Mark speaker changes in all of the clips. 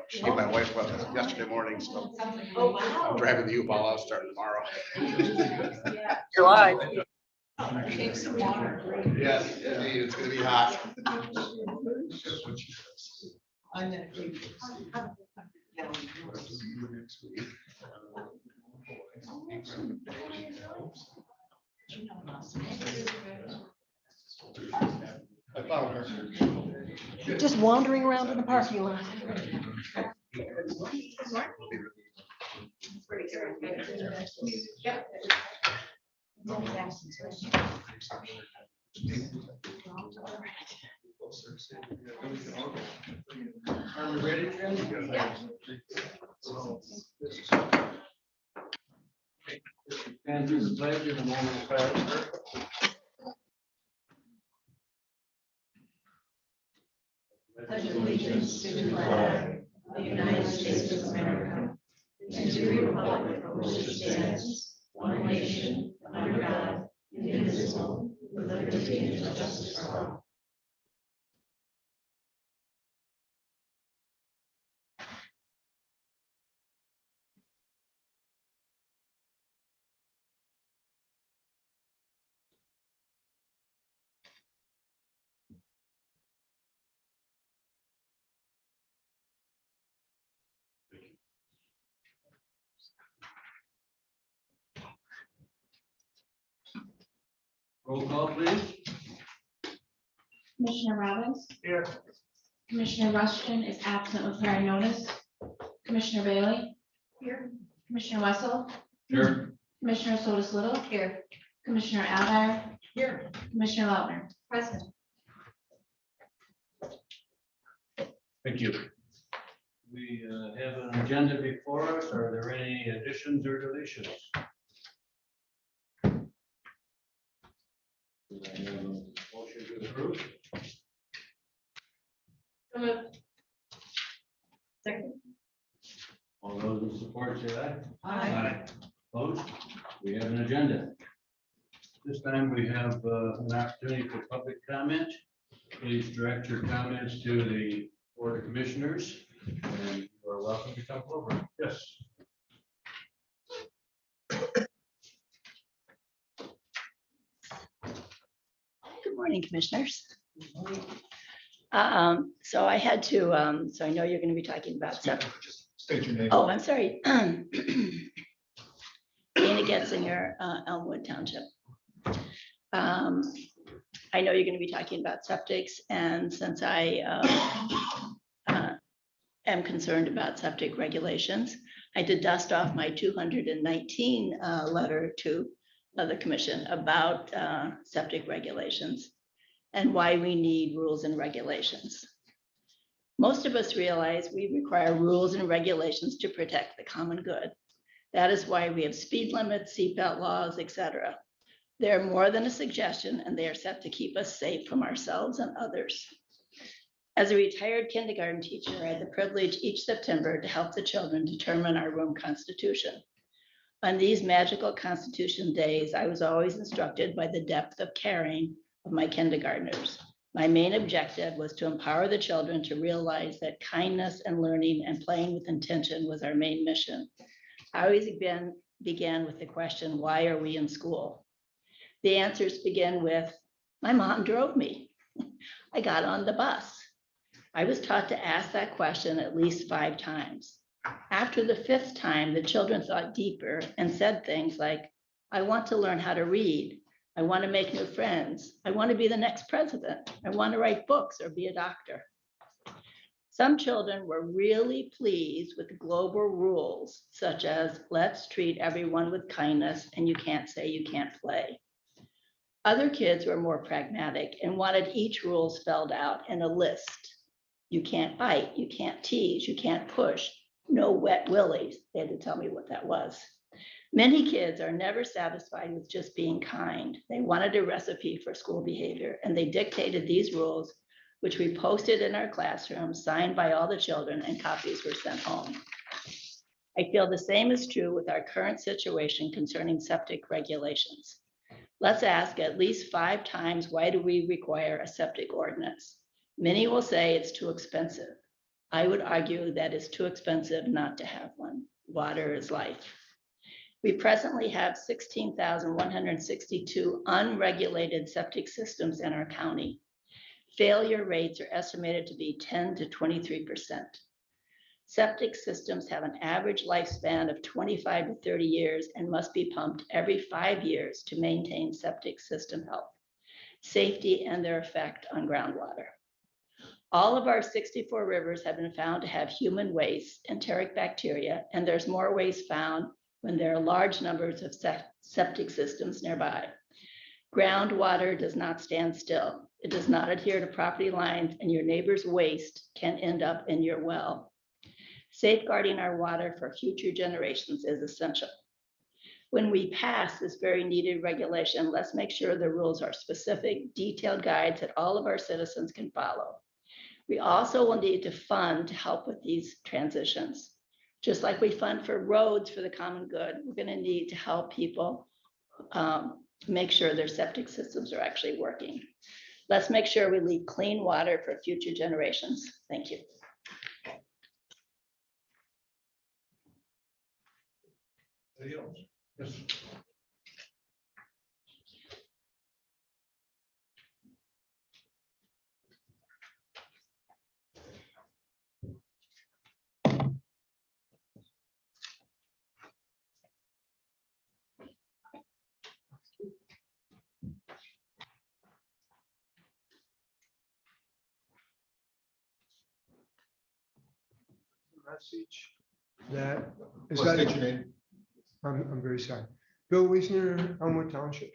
Speaker 1: She gave my wife one yesterday morning, so I'm driving the U-Haul out starting tomorrow.
Speaker 2: You're live.
Speaker 3: Take some water.
Speaker 1: Yes, indeed, it's gonna be hot.
Speaker 3: I'm gonna keep.
Speaker 1: I found her.
Speaker 2: Just wandering around in the parking lot.
Speaker 1: Are we ready, Jen?
Speaker 3: Yeah.
Speaker 4: And do the pledge in a moment of silence.
Speaker 3: Pledge allegiance to the flag of the United States of America and to the republic for which it stands, one nation, under God, indivisible, with liberty and justice for all.
Speaker 4: Roll call, please.
Speaker 5: Commissioner Robbins?
Speaker 1: Here.
Speaker 5: Commissioner Rushton is absent with prior notice. Commissioner Bailey? Here. Commissioner Wessel?
Speaker 4: Here.
Speaker 5: Commissioner Sotis Little? Here. Commissioner Alguier?
Speaker 3: Here.
Speaker 5: Commissioner Lautner?
Speaker 3: Present.
Speaker 4: Thank you. We have an agenda before us. Are there any additions or deletions? Do I have a motion to approve?
Speaker 3: Second.
Speaker 4: All those in support say aye.
Speaker 3: Aye.
Speaker 4: Opposed? We have an agenda. This time we have an opportunity for public comment. Please direct your comments to the Board of Commissioners, and you are welcome to come over. Yes.
Speaker 6: Good morning, Commissioners. So I had to, so I know you're going to be talking about stuff.
Speaker 1: Just state your name.
Speaker 6: Oh, I'm sorry. Dana Getzinger, Elmwood Township. I know you're going to be talking about septics, and since I am concerned about septic regulations, I did dust off my 219 letter to the commission about septic regulations and why we need rules and regulations. Most of us realize we require rules and regulations to protect the common good. That is why we have speed limits, seatbelt laws, etc. They're more than a suggestion, and they are set to keep us safe from ourselves and others. As a retired kindergarten teacher, I had the privilege each September to help the children determine our room constitution. On these magical Constitution days, I was always instructed by the depth of caring of my kindergartners. My main objective was to empower the children to realize that kindness and learning and playing with intention was our main mission. I always began with the question, why are we in school? The answers begin with, my mom drove me. I got on the bus. I was taught to ask that question at least 5 times. After the 5th time, the children thought deeper and said things like, I want to learn how to read. I want to make new friends. I want to be the next president. I want to write books or be a doctor. Some children were really pleased with global rules, such as let's treat everyone with kindness and you can't say you can't play. Other kids were more pragmatic and wanted each rule spelled out in a list. You can't bite, you can't tease, you can't push, no wet willies. They had to tell me what that was. Many kids are never satisfied with just being kind. They wanted a recipe for school behavior, and they dictated these rules, which we posted in our classrooms, signed by all the children, and copies were sent home. I feel the same is true with our current situation concerning septic regulations. Let's ask at least 5 times, why do we require a septic ordinance? Many will say it's too expensive. I would argue that it's too expensive not to have one. Water is life. We presently have 16,162 unregulated septic systems in our county. Failure rates are estimated to be 10 to 23%. Septic systems have an average lifespan of 25 to 30 years and must be pumped every 5 years to maintain septic system health, safety, and their effect on groundwater. All of our 64 rivers have been found to have human waste, enteric bacteria, and there's more waste found when there are large numbers of septic systems nearby. Groundwater does not stand still. It does not adhere to property lines, and your neighbor's waste can end up in your well. Safeguarding our water for future generations is essential. When we pass this very needed regulation, let's make sure the rules are specific, detailed guides that all of our citizens can follow. We also will need to fund to help with these transitions. Just like we fund for roads for the common good, we're going to need to help people make sure their septic systems are actually working. Let's make sure we leave clean water for future generations. Thank you.
Speaker 1: Yes.
Speaker 7: Message that is
Speaker 1: Well,
Speaker 7: that
Speaker 1: state your name.
Speaker 7: I'm very sorry. Bill Wiesner, Elmwood Township.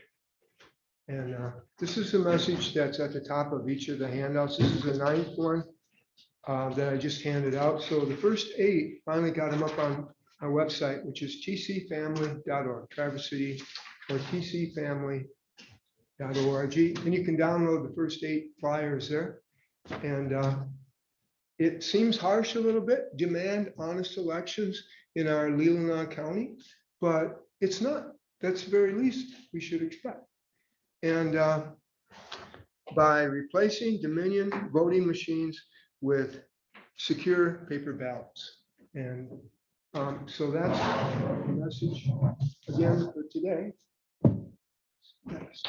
Speaker 7: And this is the message that's at the top of each of the handouts. This is the 9th one that I just handed out. So the first 8 finally got them up on our website, which is tcfamily.org, Traverse City, or tcfamily.org. And you can download the first 8 flyers there. And it seems harsh a little bit, demand honest elections in our Leelanau County, but it's not. That's the very least we should expect. And by replacing Dominion voting machines with secure paper ballots. And so that's the message again for today. Yes.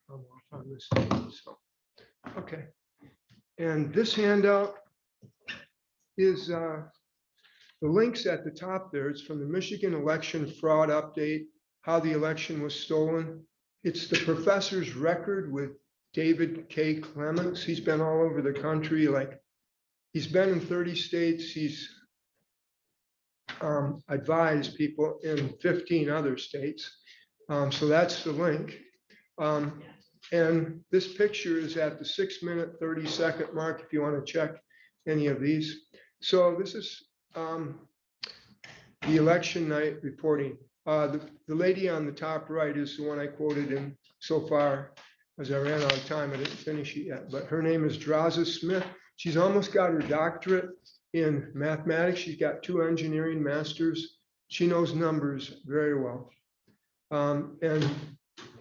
Speaker 7: I'm off on this thing, so, okay. And this handout is the links at the top there. It's from the Michigan election fraud update, how the election was stolen. It's the professor's record with David K. Clements. He's been all over the country. Like, he's been in 30 states. He's advised people in 15 other states. So that's the link. And this picture is at the 6-minute, 30-second mark if you want to check any of these. So this is the election night reporting. The lady on the top right is the one I quoted in so far. As I ran out of time, I didn't finish it yet, but her name is Draza Smith. She's almost got her doctorate in mathematics. She's got 2 engineering masters. She knows numbers very well. And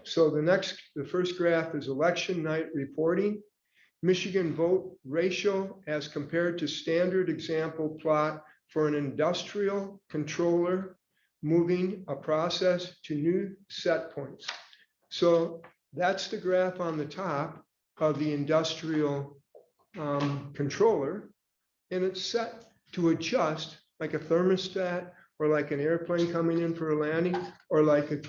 Speaker 7: so the first graph is election night reporting. Michigan vote ratio as compared to standard example plot for an industrial controller moving a process to new set points. So that's the graph on the top of the industrial controller, and it's set to adjust like a thermostat or like an airplane coming in for a landing or like a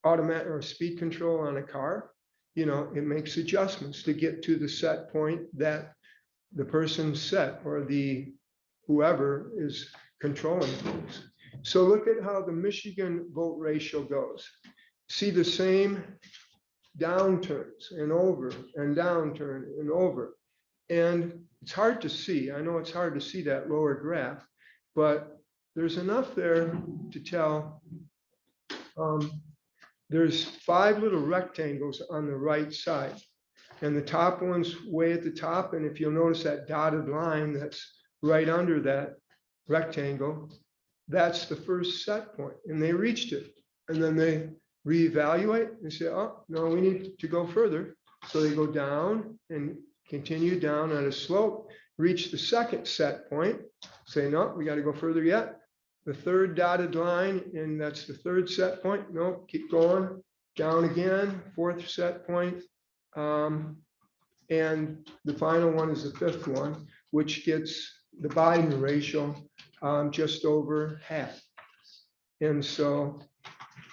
Speaker 7: automatic or speed control on a car. You know, it makes adjustments to get to the set point that the person set or the whoever is controlling things. So look at how the Michigan vote ratio goes. See the same downturns and over and downturn and over. And it's hard to see. I know it's hard to see that lower graph, but there's enough there to tell. There's 5 little rectangles on the right side, and the top one's way at the top. And if you'll notice that dotted line that's right under that rectangle, that's the first set point, and they reached it. And then they reevaluate and say, oh, no, we need to go further. So they go down and continue down on a slope, reach the second set point, say, no, we got to go further yet. The third dotted line, and that's the third set point. No, keep going down again, fourth set point. And the final one is the fifth one, which gets the Biden ratio just over half. And so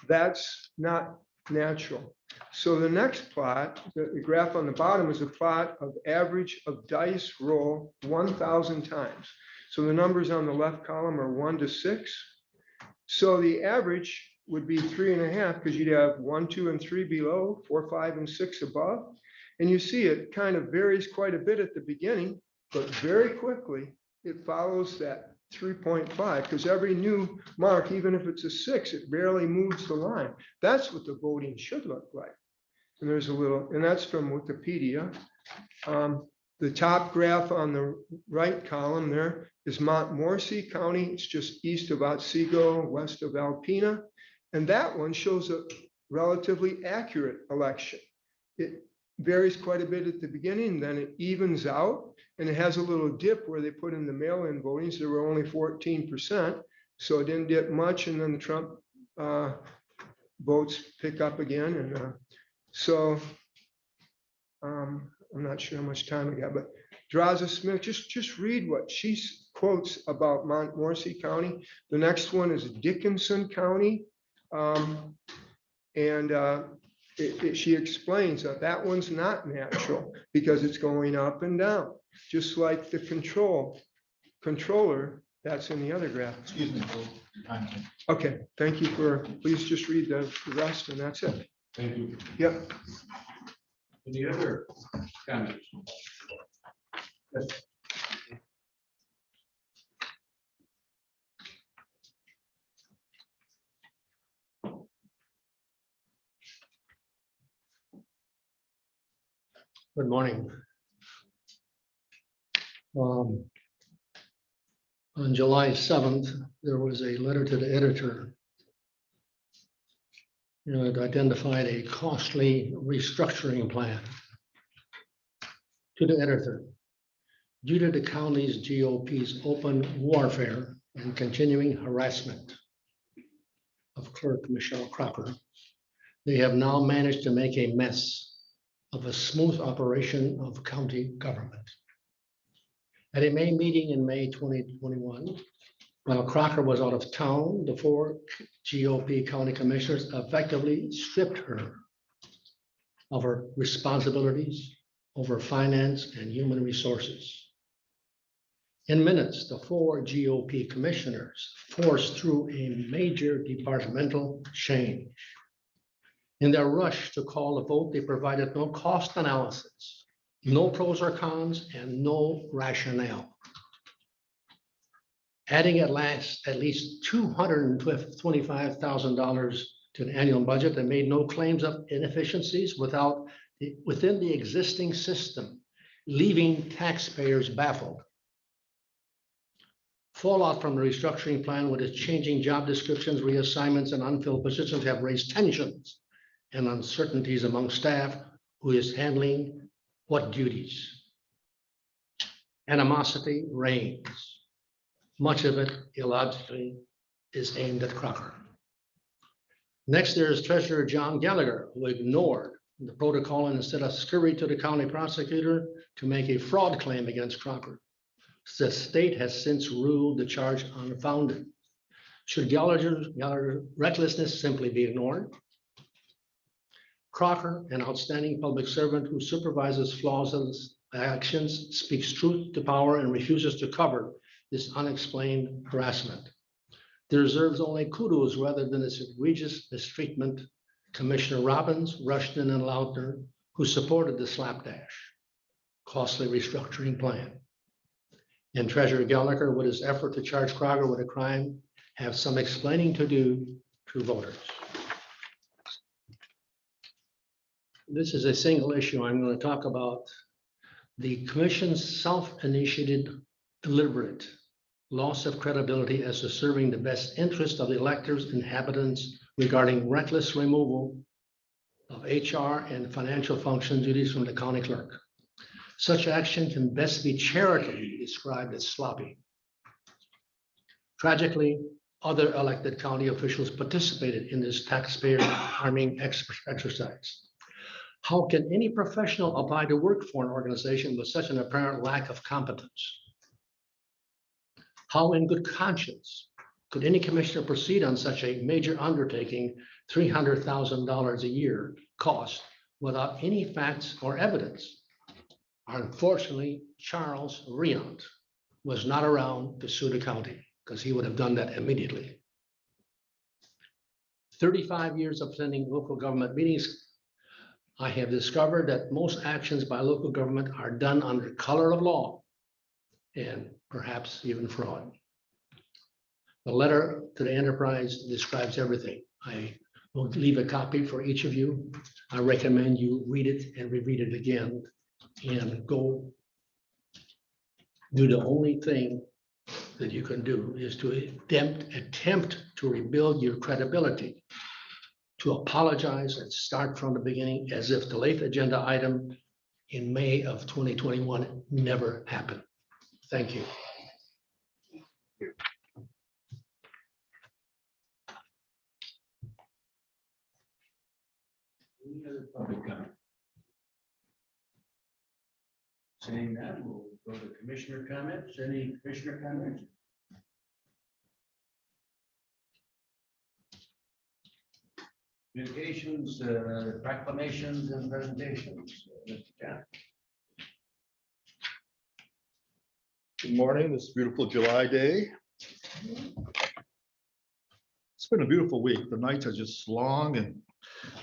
Speaker 7: that's not natural. So the next plot, the graph on the bottom is a plot of average of dice roll 1,000 times. So the numbers on the left column are 1 to 6. So the average would be 3.5 because you'd have 1, 2, and 3 below, 4, 5, and 6 above. And you see it kind of varies quite a bit at the beginning, but very quickly it follows that 3.5 because every new mark, even if it's a 6, it barely moves the line. That's what the voting should look like. And there's a little, and that's from Wikipedia. The top graph on the right column there is Montmorency County. It's just east of Otsego, west of Alpena. And that one shows a relatively accurate election. It varies quite a bit at the beginning, then it evens out, and it has a little dip where they put in the mail-in voting. So there were only 14%, so it didn't dip much, and then the Trump votes pick up again. And so I'm not sure how much time we got, but Draza Smith, just read what she quotes about Montmorency County. The next one is Dickinson County. She explains that that one's not natural because it's going up and down, just like the controller that's in the other graph.
Speaker 8: Excuse me. Time.
Speaker 7: Okay, thank you please just read the rest and that's it.
Speaker 4: Thank you.
Speaker 7: Yep.
Speaker 4: Any other comments? Yes.
Speaker 8: Good morning. On July 7th, there was a letter to the editor. It identified a costly restructuring plan to the editor. Due to the county's GOP's open warfare and continuing harassment of Clerk Michelle Crocker, they have now managed to make a mess of a smooth operation of county government. At a May meeting in May 2021, while Crocker was out of town, the 4 GOP county commissioners effectively stripped her of her responsibilities over finance and human resources. In minutes, the 4 GOP commissioners forced through a major departmental change. In their rush to call a vote, they provided no cost analysis, no pros or cons, and no rationale. Adding at least $225,000 to the annual budget and made no claims of inefficiencies within the existing system, leaving taxpayers baffled. Fallout from the restructuring plan with its changing job descriptions, reassignments, and unfilled positions have raised tensions and uncertainties among staff who is handling what duties. Animosity reigns. Much of it illogically is aimed at Crocker. Next, there is Treasurer John Gallagher, who ignored the protocol and instead of scurried to the county prosecutor to make a fraud claim against Crocker. The state has since ruled the charge unfounded. Should Gallagher's recklessness simply be ignored? Crocker, an outstanding public servant who supervises flawless actions, speaks truth to power and refuses to cover this unexplained harassment. Deserves only kudos rather than this egregious mistreatment. Commissioner Robbins, Rushton, and Lautner, who supported the slapdash, costly restructuring plan. And Treasurer Gallagher, with his effort to charge Crocker with a crime, have some explaining to do to voters. This is a single issue I'm going to talk about. The commission's self-initiated, deliberate loss of credibility as to serving the best interest of the electors, inhabitants, regarding reckless removal of HR and financial function duties from the county clerk. Such action can best be charitably described as sloppy. Tragically, other elected county officials participated in this taxpayer harming exercise. How can any professional apply to work for an organization with such an apparent lack of competence? How in good conscience could any commissioner proceed on such a major undertaking, $300,000 a year cost, without any facts or evidence? Unfortunately, Charles Riant was not around to sue the county because he would have done that immediately. 35 years of attending local government meetings, I have discovered that most actions by local government are done under color of law and perhaps even fraud. The letter to the enterprise describes everything. I will leave a copy for each of you. I recommend you read it and reread it again and go do the only thing that you can do is to attempt to rebuild your credibility, to apologize and start from the beginning as if the late agenda item in May of 2021 never happened. Thank you.
Speaker 4: Any other public comment? Saying that, we'll go to commissioner comments. Any commissioner comments? Communications, proclamations, and presentations. Mr. John.
Speaker 9: Good morning, this beautiful July day. It's been a beautiful week. The nights are just long and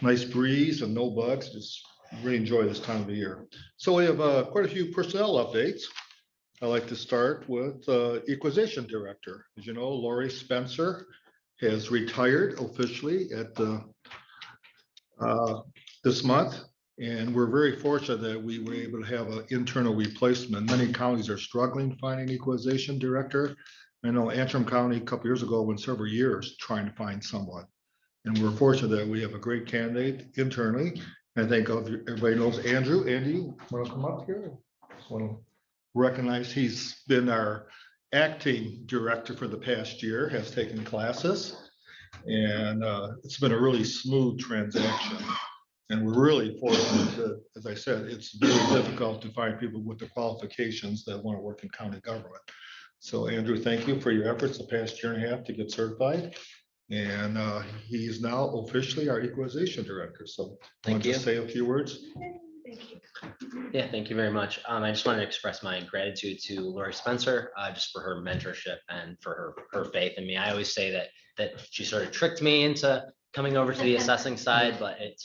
Speaker 9: nice breeze and no bugs. Just really enjoy this time of the year. So we have quite a few personnel updates. I'd like to start with Equalization Director. As you know, Lori Spencer has retired officially at this month. And we're very fortunate that we were able to have an internal replacement. Many counties are struggling finding Equalization Director. I know Antrim County a couple years ago went several years trying to find someone. And we're fortunate that we have a great candidate internally. I think everybody knows Andrew. Andy, want to come up here? Just want to recognize he's been our acting director for the past year, has taken classes. And it's been a really smooth transaction. And we're really fortunate that, as I said, it's very difficult to find people with the qualifications that want to work in county government. So Andrew, thank you for your efforts the past year and a half to get certified. And he's now officially our Equalization Director. So
Speaker 10: Thank you.
Speaker 9: Say a few words.
Speaker 10: Yeah, thank you very much. I just wanted to express my gratitude to Lori Spencer, just for her mentorship and for her faith in me. I always say that she sort of tricked me into coming over to the assessing side, but it's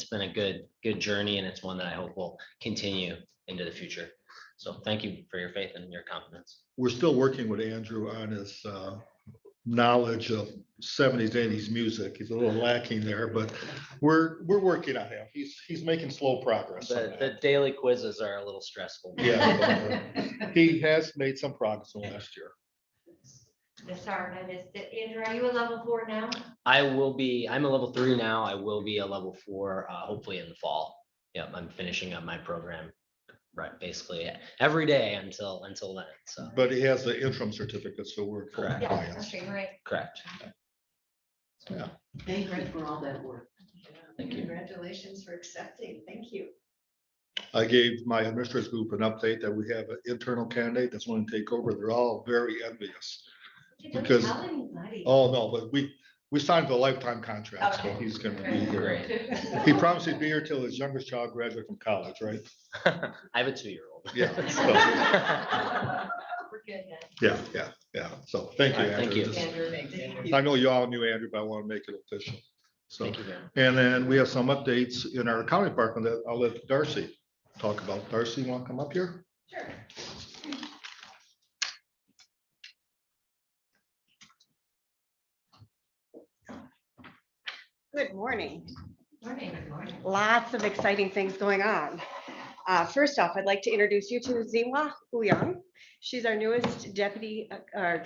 Speaker 10: been a good journey, and it's one that I hope will continue into the future. So thank you for your faith and your confidence.
Speaker 9: We're still working with Andrew on his knowledge of 70s, 80s music. He's a little lacking there, but we're working on him. He's making slow progress.
Speaker 10: The daily quizzes are a little stressful.
Speaker 9: Yeah, he has made some progress in the last year.
Speaker 3: Sorry, I missed it. Andrew, are you a level 4 now?
Speaker 10: I'm a level 3 now. I will be a level 4, hopefully in the fall. Yeah, I'm finishing up my program, right, basically every day until then. So.
Speaker 9: But he has the interim certificate, so we're
Speaker 10: Correct.
Speaker 9: compliance.
Speaker 3: Okay, great.
Speaker 10: Correct.
Speaker 9: Yeah.
Speaker 2: Thank you for all that work.
Speaker 10: Thank you.
Speaker 2: Congratulations for accepting. Thank you.
Speaker 9: I gave my administrators group an update that we have an internal candidate that's going to take over. They're all very envious. Because, oh no, but we signed a lifetime contract, so he's going to be here. He promised he'd be here till his youngest child graduates from college, right?
Speaker 10: I have a 2-year-old.
Speaker 9: Yeah. So,
Speaker 3: We're good then.
Speaker 9: yeah. So thank you,
Speaker 10: All right, thank
Speaker 9: Andrew.
Speaker 10: you.
Speaker 3: Andrew.
Speaker 9: I know you all knew Andrew, but I want to make it official. So,
Speaker 10: Thank you very much.
Speaker 9: and then we have some updates in our county department that I'll let Darcy talk about. Darcy, you want to come up here?
Speaker 3: Sure.
Speaker 11: Good morning.
Speaker 3: Morning. Good morning.
Speaker 11: Lots of exciting things going on. First off, I'd like to introduce you to Ziwa Uyang. She's our newest our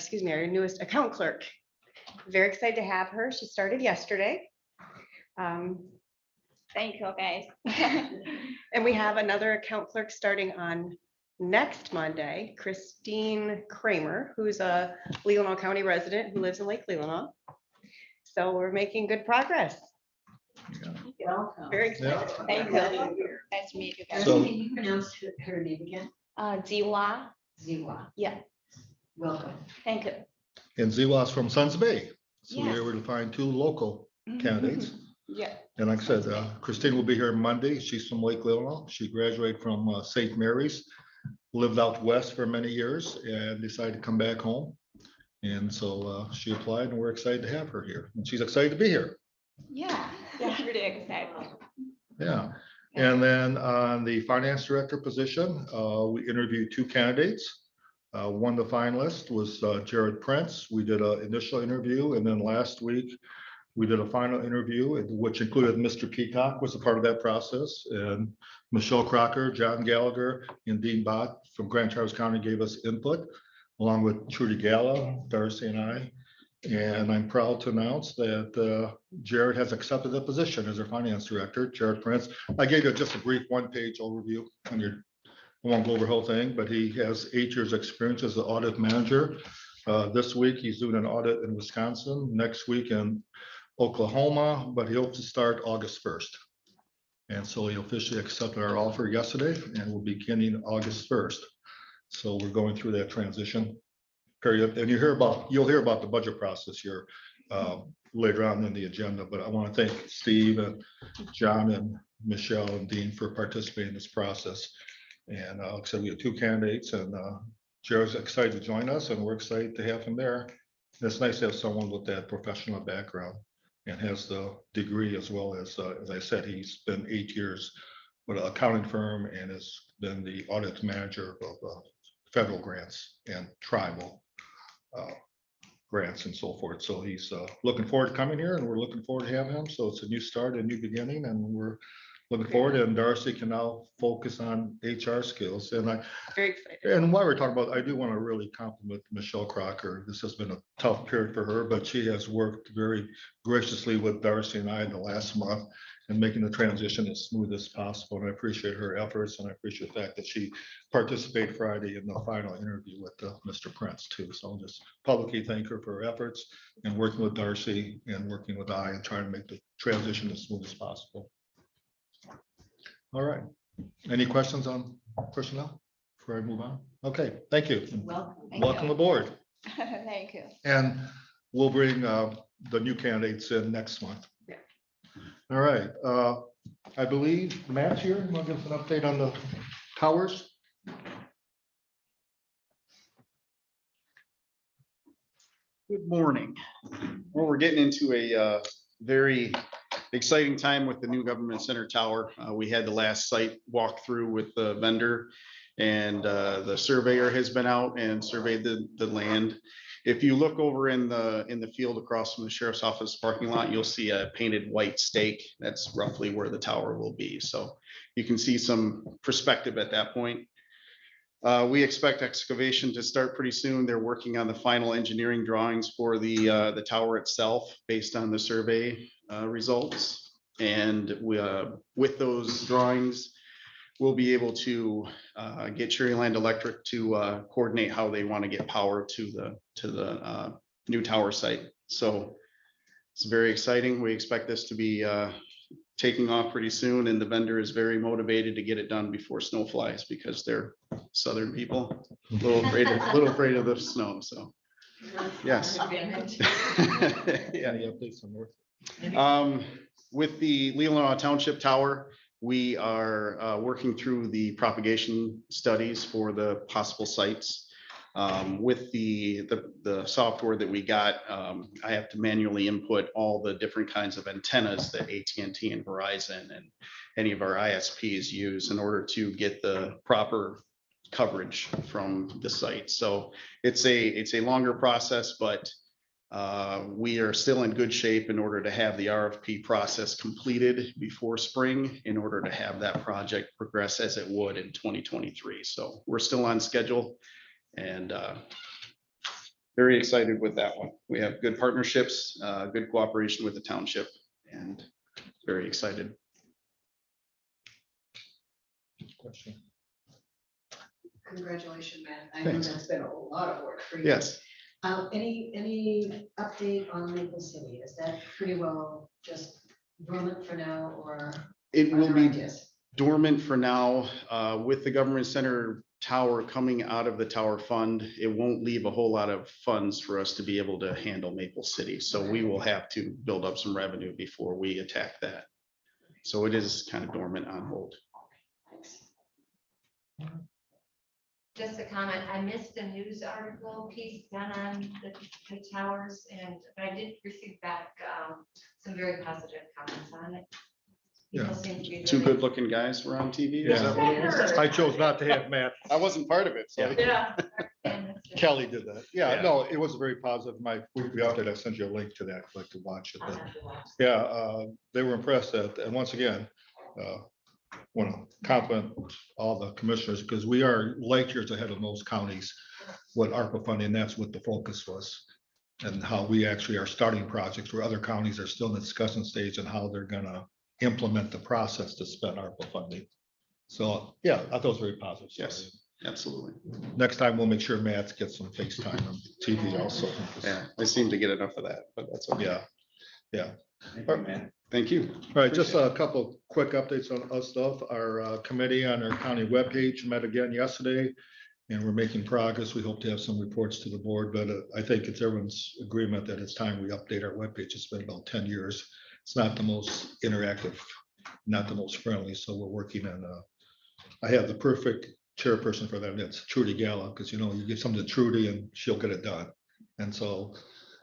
Speaker 11: newest account clerk. Very excited to have her. She started yesterday.
Speaker 3: Thank you, guys.
Speaker 11: And we have another account clerk starting on next Monday, Christine Kramer, who's a Leelanau County resident who lives in Lake Leelanau. So we're making good progress.
Speaker 2: Welcome.
Speaker 11: Very excited.
Speaker 3: Thank you. Nice to meet you guys.
Speaker 9: So-
Speaker 2: Can you pronounce her name again?
Speaker 3: Ziwa.
Speaker 2: Ziwa.
Speaker 3: Yeah,
Speaker 2: Welcome.
Speaker 3: thank you.
Speaker 9: And Ziwa's from Suns Bay. So we
Speaker 3: Yes.
Speaker 9: were able to find two local candidates.
Speaker 11: Yeah.
Speaker 9: And like I said, Christine will be here Monday. She's from Lake Leelanau. She graduated from St. Mary's, lived out west for many years and decided to come back home. And so she applied and we're excited to have her here. And she's excited to be here.
Speaker 3: Yeah, really excited.
Speaker 9: Yeah. And then on the finance director position, we interviewed two candidates. One of the finalists was Jared Prince. We did an initial interview, and then last week we did a final interview, which included Mr. Peacock was a part of that process, and Michelle Crocker, John Gallagher, and Dean Bott from Grand Traverse County gave us input, along with Trudy Gala, Darcy, and I. And I'm proud to announce that Jared has accepted the position as our finance director, Jared Prince. I gave you just a brief one-page overview on your, I won't go over the whole thing, but he has 8 years' experience as an audit manager. This week, he's doing an audit in Wisconsin, next week in Oklahoma, but he hopes to start August 1st. And so he officially accepted our offer yesterday and will be beginning August 1st. So we're going through that transition period. And you'll hear about the budget process here later on in the agenda, but I want to thank Steve and John and Michelle and Dean for participating in this process. And like I said, we have two candidates, and Jared's excited to join us, and we're excited to have him there. And it's nice to have someone with that professional background and has the degree, as well as I said, he's been 8 years with an accounting firm and has been the audit manager of federal grants and tribal grants and so forth. So he's looking forward to coming here, and we're looking forward to having him. So it's a new start, a new beginning, and we're looking forward. And Darcy can now focus on HR skills. And
Speaker 11: Very excited.
Speaker 9: and while we're talking about, I do want to really compliment Michelle Crocker. This has been a tough period for her, but she has worked very graciously with Darcy and I in the last month and making the transition as smooth as possible. And I appreciate her efforts, and I appreciate the fact that she participated Friday in the final interview with Mr. Prince too. So I'll just publicly thank her for her efforts and working with Darcy and working with I and trying to make the transition as smooth as possible. All right. Any questions on personnel before I move on? Okay, thank you.
Speaker 2: Welcome.
Speaker 3: Thank
Speaker 9: Welcome
Speaker 3: you.
Speaker 9: aboard.
Speaker 3: Thank you.
Speaker 9: And we'll bring the new candidates in next month.
Speaker 11: Yeah.
Speaker 9: All right. I believe Matt's here. You want to give us an update on the towers?
Speaker 12: Good morning. Well, we're getting into a very exciting time with the new government center tower. We had the last site walkthrough with the vendor, and the surveyor has been out and surveyed the land. If you look over in the field across from the sheriff's office parking lot, you'll see a painted white stake. That's roughly where the tower will be. So you can see some perspective at that point. We expect excavation to start pretty soon. They're working on the final engineering drawings for the tower itself based on the survey results. And with those drawings, we'll be able to get Cherryland Electric to coordinate how they want to get power to the new tower site. So it's very exciting. We expect this to be taking off pretty soon, and the vendor is very motivated to get it done before snow flies because they're southern people, a little afraid of the snow. So yes. Yeah.
Speaker 9: Any updates on North?
Speaker 12: With the Leelanau Township Tower, we are working through the propagation studies for the possible sites. With the software that we got, I have to manually input all the different kinds of antennas that AT&T and Verizon and any of our ISPs use in order to get the proper coverage from the site. So it's a longer process, but we are still in good shape in order to have the RFP process completed before spring in order to have that project progress as it would in 2023. So we're still on schedule, and very excited with that one. We have good partnerships, good cooperation with the township, and very excited.
Speaker 9: Question.
Speaker 2: Congratulations, Matt. I know
Speaker 12: Thanks.
Speaker 2: that's been a lot of work for you.
Speaker 12: Yes.
Speaker 2: Any update on Maple City? Is that pretty well just dormant for now, or?
Speaker 12: It
Speaker 2: are
Speaker 12: will
Speaker 2: there
Speaker 12: be
Speaker 2: ideas?
Speaker 12: dormant for now. With the government center tower coming out of the tower fund, it won't leave a whole lot of funds for us to be able to handle Maple City. So we will have to build up some revenue before we attack that. So it is kind of dormant on hold.
Speaker 3: Just a comment, I missed a news article piece done on the towers, and but I did receive back some very positive comments on it. People seem to be
Speaker 12: Two
Speaker 3: very-
Speaker 12: good-looking guys were on TV.
Speaker 9: Yeah.
Speaker 12: Is that what it was?
Speaker 9: I chose not to have Matt.
Speaker 12: I wasn't part of it, so.
Speaker 3: Yeah. And it's just-
Speaker 9: Kelly did that. Yeah,
Speaker 12: Yeah.
Speaker 9: no, it was very positive. My weekly update, I sent you a link to that, if you'd like to watch it. But yeah, they were impressed at, and once again, want to compliment all the commissioners because we are light years ahead of most counties with ARPA funding. That's what the focus was. And how we actually are starting projects where other counties are still in the discussion stage and how they're gonna implement the process to spend ARPA funding. So, yeah, I thought it was very positive.
Speaker 12: Yes. Absolutely.
Speaker 9: Next time, we'll make sure Matt gets some FaceTime on TV also.
Speaker 12: Yeah, I seem to get enough of that, but that's okay.
Speaker 9: Yeah.
Speaker 12: Thank you.
Speaker 9: All right, just a couple quick updates on us stuff. Our committee on our county webpage met again yesterday, and we're making progress. We hope to have some reports to the board, but I think it's everyone's agreement that it's time we update our webpage. It's been about 10 years. It's not the most interactive, not the most friendly, so we're working on, I have the perfect chairperson for that, and it's Trudy Gala, because you give something to Trudy and she'll get it done. And so,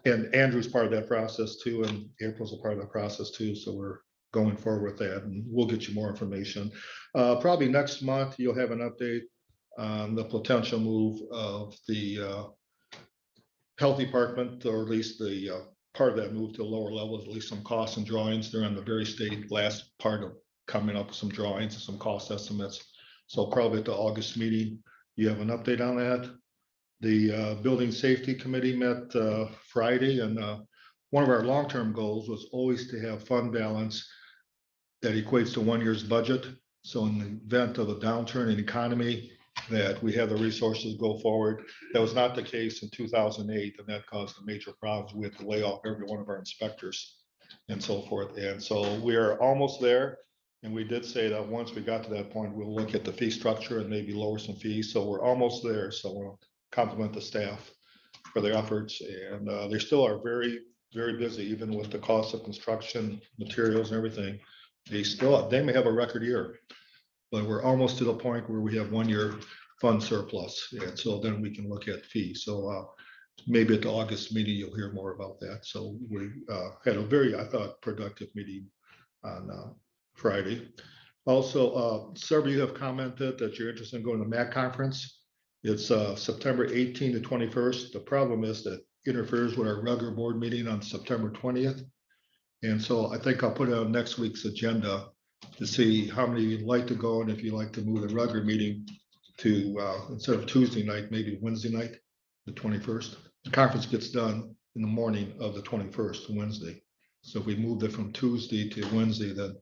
Speaker 9: and Andrew's part of that process too, and April's a part of the process too, so we're going forward with that, and we'll get you more information. Probably next month, you'll have an update on the potential move of the health department, or at least the part of that move to a lower level, at least some costs and drawings. They're on the very last part of coming up with some drawings and some cost estimates. So probably at the August meeting, you have an update on that. The Building Safety Committee met Friday, and one of our long-term goals was always to have fund balance that equates to 1 year's budget. So in the event of a downturn in economy, that we have the resources to go forward. That was not the case in 2008, and that caused a major problems. We had to lay off every one of our inspectors and so forth. And so we are almost there. And we did say that once we got to that point, we'll look at the fee structure and maybe lower some fees. So we're almost there. So we'll compliment the staff for their efforts. And they still are very, very busy, even with the cost of construction materials and everything. They may have a record year, but we're almost to the point where we have 1 year fund surplus. And so then we can look at fees. So maybe at the August meeting, you'll hear more about that. So we had a very, I thought, productive meeting on Friday. Also, several of you have commented that you're interested in going to the MAC conference. It's September 18 to 21st. The problem is that interferes with our regular board meeting on September 20th. And so I think I'll put it on next week's agenda to see how many you'd like to go, and if you'd like to move the regular meeting to, instead of Tuesday night, maybe Wednesday night, the 21st. The conference gets done in the morning of the 21st, Wednesday. So if we moved it from Tuesday to Wednesday, then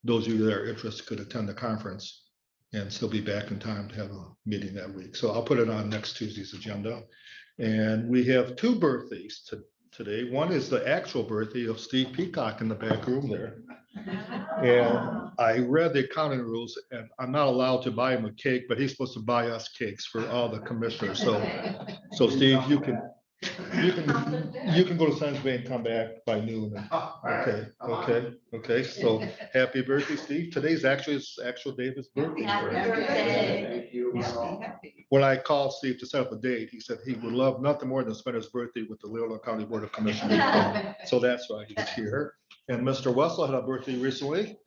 Speaker 9: those of you that are interested could attend the conference and still be back in time to have a meeting that week. So I'll put it on next Tuesday's agenda. And we have two birthdays today. One is the actual birthday of Steve Peacock in the back room there. And I read the accounting rules, and I'm not allowed to buy him a cake, but he's supposed to buy us cakes for all the commissioners. So Steve, you can go to Science Bay and come back by noon. Okay. So happy birthday, Steve. Today's actually his actual day of his birthday.
Speaker 3: Happy birthday.
Speaker 7: When I called Steve to set up a date, he said he would love nothing more than spend his birthday with the Leelanau County Board of Commissioners. So that's why he's here. And Mr. Wessel had a birthday recently.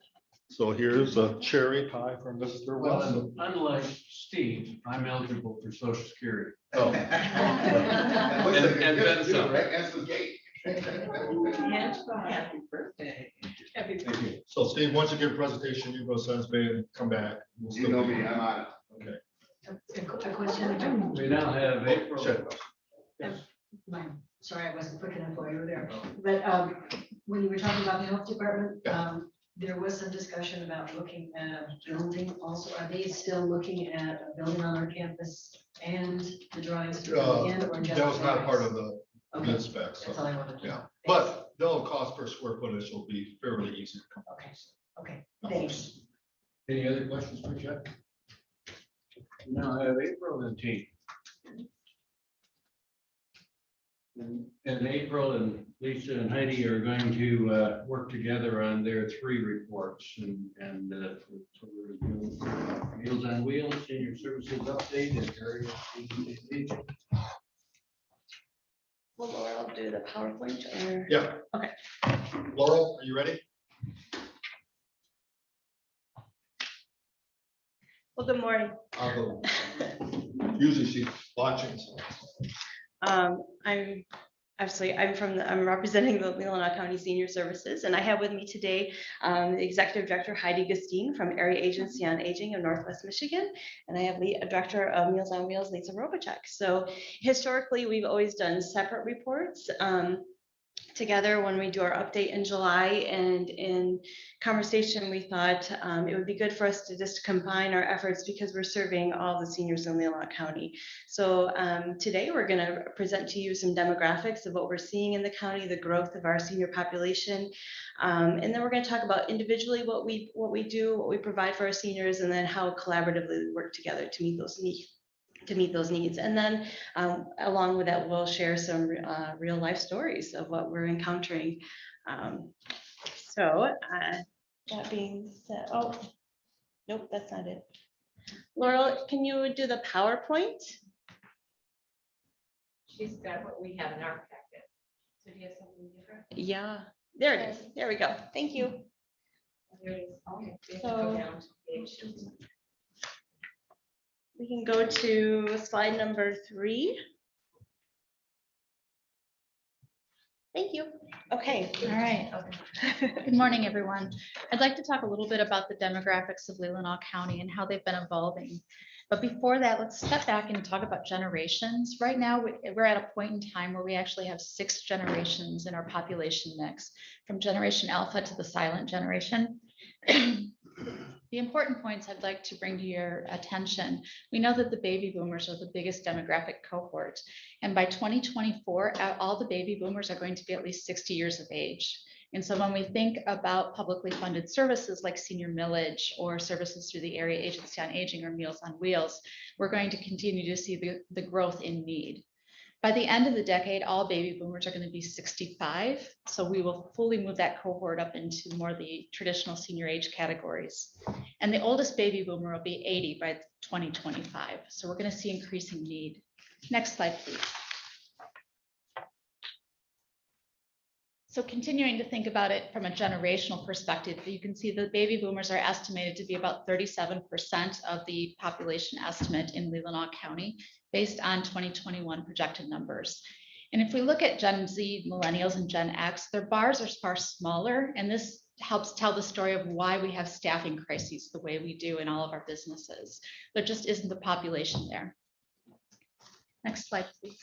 Speaker 7: So here's a cherry pie from Mr. Wessel.
Speaker 4: Unlike Steve, I'm eligible for Social Security.
Speaker 1: Oh.
Speaker 4: And then some.
Speaker 1: That's the gate.
Speaker 2: Happy birthday.
Speaker 1: Thank you.
Speaker 9: So Steve, once you give a presentation, you go to Science Bay and come back. We'll
Speaker 1: You
Speaker 9: still
Speaker 1: know
Speaker 9: be-
Speaker 1: me, I'm on it.
Speaker 9: Okay.
Speaker 2: A question.
Speaker 4: We now have April.
Speaker 2: My sorry, I wasn't quick enough while you were there, but when you were talking about the health department, there was some discussion about looking at a building also. Are they still looking at a building on our campus and the drawings? to go in, or just
Speaker 9: That was not part
Speaker 2: drawings?
Speaker 9: of the
Speaker 2: Okay,
Speaker 9: bid specs.
Speaker 2: that's all I wanted to know.
Speaker 9: Yeah, but the cost per square footage will be fairly easy to come.
Speaker 2: Okay, okay, thanks.
Speaker 4: Any other questions for Jeff? Now I have April and Tate. And April and Lisa and Heidi are going to work together on their 3 reports and so we're doing Meals on Wheels, Senior Services Update, and area aging.
Speaker 11: Will Laurel do the PowerPoint or?
Speaker 9: Yeah.
Speaker 11: Okay.
Speaker 9: Laurel, are you ready?
Speaker 11: Well, good morning.
Speaker 9: I'll go. Usually she's watching. So.
Speaker 11: I'm representing the Leelanau County Senior Services, and I have with me today the Executive Director Heidi Gustine from Area Agency on Aging of Northwest Michigan, and I have Director of Meals on Wheels, Lisa Robichuk. So historically, we've always done separate reports together when we do our update in July, and in conversation, we thought it would be good for us to just combine our efforts because we're serving all the seniors in Leelanau County. So today we're going to present to you some demographics of what we're seeing in the county, the growth of our senior population, and then we're going to talk about individually what we do, what we provide for our seniors, and then how collaboratively we work together to meet those needs. And then along with that, we'll share some real life stories of what we're encountering. That being said, oh, nope, that's not it. Laurel, can you do the PowerPoint?
Speaker 3: She's got what we have in our packet. So do you have something different?
Speaker 11: Yeah, there it is. There we go. Thank you.
Speaker 3: There it is. Okay, we have to
Speaker 11: So-
Speaker 3: go down to page 2.
Speaker 11: We can go to slide number 3. Thank you. Okay.
Speaker 5: All right. Good morning, everyone. I'd like to talk a little bit about the demographics of Leelanau County and how they've been evolving. But before that, let's step back and talk about generations. Right now, we're at a point in time where we actually have 6 generations in our population mix, from Generation Alpha to the silent generation. The important points I'd like to bring to your attention. We know that the baby boomers are the biggest demographic cohort. And by 2024, all the baby boomers are going to be at least 60 years of age. And so when we think about publicly funded services like senior millage or services through the Area Agency on Aging or Meals on Wheels, we're going to continue to see the growth in need. By the end of the decade, all baby boomers are going to be 65. So we will fully move that cohort up into more the traditional senior age categories. And the oldest baby boomer will be 80 by 2025. So we're going to see increasing need. Next slide, please. So continuing to think about it from a generational perspective, you can see the baby boomers are estimated to be about 37% of the population estimate in Leelanau County, based on 2021 projected numbers. And if we look at Gen Z, millennials, and Gen X, their bars are far smaller, and this helps tell the story of why we have staffing crises the way we do in all of our businesses. There just isn't the population there. Next slide, please.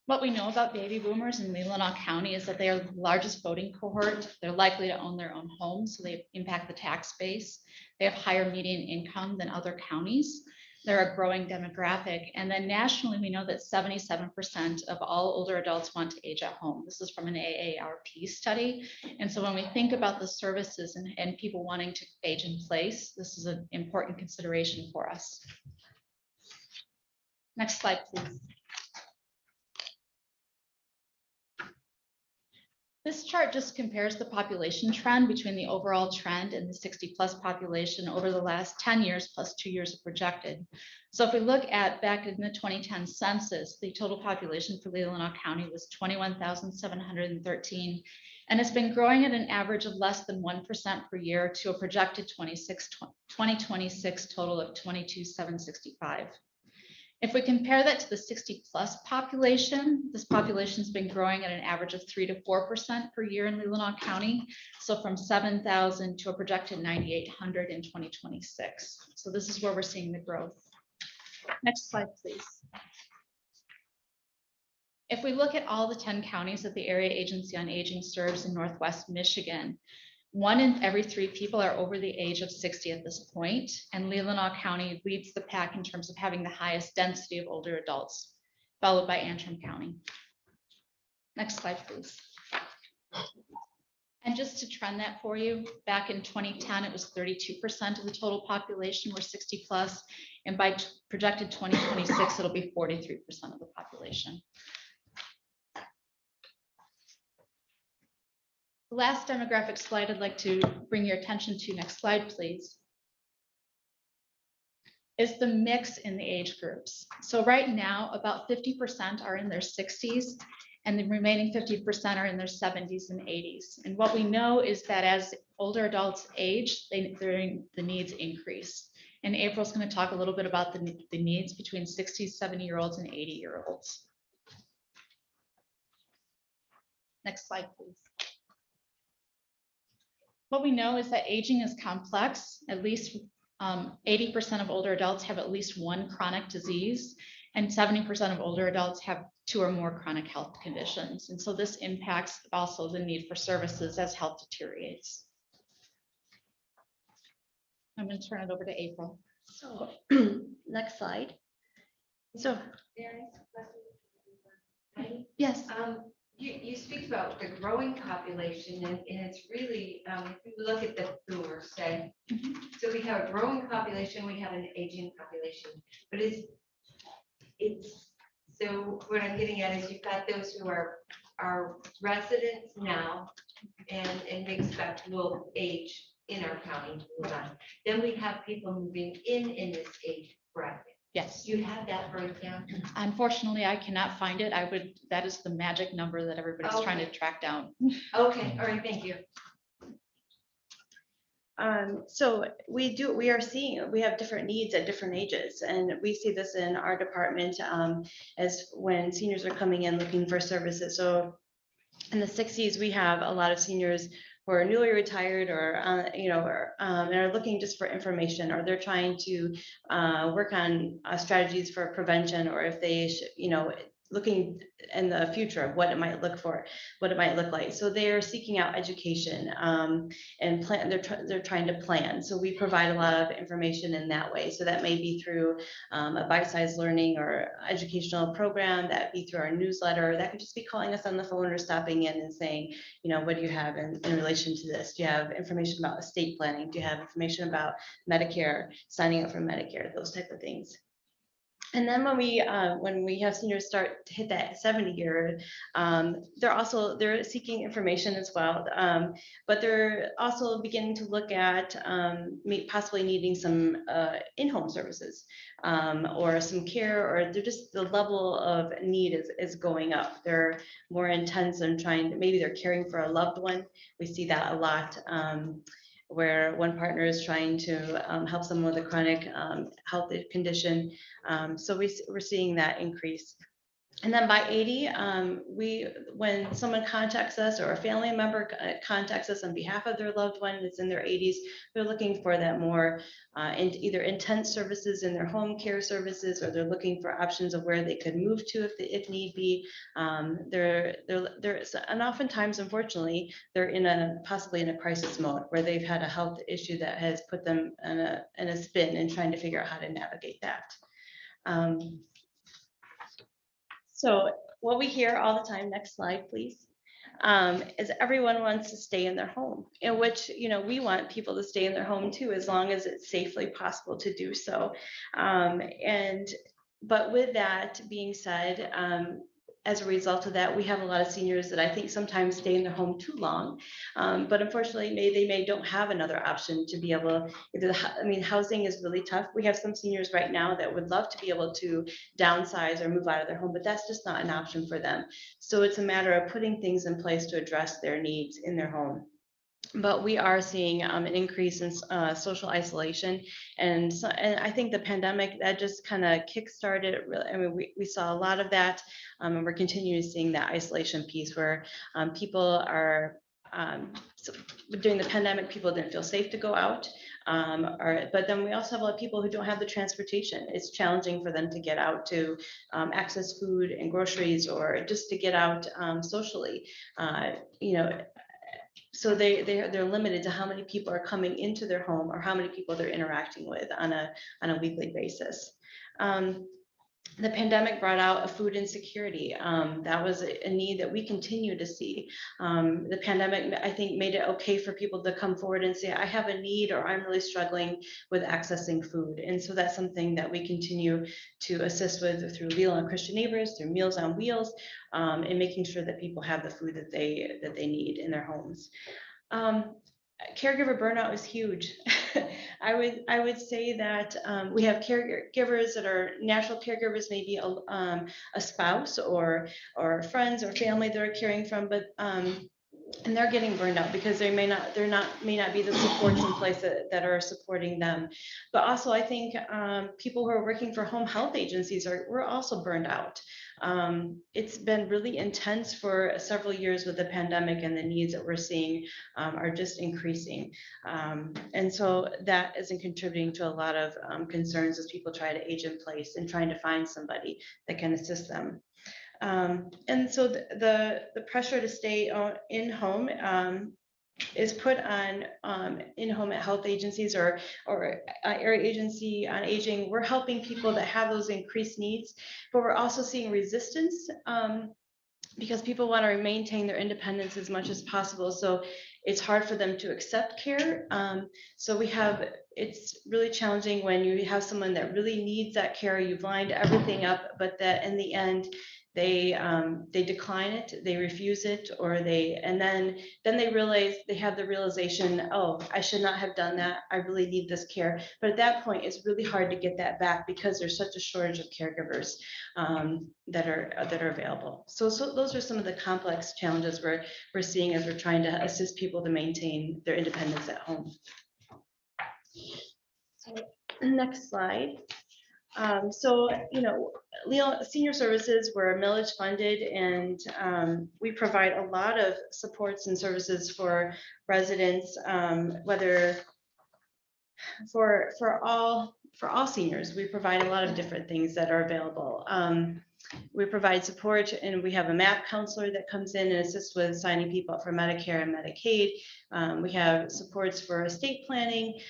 Speaker 5: What we know about baby boomers in Leelanau County is that they are the largest voting cohort. They're likely to own their own homes, so they impact the tax base. They have higher median income than other counties. They're a growing demographic. And then nationally, we know that 77% of all older adults want to age at home. This is from an AARP study. And so when we think about the services and people wanting to age in place, this is an important consideration for us. Next slide, please. This chart just compares the population trend between the overall trend and the 60+ population over the last 10 years plus 2 years of projected. So if we look at back in the 2010 census, the total population for Leelanau County was 21,713, and it's been growing at an average of less than 1% per year to a projected 2026 total of 22,765. If we compare that to the 60+ population, this population's been growing at an average of 3 to 4% per year in Leelanau County. So from 7,000 to a projected 9,800 in 2026. So this is where we're seeing the growth. Next slide, please. If we look at all the 10 counties that the Area Agency on Aging serves in Northwest Michigan, 1 in every 3 people are over the age of 60 at this point, and Leelanau County leads the pack in terms of having the highest density of older adults, followed by Antrim County. Next slide, please. And just to trend that for you, back in 2010, it was 32% of the total population were 60 plus, and by projected 2026, it'll be 43% of the population. The last demographic slide I'd like to bring your attention to, next slide, please, is the mix in the age groups. So right now, about 50% are in their 60s, and the remaining 50% are in their 70s and 80s. And what we know is that as older adults age, the needs increase. And April's going to talk a little bit about the needs between 60, 70-year-olds and 80-year-olds. Next slide, please. What we know is that aging is complex. At least 80% of older adults have at least one chronic disease, and 70% of older adults have 2 or more chronic health conditions. And so this impacts also the need for services as health deteriorates. I'm going to turn it over to April.
Speaker 3: So next slide. So
Speaker 5: Yes.
Speaker 3: You speak about the growing population, and it's really, if you look at the boomers, say, so we have a growing population, we have an aging population, but it's so what I'm getting at is you've got those who are residents now and we expect will age in our county. Then we have people moving in this age bracket.
Speaker 5: Yes.
Speaker 3: Do you have that breakdown?
Speaker 5: Unfortunately, I cannot find it. That is the magic number that everybody's trying to track down.
Speaker 3: Okay, all right, thank you.
Speaker 11: So we have different needs at different ages, and we see this in our department as when seniors are coming in looking for services. So in the 60s, we have a lot of seniors who are newly retired or and are looking just for information, or they're trying to work on strategies for prevention, or if they looking in the future of what it might look like. So they are seeking out education and plan. They're trying to plan. So we provide a lot of information in that way. So that may be through a bite-sized learning or educational program. That be through our newsletter. That could just be calling us on the phone or stopping in and saying, what do you have in relation to this? Do you have information about estate planning? Do you have information about Medicare, signing up for Medicare, those type of things? And then when we have seniors start to hit that 70 year, they're seeking information as well, but they're also beginning to look at possibly needing some in-home services or some care, or they're just the level of need is going up. They're more intense and maybe they're caring for a loved one. We see that a lot. Where one partner is trying to help someone with a chronic health condition. So we're seeing that increase. And then by 80, when someone contacts us or a family member contacts us on behalf of their loved one that's in their 80s, they're looking for that more either intense services in their home care services, or they're looking for options of where they could move to if need be. And oftentimes, unfortunately, they're possibly in a crisis mode where they've had a health issue that has put them in a spin and trying to figure out how to navigate that. So what we hear all the time, next slide, please, is everyone wants to stay in their home, in which, we want people to stay in their home too, as long as it's safely possible to do so. But with that being said, as a result of that, we have a lot of seniors that I think sometimes stay in their home too long. But unfortunately, they don't have another option to be able to, housing is really tough. We have some seniors right now that would love to be able to downsize or move out of their home, but that's just not an option for them. So it's a matter of putting things in place to address their needs in their home. But we are seeing an increase in social isolation, and I think the pandemic that just kind of kickstarted it. Really, we saw a lot of that, and we're continuing seeing that isolation piece where people are
Speaker 3: so during the pandemic, people didn't feel safe to go out. But then we also have a lot of people who don't have the transportation. It's challenging for them to get out to access food and groceries, or just to get out socially. So they're limited to how many people are coming into their home or how many people they're interacting with on a weekly basis. The pandemic brought out a food insecurity. That was a need that we continue to see. The pandemic, I think, made it okay for people to come forward and say, I have a need, or I'm really struggling with accessing food. And so that's something that we continue to assist with through Leelanau Christian Neighbors, through Meals on Wheels, and making sure that people have the food that they need in their homes. Caregiver burnout is huge. I would say that we have caregivers that are natural caregivers, maybe a spouse or friends or family they're caring from, but and they're getting burned out because they may not be the supports in place that are supporting them. But also, I think people who are working for home health agencies we're also burned out. It's been really intense for several years with the pandemic, and the needs that we're seeing are just increasing. And so that isn't contributing to a lot of concerns as people try to age in place and trying to find somebody that can assist them. And so the pressure to stay in home is put on in-home health agencies or area agency on aging. We're helping people that have those increased needs, but we're also seeing resistance because people want to maintain their independence as much as possible. So it's hard for them to accept care. So it's really challenging when you have someone that really needs that care. You've lined everything up, but that in the end, they decline it, they refuse it, or then they realize, they have the realization, oh, I should not have done that. I really need this care. But at that point, it's really hard to get that back because there's such a shortage of caregivers that are available. So those are some of the complex challenges we're seeing as we're trying to assist people to maintain their independence at home. So next slide. Leelanau Senior Services, we're millage funded, and we provide a lot of supports and services for residents, whether for all seniors. We provide a lot of different things that are available. We provide support, and we have a MAP counselor that comes in and assists with signing people up for Medicare and Medicaid. We have supports for estate planning.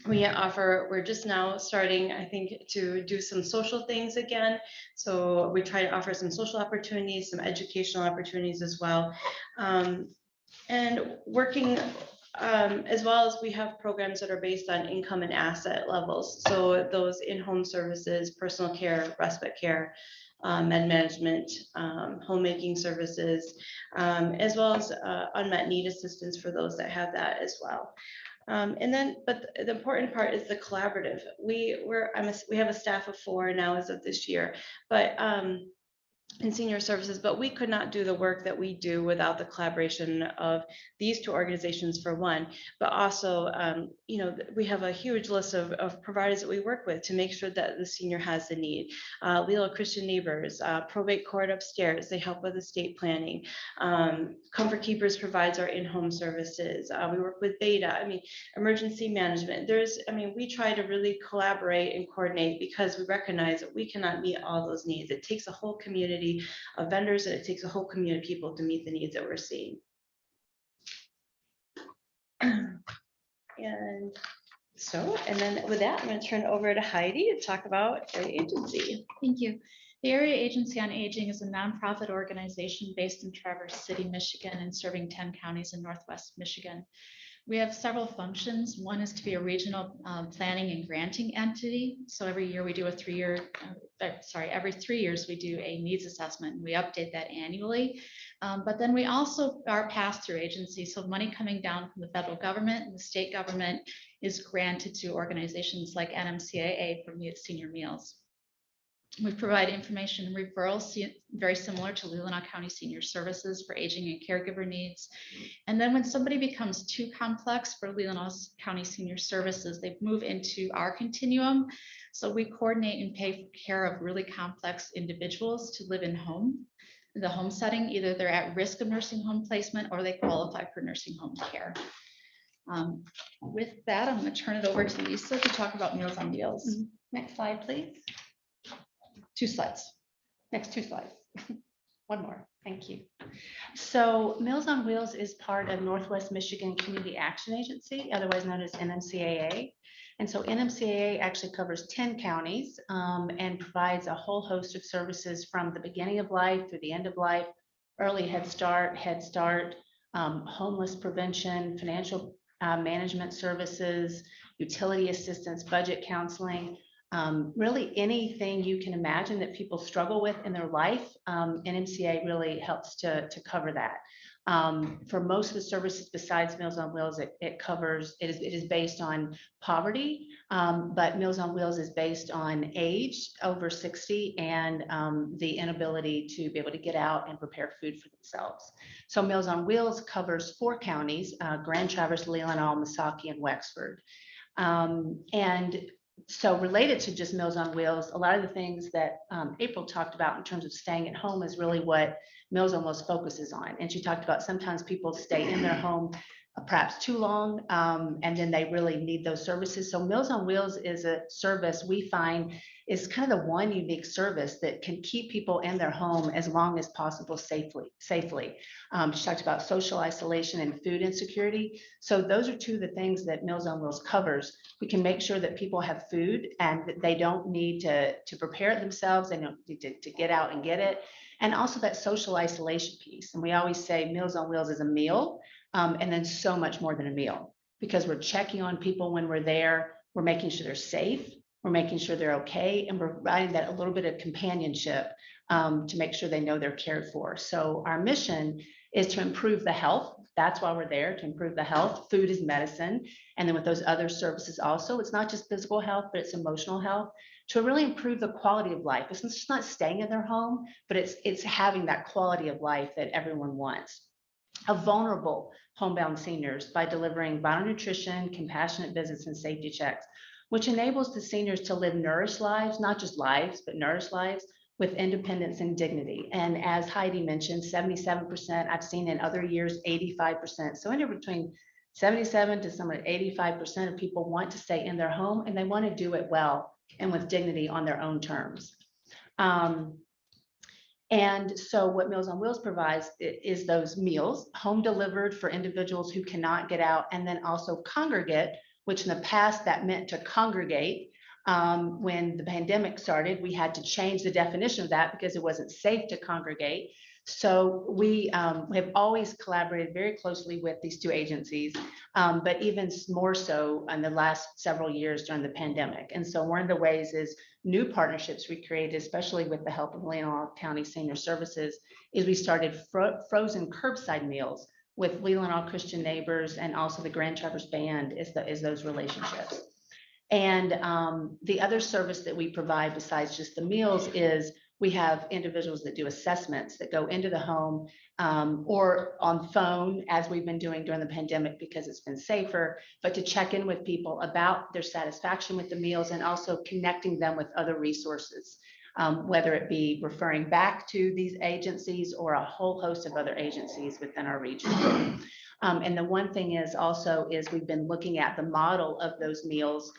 Speaker 3: We're just now starting, I think, to do some social things again. So we try to offer some social opportunities, some educational opportunities as well. And working as well as we have programs that are based on income and asset levels. So those in-home services, personal care, respite care, med management, homemaking services, as well as unmet need assistance for those that have that as well. But the important part is the collaborative. We have a staff of 4 now as of this year, but in senior services, but we could not do the work that we do without the collaboration of these 2 organizations, for one, but also, we have a huge list of providers that we work with to make sure that the senior has the need. Leelanau Christian Neighbors, probate court upstairs, they help with estate planning. Comfort Keepers provides our in-home services. We work with Beta, emergency management. We try to really collaborate and coordinate because we recognize that we cannot meet all those needs. It takes a whole community of vendors, and it takes a whole community of people to meet the needs that we're seeing. And then with that, I'm going to turn it over to Heidi to talk about area agency.
Speaker 5: Thank you. The Area Agency on Aging is a nonprofit organization based in Traverse City, Michigan, and serving 10 counties in Northwest Michigan. We have several functions. One is to be a regional planning and granting entity. So every year we do every 3 years we do a needs assessment. We update that annually. But then we also are pass-through agency. So money coming down from the federal government and the state government is granted to organizations like NMCAA for senior meals. We provide information and referrals very similar to Leelanau County Senior Services for aging and caregiver needs. And then when somebody becomes too complex for Leelanau County Senior Services, they move into our continuum. So we coordinate and pay for care of really complex individuals to live in home. the home setting. Either they're at risk of nursing home placement or they qualify for nursing home care. With that, I'm going to turn it over to Lisa to talk about Meals on Wheels.
Speaker 3: Next slide, please.
Speaker 5: 2 slides.
Speaker 3: Next 2 slides. One more. Thank you. So Meals on Wheels is part of Northwest Michigan Community Action Agency, otherwise known as NMCAA. And so NMCAA actually covers 10 counties and provides a whole host of services from the beginning of life through the end of life, early Head Start, homeless prevention, financial management services, utility assistance, budget counseling, really anything you can imagine that people struggle with in their life. NMCA really helps to cover that. For most of the services besides Meals on Wheels, it is based on poverty, but Meals on Wheels is based on age over 60 and the inability to be able to get out and prepare food for themselves. So Meals on Wheels covers 4 counties, Grand Traverse, Leelanau, Missaukee, and Wexford. And so related to just Meals on Wheels, a lot of the things that April talked about in terms of staying at home is really what Meals on Wheels focuses on. And she talked about sometimes people stay in their home perhaps too long, and then they really need those services. So Meals on Wheels is a service we find is kind of the one unique service that can keep people in their home as long as possible safely. She talked about social isolation and food insecurity. So those are 2 of the things that Meals on Wheels covers. We can make sure that people have food and that they don't need to prepare it themselves. They don't need to get out and get it. And also that social isolation piece. And we always say Meals on Wheels is a meal, and then so much more than a meal, because we're checking on people when we're there. We're making sure they're safe. We're making sure they're okay. And we're providing that a little bit of companionship to make sure they know they're cared for. So our mission is to improve the health. That's why we're there, to improve the health. Food is medicine. And then with those other services also, it's not just physical health, but it's emotional health, to really improve the quality of life. It's just not staying in their home, but it's having that quality of life that everyone wants. Of vulnerable homebound seniors by delivering vital nutrition, compassionate visits, and safety checks, which enables the seniors to live nourished lives, not just lives, but nourished lives with independence and dignity. And as Heidi mentioned, 77%, I've seen in other years, 85%. So anywhere between 77 to some 85% of people want to stay in their home, and they want to do it well and with dignity on their own terms. And so what Meals on Wheels provides is those meals, home delivered for individuals who cannot get out, and then also congregate, which in the past that meant to congregate. When the pandemic started, we had to change the definition of that because it wasn't safe to congregate. So we have always collaborated very closely with these 2 agencies, but even more so in the last several years during the pandemic. And so one of the ways is new partnerships we created, especially with the help of Leelanau County Senior Services, is we started frozen curbside meals with Leelanau Christian Neighbors, and also the Grand Traverse Band is those relationships. And the other service that we provide besides just the meals is we have individuals that do assessments that go into the home or on phone, as we've been doing during the pandemic because it's been safer, but to check in with people about their satisfaction with the meals and also connecting them with other resources, whether it be referring back to these agencies or a whole host of other agencies within our region. And the one thing is also is we've been looking at the model of those meals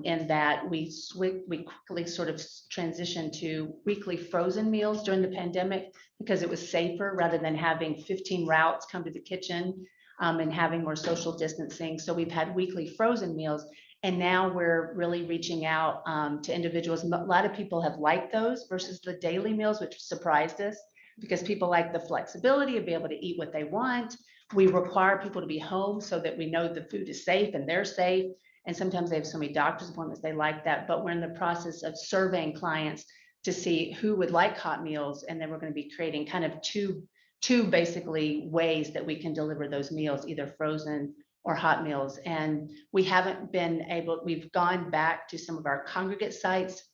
Speaker 3: in that we quickly sort of transitioned to weekly frozen meals during the pandemic because it was safer rather than having 15 routes come to the kitchen and having more social distancing. So we've had weekly frozen meals, and now we're really reaching out to individuals. A lot of people have liked those versus the daily meals, which surprised us because people like the flexibility of being able to eat what they want. We require people to be home so that we know the food is safe and they're safe. And sometimes they have so many doctor's appointments, they like that. But we're in the process of surveying clients to see who would like hot meals. And then we're going to be creating kind of two basically ways that we can deliver those meals, either frozen or hot meals. And we haven't been able, we've gone back to some of our congregate sites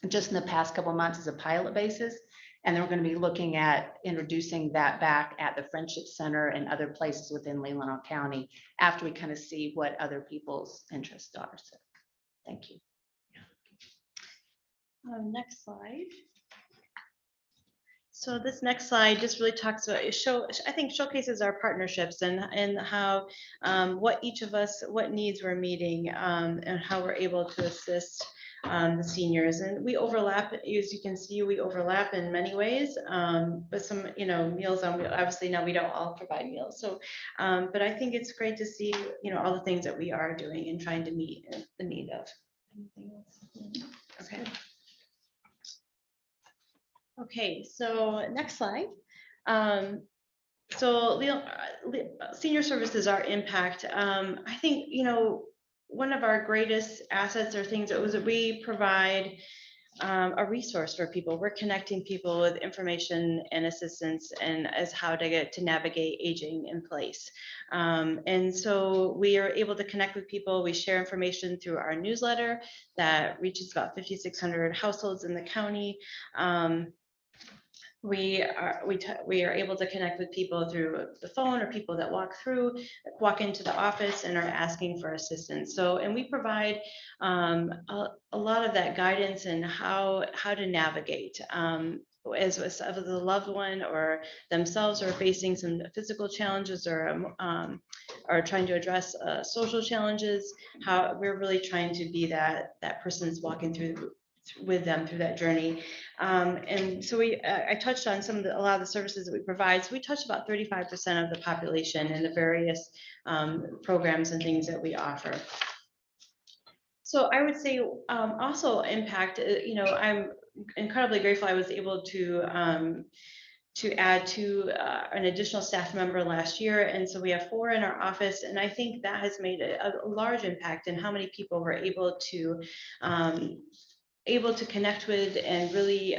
Speaker 3: just in the past couple of months as a pilot basis. And then we're going to be looking at introducing that back at the Friendship Center and other places within Leelanau County after we kind of see what other people's interests are. So thank you. Next slide. So this next slide just really talks about, I think showcases our partnerships and how, what each of us, what needs we're meeting, and how we're able to assist the seniors. And we overlap, as you can see, we overlap in many ways, but some, meals on, obviously now we don't all provide meals. So, but I think it's great to see, all the things that we are doing and trying to meet the need of. Anything else? Okay. Okay, so next slide. So senior services, our impact. I think, one of our greatest assets or things that was that we provide a resource for people. We're connecting people with information and assistance and as how to get to navigate aging in place. And so we are able to connect with people. We share information through our newsletter that reaches about 5,600 households in the county. We are able to connect with people through the phone or people that walk into the office and are asking for assistance. So, and we provide a lot of that guidance and how to navigate as of the loved one or themselves are facing some physical challenges or trying to address social challenges. How we're really trying to be that person's walking through with them through that journey. And so I touched on a lot of the services that we provide. So we touch about 35% of the population in the various programs and things that we offer. So I would say also impact, I'm incredibly grateful I was able to add to an additional staff member last year. And so we have 4 in our office. And I think that has made a large impact in how many people we're able to connect with and really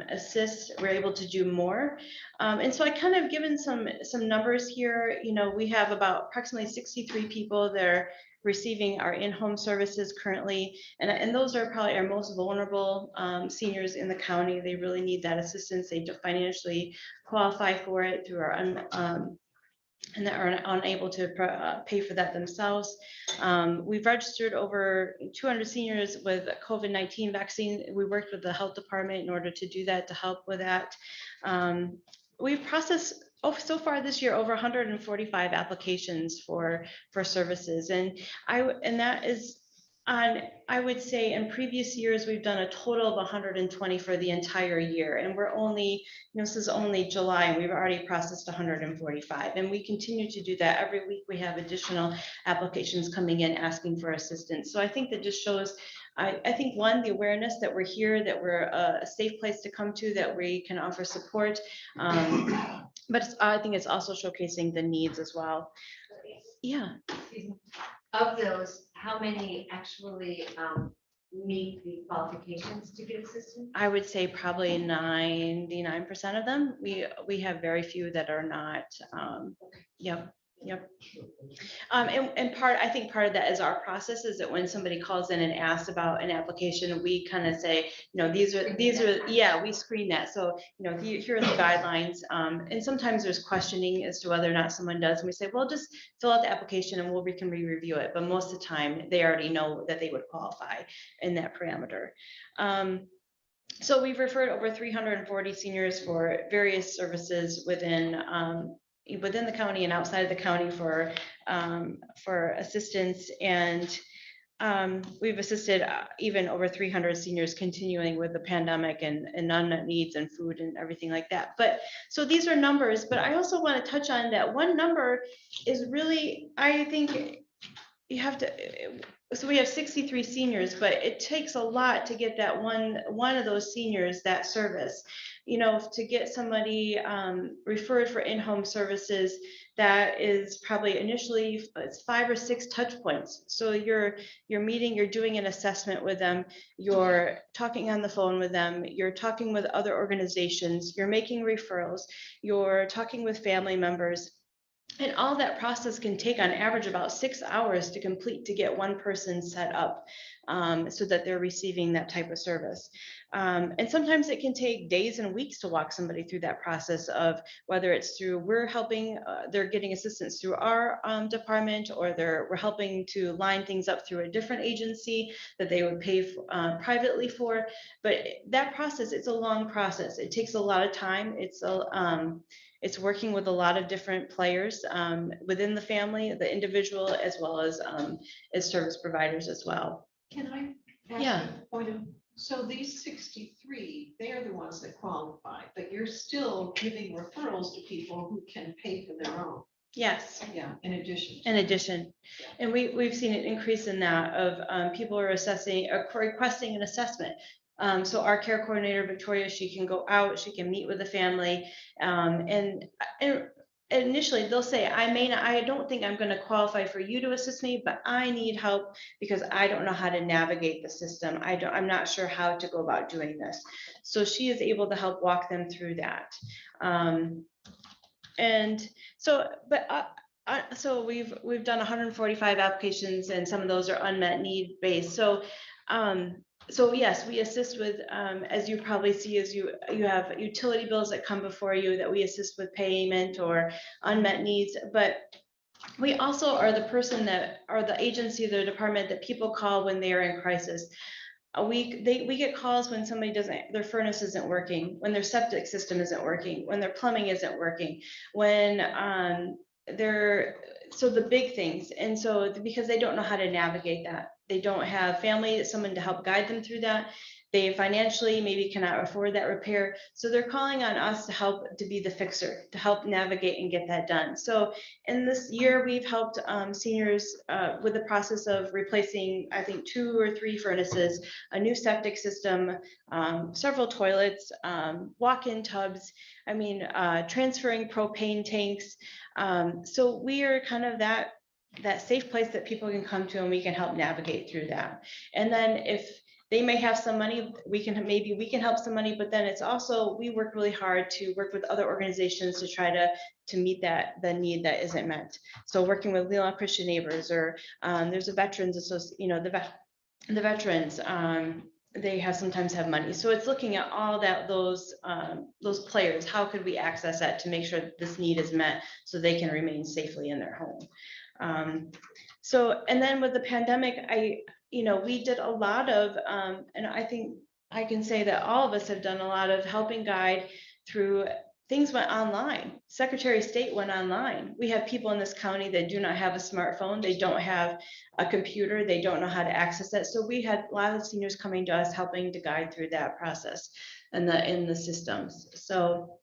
Speaker 3: assist. We're able to do more. And so I kind of given some numbers here. We have about approximately 63 people that are receiving our in-home services currently. And those are probably our most vulnerable seniors in the county. They really need that assistance. They financially qualify for it through our and that are unable to pay for that themselves. We've registered over 200 seniors with COVID-19 vaccine. We worked with the health department in order to do that, to help with that. We've processed so far this year over 145 applications for services, and that is on, I would say in previous years, we've done a total of 120 for the entire year. And we're only, this is only July and we've already processed 145. And we continue to do that. Every week we have additional applications coming in asking for assistance. So I think that just shows, I think one, the awareness that we're here, that we're a safe place to come to, that we can offer support. But I think it's also showcasing the needs as well. Yeah.
Speaker 2: Of those, how many actually meet the qualifications to get assistance?
Speaker 3: I would say probably 99% of them. We have very few that are not. Yep. And I think part of that is our process is that when somebody calls in and asks about an application, we kind of say, these are, yeah, we screen that. So, here are the guidelines. And sometimes there's questioning as to whether or not someone does. And we say, well, just fill out the application and we can review it. But most of the time they already know that they would qualify in that parameter. So we've referred over 340 seniors for various services within the county and outside of the county for assistance, and we've assisted even over 300 seniors continuing with the pandemic and unmet needs and food and everything like that. But so these are numbers, but I also want to touch on that one number is really, I think you have to, so we have 63 seniors, but it takes a lot to get that one of those seniors that service. To get somebody referred for in-home services, that is probably initially it's 5 or 6 touch points. So you're meeting, you're doing an assessment with them, you're talking on the phone with them, you're talking with other organizations, you're making referrals, you're talking with family members.
Speaker 11: And all that process can take on average about 6 hours to complete to get one person set up so that they're receiving that type of service. And sometimes it can take days and weeks to walk somebody through that process of whether it's through we're helping, they're getting assistance through our department, or we're helping to line things up through a different agency that they would pay privately for. But that process, it's a long process. It takes a lot of time. It's working with a lot of different players within the family, the individual, as well as service providers as well.
Speaker 3: Can I ask
Speaker 11: Yeah.
Speaker 3: a point of, so these 63, they're the ones that qualify, but you're still giving referrals to people who can pay for their own.
Speaker 11: Yes.
Speaker 3: Yeah, in addition.
Speaker 11: In addition, and we've seen an increase in that of people are assessing or requesting an assessment. So our care coordinator, Victoria, she can go out, she can meet with the family, and initially they'll say, I don't think I'm going to qualify for you to assist me, but I need help because I don't know how to navigate the system. I'm not sure how to go about doing this. So she is able to help walk them through that. And so, but so we've done 145 applications, and some of those are unmet need based. So, so yes, we assist with, as you probably see, as you have utility bills that come before you that we assist with payment or unmet needs, but we also are the person that, or the agency, the department that people call when they are in crisis. We get calls when somebody their furnace isn't working, when their septic system isn't working, when their plumbing isn't working, when so the big things. And so because they don't know how to navigate that, they don't have family, someone to help guide them through that. They financially maybe cannot afford that repair. So they're calling on us to help to be the fixer, to help navigate and get that done. So in this year, we've helped seniors with the process of replacing, I think, 2 or 3 furnaces, a new septic system, several toilets, walk-in tubs, transferring propane tanks. So we are kind of that safe place that people can come to, and we can help navigate through that. And then if they may have some money, we can help some money, but then it's also, we work really hard to work with other organizations to try to meet the need that isn't met. So working with Leelanau Christian Neighbors, or there's a veterans association, the veterans, they sometimes have money. So it's looking at all those players. How could we access that to make sure that this need is met so they can remain safely in their home? So, and then with the pandemic, we did a lot of, and I think I can say that all of us have done a lot of helping guide through. Things went online. Secretary of State went online. We have people in this county that do not have a smartphone. They don't have a computer. They don't know how to access it. So we had a lot of seniors coming to us, helping to guide through that process and in the systems. So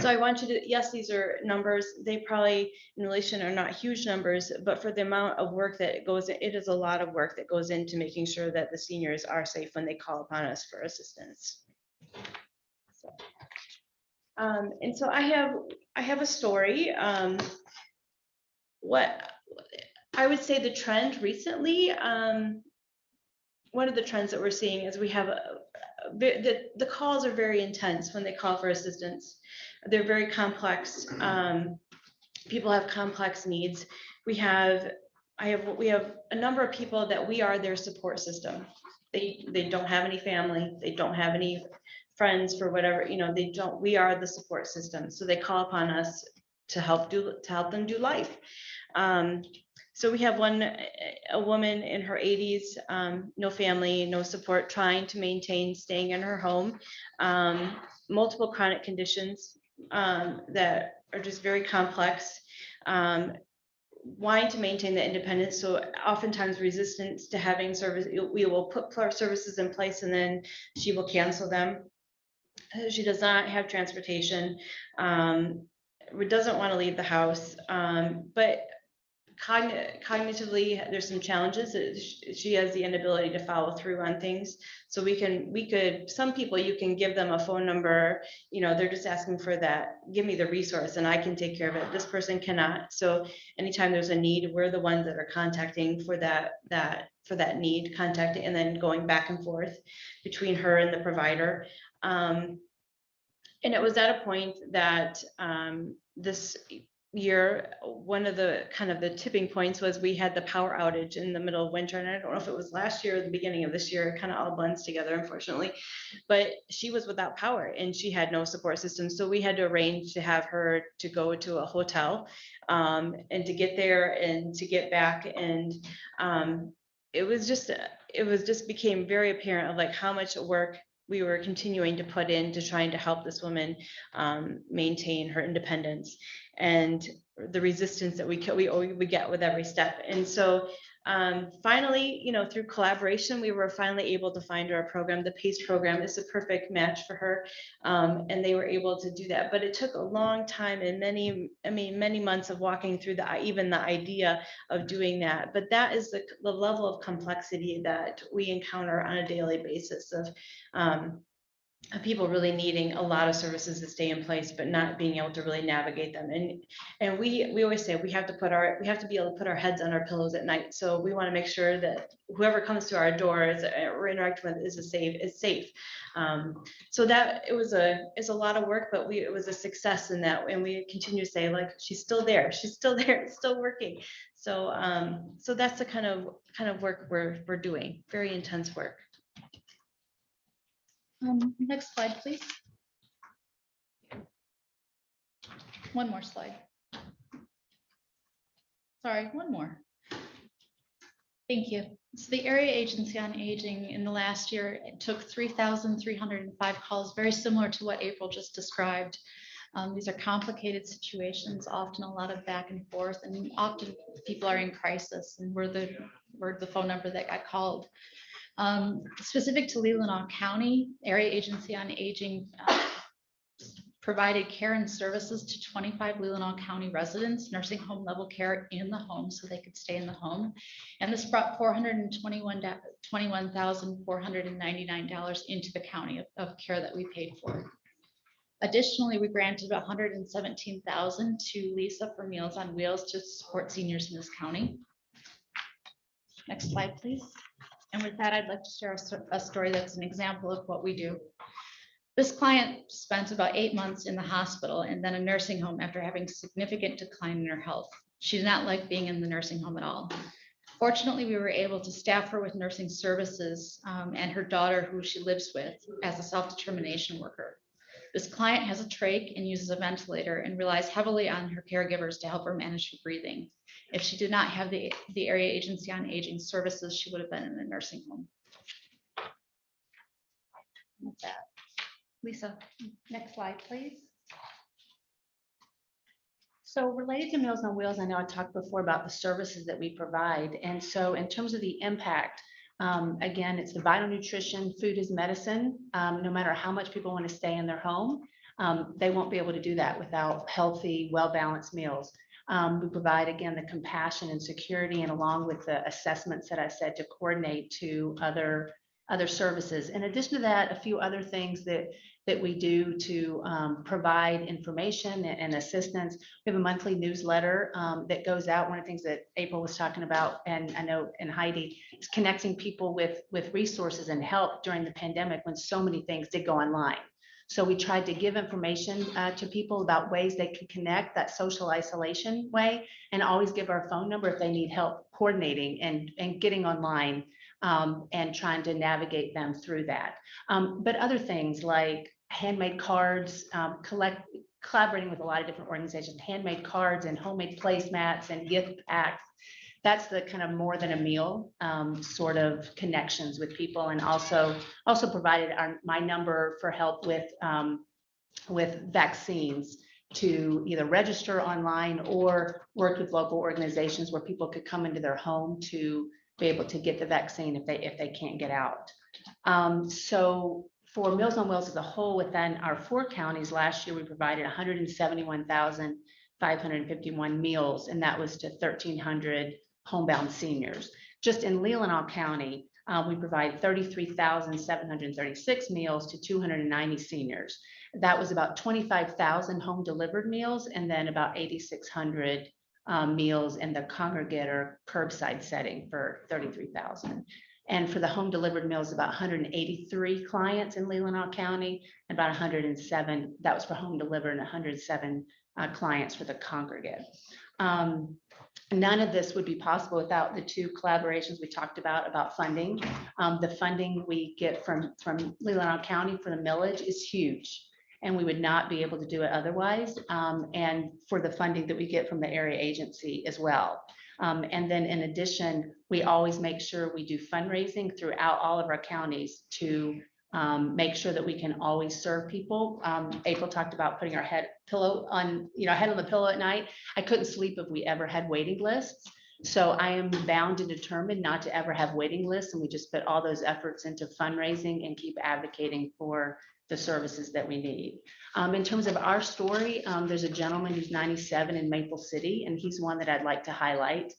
Speaker 11: I want you to, yes, these are numbers. They probably in relation are not huge numbers, but for the amount of work that goes in, it is a lot of work that goes into making sure that the seniors are safe when they call upon us for assistance. So. And so I have a story. What I would say the trend recently, one of the trends that we're seeing is we have the calls are very intense when they call for assistance. They're very complex. People have complex needs. We have a number of people that we are their support system. They don't have any family. They don't have any friends for whatever, we are the support system. So they call upon us to help them do life. So we have a woman in her 80s, no family, no support, trying to staying in her home, multiple chronic conditions that are just very complex, wanting to maintain the independence. So oftentimes resistance to having service, we will put services in place and then she will cancel them. She does not have transportation, doesn't want to leave the house, but cognitively, there's some challenges. She has the inability to follow through on things. So some people, you can give them a phone number, they're just asking for that, give me the resource and I can take care of it. This person cannot. So anytime there's a need, we're the ones that are contacting for that need, contacting and then going back and forth between her and the provider. And it was at a point that year, one of the kind of the tipping points was we had the power outage in the middle of winter. And I don't know if it was last year or the beginning of this year, it kind of all blends together, unfortunately. But she was without power and she had no support system. So we had to arrange to have her to go to a hotel and to get there and to get back. And it was just became very apparent of like how much work we were continuing to put into trying to help this woman maintain her independence and the resistance that we get with every step. And so finally, through collaboration, we were finally able to find her a program. The PACE program is a perfect match for her. And they were able to do that. But it took a long time and many months of walking through even the idea of doing that. But that is the level of complexity that we encounter on a daily basis of people really needing a lot of services to stay in place, but not being able to really navigate them. And we always say we have to be able to put our heads on our pillows at night. So we want to make sure that whoever comes to our doors or interact with is safe. So that it's a lot of work, but it was a success in that. And we continue to say, like, she's still there, it's still working. So so that's the kind of work we're doing, very intense work.
Speaker 5: Next slide, please. One more slide. Sorry, one more. Thank you. So the Area Agency on Aging in the last year, it took 3,305 calls, very similar to what April just described. These are complicated situations, often a lot of back and forth, and often people are in crisis, and we're the phone number that got called. Specific to Leelanau County, Area Agency on Aging provided care and services to 25 Leelanau County residents, nursing home level care in the home so they could stay in the home. And this brought $421,499 into the county of care that we paid for. Additionally, we granted $117,000 to Lisa for Meals on Wheels to support seniors in this county. Next slide, please. And with that, I'd like to share a story that's an example of what we do. This client spent about 8 months in the hospital and then a nursing home after having significant decline in her health. She did not like being in the nursing home at all. Fortunately, we were able to staff her with nursing services and her daughter, who she lives with, as a self-determination worker. This client has a trach and uses a ventilator and relies heavily on her caregivers to help her manage her breathing. If she did not have the Area Agency on Aging services, she would have been in a nursing home. With that, Lisa, next slide, please.
Speaker 3: So related to Meals on Wheels, I know I talked before about the services that we provide. And so in terms of the impact, again, it's the vital nutrition, food is medicine. No matter how much people want to stay in their home, they won't be able to do that without healthy, well-balanced meals. We provide, again, the compassion and security, and along with the assessments that I said, to coordinate to other services. In addition to that, a few other things that we do to provide information and assistance. We have a monthly newsletter that goes out. One of the things that April was talking about, and I know, and Heidi, is connecting people with resources and help during the pandemic when so many things did go online. So we tried to give information to people about ways they can connect, that social isolation way, and always give our phone number if they need help coordinating and getting online and trying to navigate them through that. But other things like handmade cards, collaborating with a lot of different organizations, handmade cards and homemade placemats and gift packs. That's the kind of more than a meal sort of connections with people, and also provided my number for help with vaccines, to either register online or work with local organizations where people could come into their home to be able to get the vaccine if they can't get out. So for Meals on Wheels as a whole, within our 4 counties last year, we provided 171,551 meals, and that was to 1,300 homebound seniors. Just in Leelanau County, we provide 33,736 meals to 290 seniors. That was about 25,000 home delivered meals, and then about 8,600 meals in the congregate or curbside setting for 33,000. And for the home delivered meals, about 183 clients in Leelanau County, and about 107, that was for home delivered, and 107 clients for the congregate. None of this would be possible without the two collaborations we talked about funding. The funding we get from Leelanau County for the millage is huge, and we would not be able to do it otherwise. And for the funding that we get from the area agency as well. And then in addition, we always make sure we do fundraising throughout all of our counties to make sure that we can always serve people. April talked about putting our head on the pillow at night. I couldn't sleep if we ever had waiting lists. So I am bound and determined not to ever have waiting lists. And we just put all those efforts into fundraising and keep advocating for the services that we need. In terms of our story, there's a gentleman who's 97 in Maple City, and he's one that I'd like to highlight.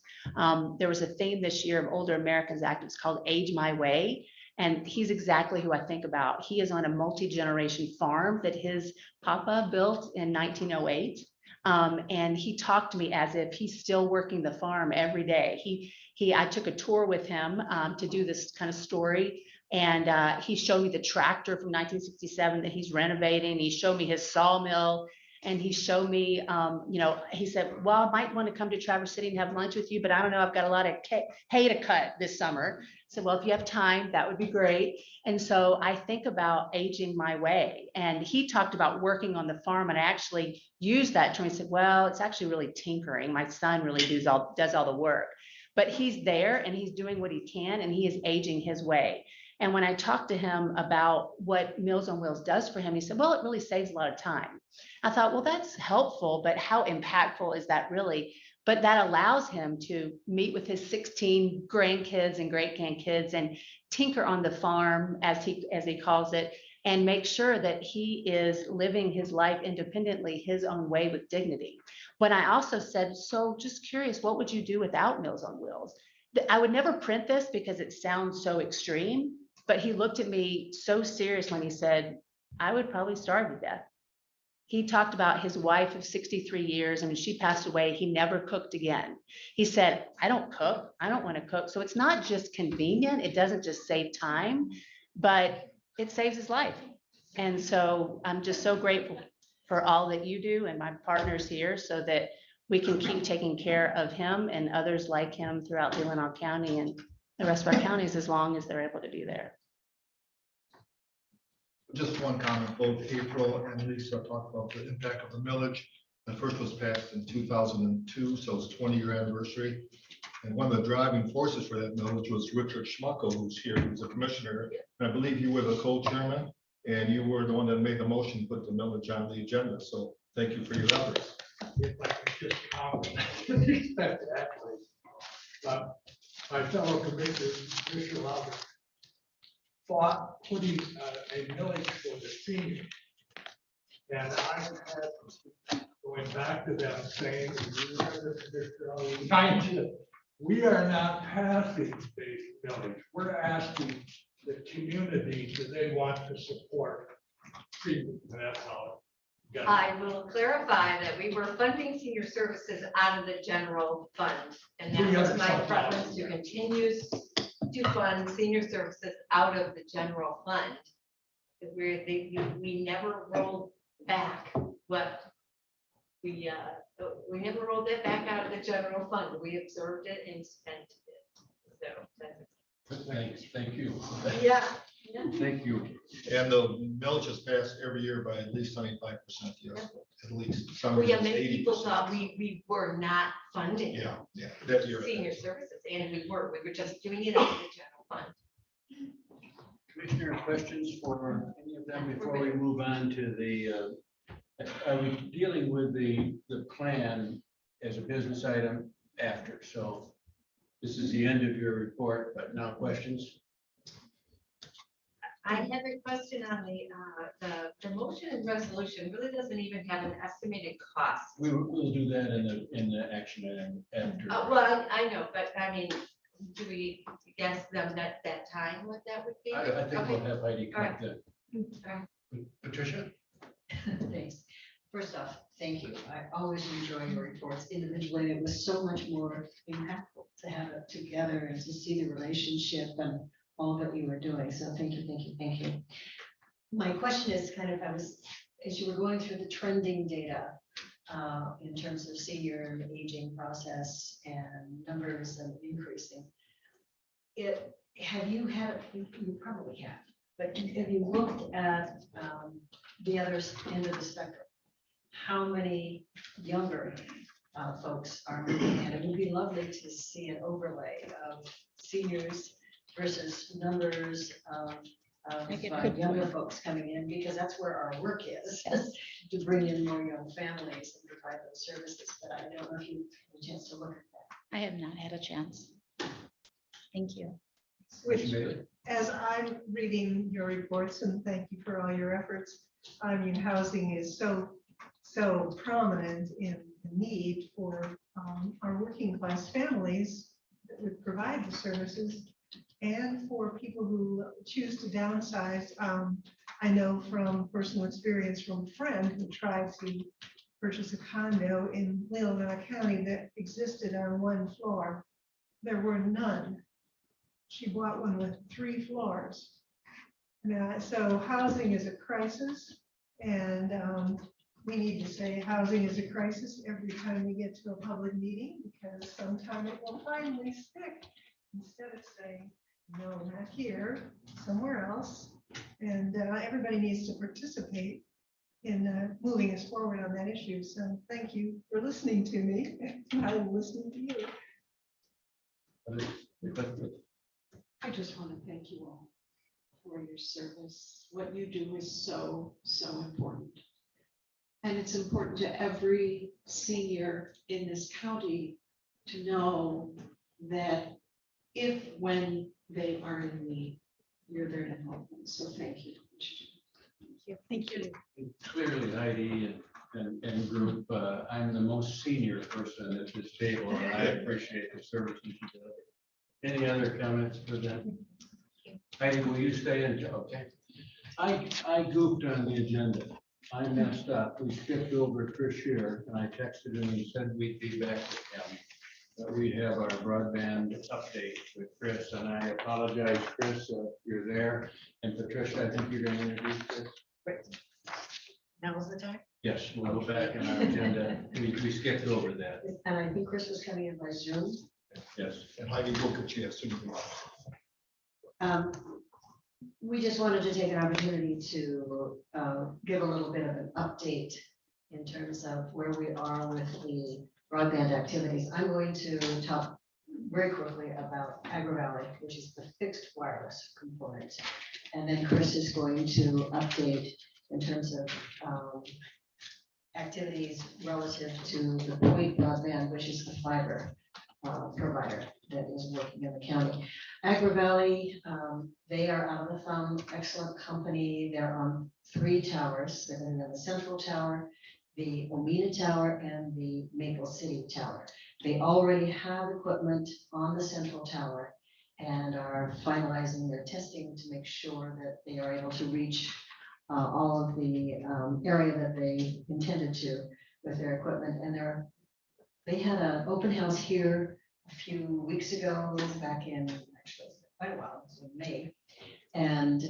Speaker 3: There was a theme this year of Older Americans Act. It's called Age My Way. And he's exactly who I think about. He is on a multi-generation farm that his papa built in 1908. And he talked to me as if he's still working the farm every day. I took a tour with him to do this kind of story. And he showed me the tractor from 1967 that he's renovating. He showed me his sawmill. And he showed me, he said, well, I might want to come to Traverse City and have lunch with you, but I don't know, I've got a lot of hay to cut this summer. So, well, if you have time, that would be great. And so I think about aging my way. And he talked about working on the farm, and I actually used that term. He said, well, it's actually really tinkering. My son really does all the work. But he's there and he's doing what he can, and he is aging his way. And when I talked to him about what Meals on Wheels does for him, he said, well, it really saves a lot of time. I thought, well, that's helpful, but how impactful is that really? But that allows him to meet with his 16 grandkids and great grandkids and tinker on the farm, as he calls it, and make sure that he is living his life independently, his own way with dignity. But I also said, so just curious, what would you do without Meals on Wheels? I would never print this because it sounds so extreme, but he looked at me so serious when he said, I would probably starve to death. He talked about his wife of 63 years. I mean, she passed away. He never cooked again. He said, I don't cook. I don't want to cook. So it's not just convenient. It doesn't just save time, but it saves his life. And so I'm just so grateful for all that you do and my partners here so that we can keep taking care of him and others like him throughout Leelanau County and the rest of our counties as long as they're able to be there.
Speaker 9: Just one comment, both April and Lisa talked about the impact of the millage. The first was passed in 2002, so it's 20-year anniversary. And one of the driving forces for that millage was Richard Schmuckel, who's here, who's a commissioner. And I believe you were the co-chairman, and you were the one that made the motion to put the millage on the agenda. So thank you for your efforts.
Speaker 13: If I could just comment, respect that, please. My fellow Commissioner Robert fought putting a millage for the seniors. And I had, going back to them saying, we are not passing the millage. We're asking the community, do they want to support seniors? And that's how it got.
Speaker 14: I will clarify that we were funding senior services out of the general fund. And that was my preference to continue to fund senior services out of the general fund. We never rolled back what we never rolled it back out of the general fund. We absorbed it and spent it. So that's
Speaker 4: Thanks, thank you.
Speaker 14: yeah.
Speaker 4: Thank you.
Speaker 9: And the millage is passed every year by at least 25%, yes, at least. Some
Speaker 14: Well, yeah,
Speaker 9: years
Speaker 14: many people
Speaker 9: 80%.
Speaker 14: thought we were not funding
Speaker 9: Yeah, that year.
Speaker 14: senior services, and we were just doing it out of the general fund.
Speaker 4: Commissioner, questions for any of them before we move on to the, are we dealing with the plan as a business item after? So this is the end of your report, but now questions?
Speaker 14: I have a question on the motion and resolution really doesn't even have an estimated cost.
Speaker 4: We'll do that in the action item after.
Speaker 14: Well, I know, but I mean, do we guess them that time what that would be?
Speaker 4: I think we'll have Heidi
Speaker 14: All right.
Speaker 4: correct that.
Speaker 1: Patricia?
Speaker 2: Thanks. First off, thank you. I always enjoy your reports individually. It was so much more impactful to have it together and to see the relationship and all that you were doing. So thank you, thank you, thank you. My question is kind of, as you were going through the trending data, in terms of senior aging process and numbers and increasing. Have you had, you probably have, but have you looked at the other end of the spectrum? How many younger folks are moving in? It would be lovely to see an overlay of seniors versus numbers of
Speaker 5: Make it good
Speaker 2: younger
Speaker 5: point.
Speaker 2: folks coming in, because that's where our work is, to bring in more young families and provide those services. But I don't know if you had a chance to look at that.
Speaker 5: I have not had a chance. Thank you.
Speaker 3: Which, as I'm reading your reports, and thank you for all your efforts, I mean, housing is so prominent in the need for our working class families that would provide the services, and for people who choose to downsize. I know from personal experience from a friend who tried to purchase a condo in Leelanau County that existed on one floor. There were none. She bought one with 3 floors. So housing is a crisis, and we need to say housing is a crisis every time we get to a public meeting, because sometime it will finally stick, instead of saying, no, not here, somewhere else. And everybody needs to participate in moving us forward on that issue. So thank you for listening to me. I'm listening to you.
Speaker 15: I just want to thank you all for your service. What you do is so important. And it's important to every senior in this county to know that when they are in need, you're there to help them. So thank you.
Speaker 5: Thank you.
Speaker 4: Clearly, Heidi and group, I'm the most senior person at this table, and I appreciate the services you do. Any other comments for them? Heidi, will you stay in? Okay. I goofed on the agenda. I messed up. We skipped over Chris here, and I texted him and said we'd be back with him. But we have our broadband update with Chris, and I apologize, Chris, if you're there. And Patricia, I think you're going to introduce Chris.
Speaker 2: Now was the time?
Speaker 4: Yes, we'll go back on our agenda. We skipped over that.
Speaker 2: And I think Chris was coming in by Zoom.
Speaker 4: Yes.
Speaker 9: And Heidi will get you as soon as we
Speaker 2: We just wanted to take an opportunity to give a little bit of an update in terms of where we are with the broadband activities. I'm going to talk very quickly about AgriValley, which is the fixed wireless component. And then Chris is going to update in terms of activities relative to the point broadband, which is the fiber provider that is working in the county. AgriValley, they are out of the thumb, excellent company. They're on 3 towers. They're going to have the Central Tower, the Omena Tower, and the Maple City Tower. They already have equipment on the Central Tower and are finalizing their testing to make sure that they are able to reach all of the area that they intended to with their equipment. And they had an open house here a few weeks ago, back in, actually, quite a while, it was in May. And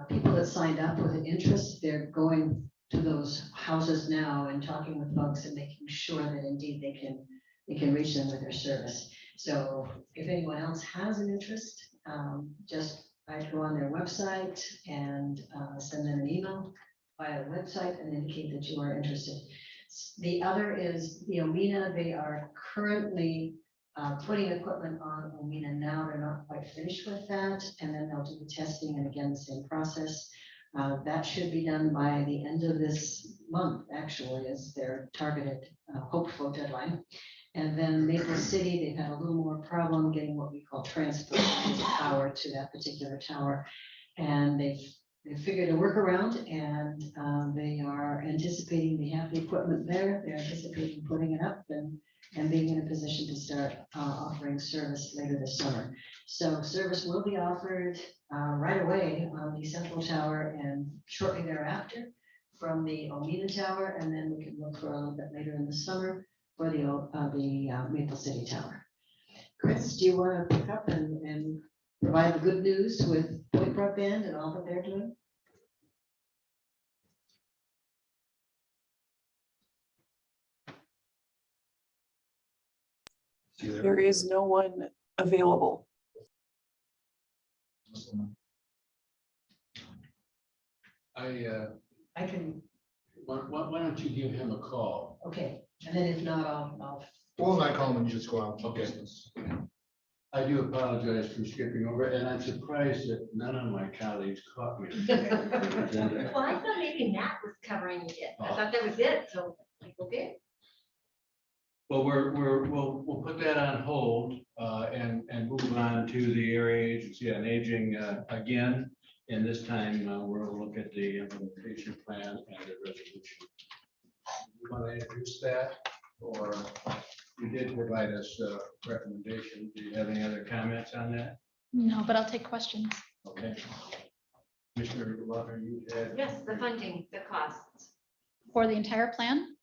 Speaker 2: people that signed up with an interest, they're going to those houses now and talking with folks and making sure that indeed they can reach them with their service. So if anyone else has an interest, just I'd go on their website and send them an email via the website and indicate that you are interested. The other is the Omena. They are currently putting equipment on Omena now. They're not quite finished with that. And then they'll do the testing, and again, the same process. That should be done by the end of this month, actually, is their targeted hopeful deadline. And then Maple City, they've had a little more problem getting what we call transport power to that particular tower. And they've figured a workaround, and they are anticipating they have the equipment there. They're anticipating putting it up and being in a position to start offering service later this summer. So service will be offered right away on the Central Tower and shortly thereafter from the Omena Tower, and then we can look for a little bit later in the summer for the Maple City Tower. Chris, do you want to pick up and provide the good news with point broadband and all that they're doing?
Speaker 16: There is no one available.
Speaker 2: I can,
Speaker 4: Why don't you give him a call?
Speaker 2: okay, and then if not, I'll.
Speaker 9: Well, I call them and you just go out.
Speaker 4: Okay. I do apologize for skipping over, and I'm surprised that none of my colleagues caught me.
Speaker 14: Well, I thought maybe Matt was covering it. I thought that was it, so, like, okay.
Speaker 4: Well, we'll put that on hold and move on to the area agency on aging again. And this time we'll look at the implementation plan and the resolution. You want to introduce that, or you did provide us a recommendation? Do you have any other comments on that?
Speaker 5: No, but I'll take questions.
Speaker 4: Okay. Commissioner Glover, you had.
Speaker 14: Yes, the funding, the costs.
Speaker 5: For the entire plan?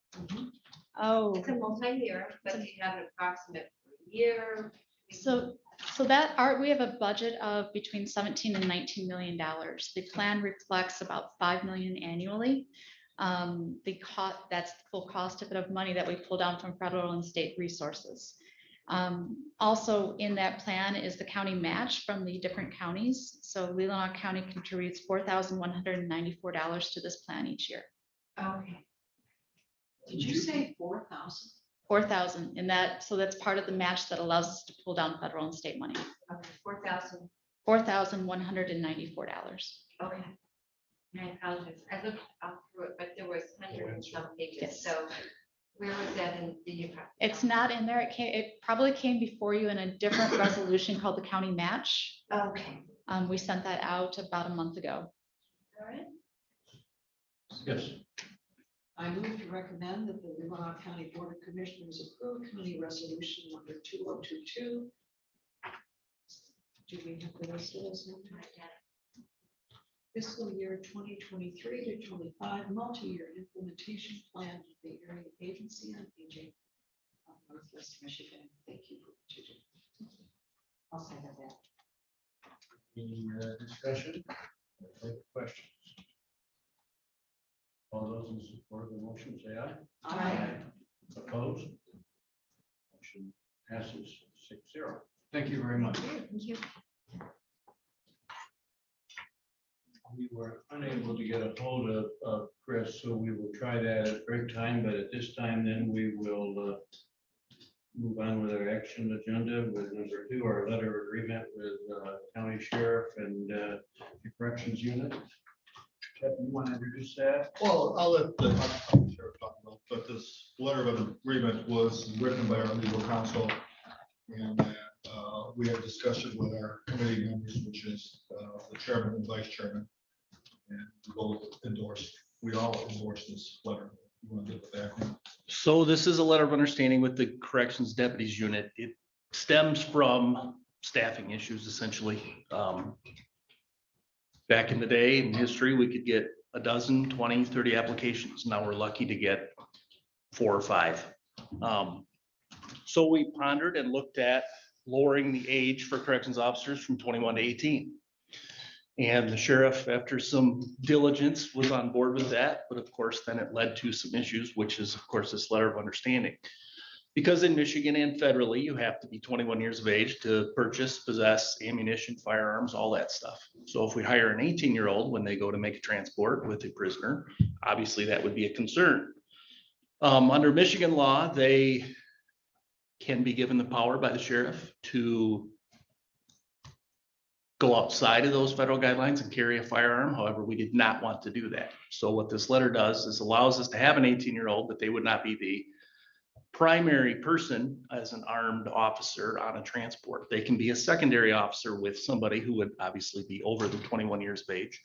Speaker 5: Oh.
Speaker 14: It's a multi-year, but you have an approximate per year.
Speaker 5: So we have a budget of between 17 and 19 million dollars. The plan reflects about 5 million annually. That's the full cost of it, of money that we pull down from federal and state resources. Also in that plan is the county match from the different counties. So Leelanau County contributes $4,194 to this plan each year.
Speaker 14: Okay.
Speaker 15: Did you say 4,000?
Speaker 5: 4,000 in that, so that's part of the match that allows us to pull down federal and state money.
Speaker 14: Okay, 4,000.
Speaker 5: $4,194.
Speaker 14: Okay. I apologize. I looked up through it, but there was hundreds and some pages.
Speaker 5: Yes.
Speaker 14: So where was that in the?
Speaker 5: It's not in there. It probably came before you in a different resolution called the county match.
Speaker 14: Okay.
Speaker 5: We sent that out about a month ago.
Speaker 14: All right.
Speaker 4: Yes.
Speaker 15: I move to recommend that the Leelanau County Board of Commissioners approve County Resolution number 2022. Do we have the rest of those? Fiscal year 2023 to 25 multi-year implementation plan of the Area Agency on Aging of Northwest Michigan. Thank you for what you do.
Speaker 2: I'll second that.
Speaker 4: Any discussion? Or questions? All those in support of the motion, say aye.
Speaker 15: Aye.
Speaker 4: Opposed? Motion passes 6-0. Thank you very much.
Speaker 5: Thank you.
Speaker 4: We were unable to get a hold of Chris, so we will try that at a break time, but at this time, then we will move on with our action agenda with number 2, our letter of agreement with county sheriff and the corrections unit. Jeff, you want to introduce that?
Speaker 9: Well, I'll let the sheriff talk about, but this letter of agreement was written by our legal counsel. And we had a discussion with our committee members, which is the chairman and vice chairman. And we both endorsed, we all endorsed this letter. You want to get the background?
Speaker 17: So this is a letter of understanding with the corrections deputies unit. It stems from staffing issues essentially. Back in the day in history, we could get a dozen, 20, 30 applications. Now we're lucky to get 4 or 5. So we pondered and looked at lowering the age for corrections officers from 21 to 18. And the sheriff, after some diligence, was on board with that. But of course, then it led to some issues, which is, of course, this letter of understanding. Because in Michigan and federally, you have to be 21 years of age to purchase, possess ammunition, firearms, all that stuff. So if we hire an 18-year-old when they go to make a transport with a prisoner, obviously that would be a concern. Under Michigan law, they can be given the power by the sheriff to go outside of those federal guidelines and carry a firearm. However, we did not want to do that. So what this letter does is allows us to have an 18-year-old, but they would not be the primary person as an armed officer on a transport. They can be a secondary officer with somebody who would obviously be over the 21 years of age.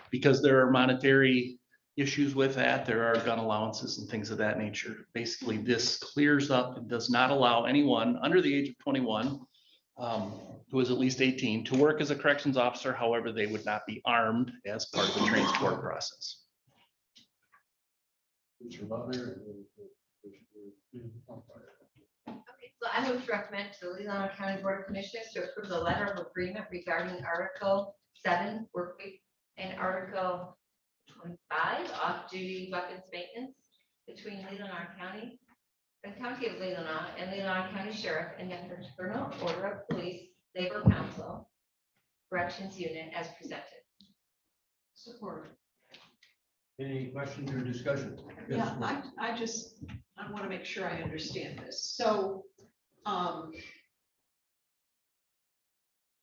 Speaker 17: Because there are monetary issues with that, there are gun allowances and things of that nature. Basically, this clears up and does not allow anyone under the age of 21 who is at least 18 to work as a corrections officer. However, they would not be armed as part of the transport process.
Speaker 14: Okay, so I move to recommend to the Leelanau County Board of Commissioners to approve the letter of agreement regarding Article 7 workweek and Article 25 off-duty weapons maintenance between Leelanau County the County of Leelanau and Leelanau County Sheriff and the Fraternal Order of Police Labor Council Corrections Unit as presented.
Speaker 15: Support.
Speaker 4: Any questions or discussion?
Speaker 15: Yeah, I want to make sure I understand this. So,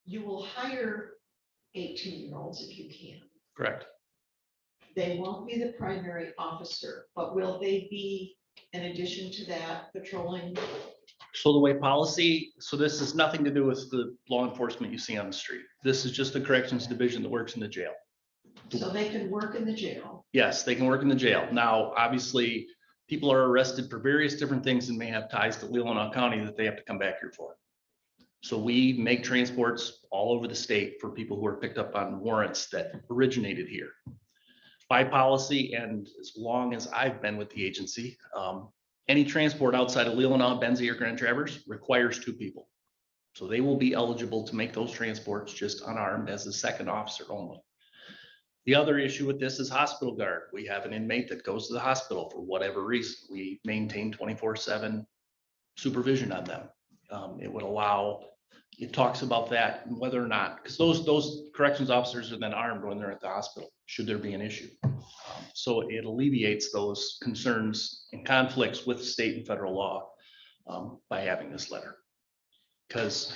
Speaker 15: you will hire 18-year-olds if you can.
Speaker 17: Correct.
Speaker 15: They won't be the primary officer, but will they be, in addition to that, patrolling?
Speaker 17: So the way policy, so this has nothing to do with the law enforcement you see on the street. This is just the corrections division that works in the jail.
Speaker 15: So they can work in the jail.
Speaker 17: Yes, they can work in the jail. Now, obviously, people are arrested for various different things and may have ties to Leelanau County that they have to come back here for. So we make transports all over the state for people who are picked up on warrants that originated here. By policy, and as long as I've been with the agency, any transport outside of Leelanau, Benzie, or Grand Traverse requires 2 people. So they will be eligible to make those transports just unarmed as a second officer only. The other issue with this is hospital guard. We have an inmate that goes to the hospital for whatever reason. We maintain 24/7 supervision on them. It would allow, it talks about that and whether or not, because those corrections officers are then armed when they're at the hospital, should there be an issue. So it alleviates those concerns and conflicts with state and federal law by having this letter. Because,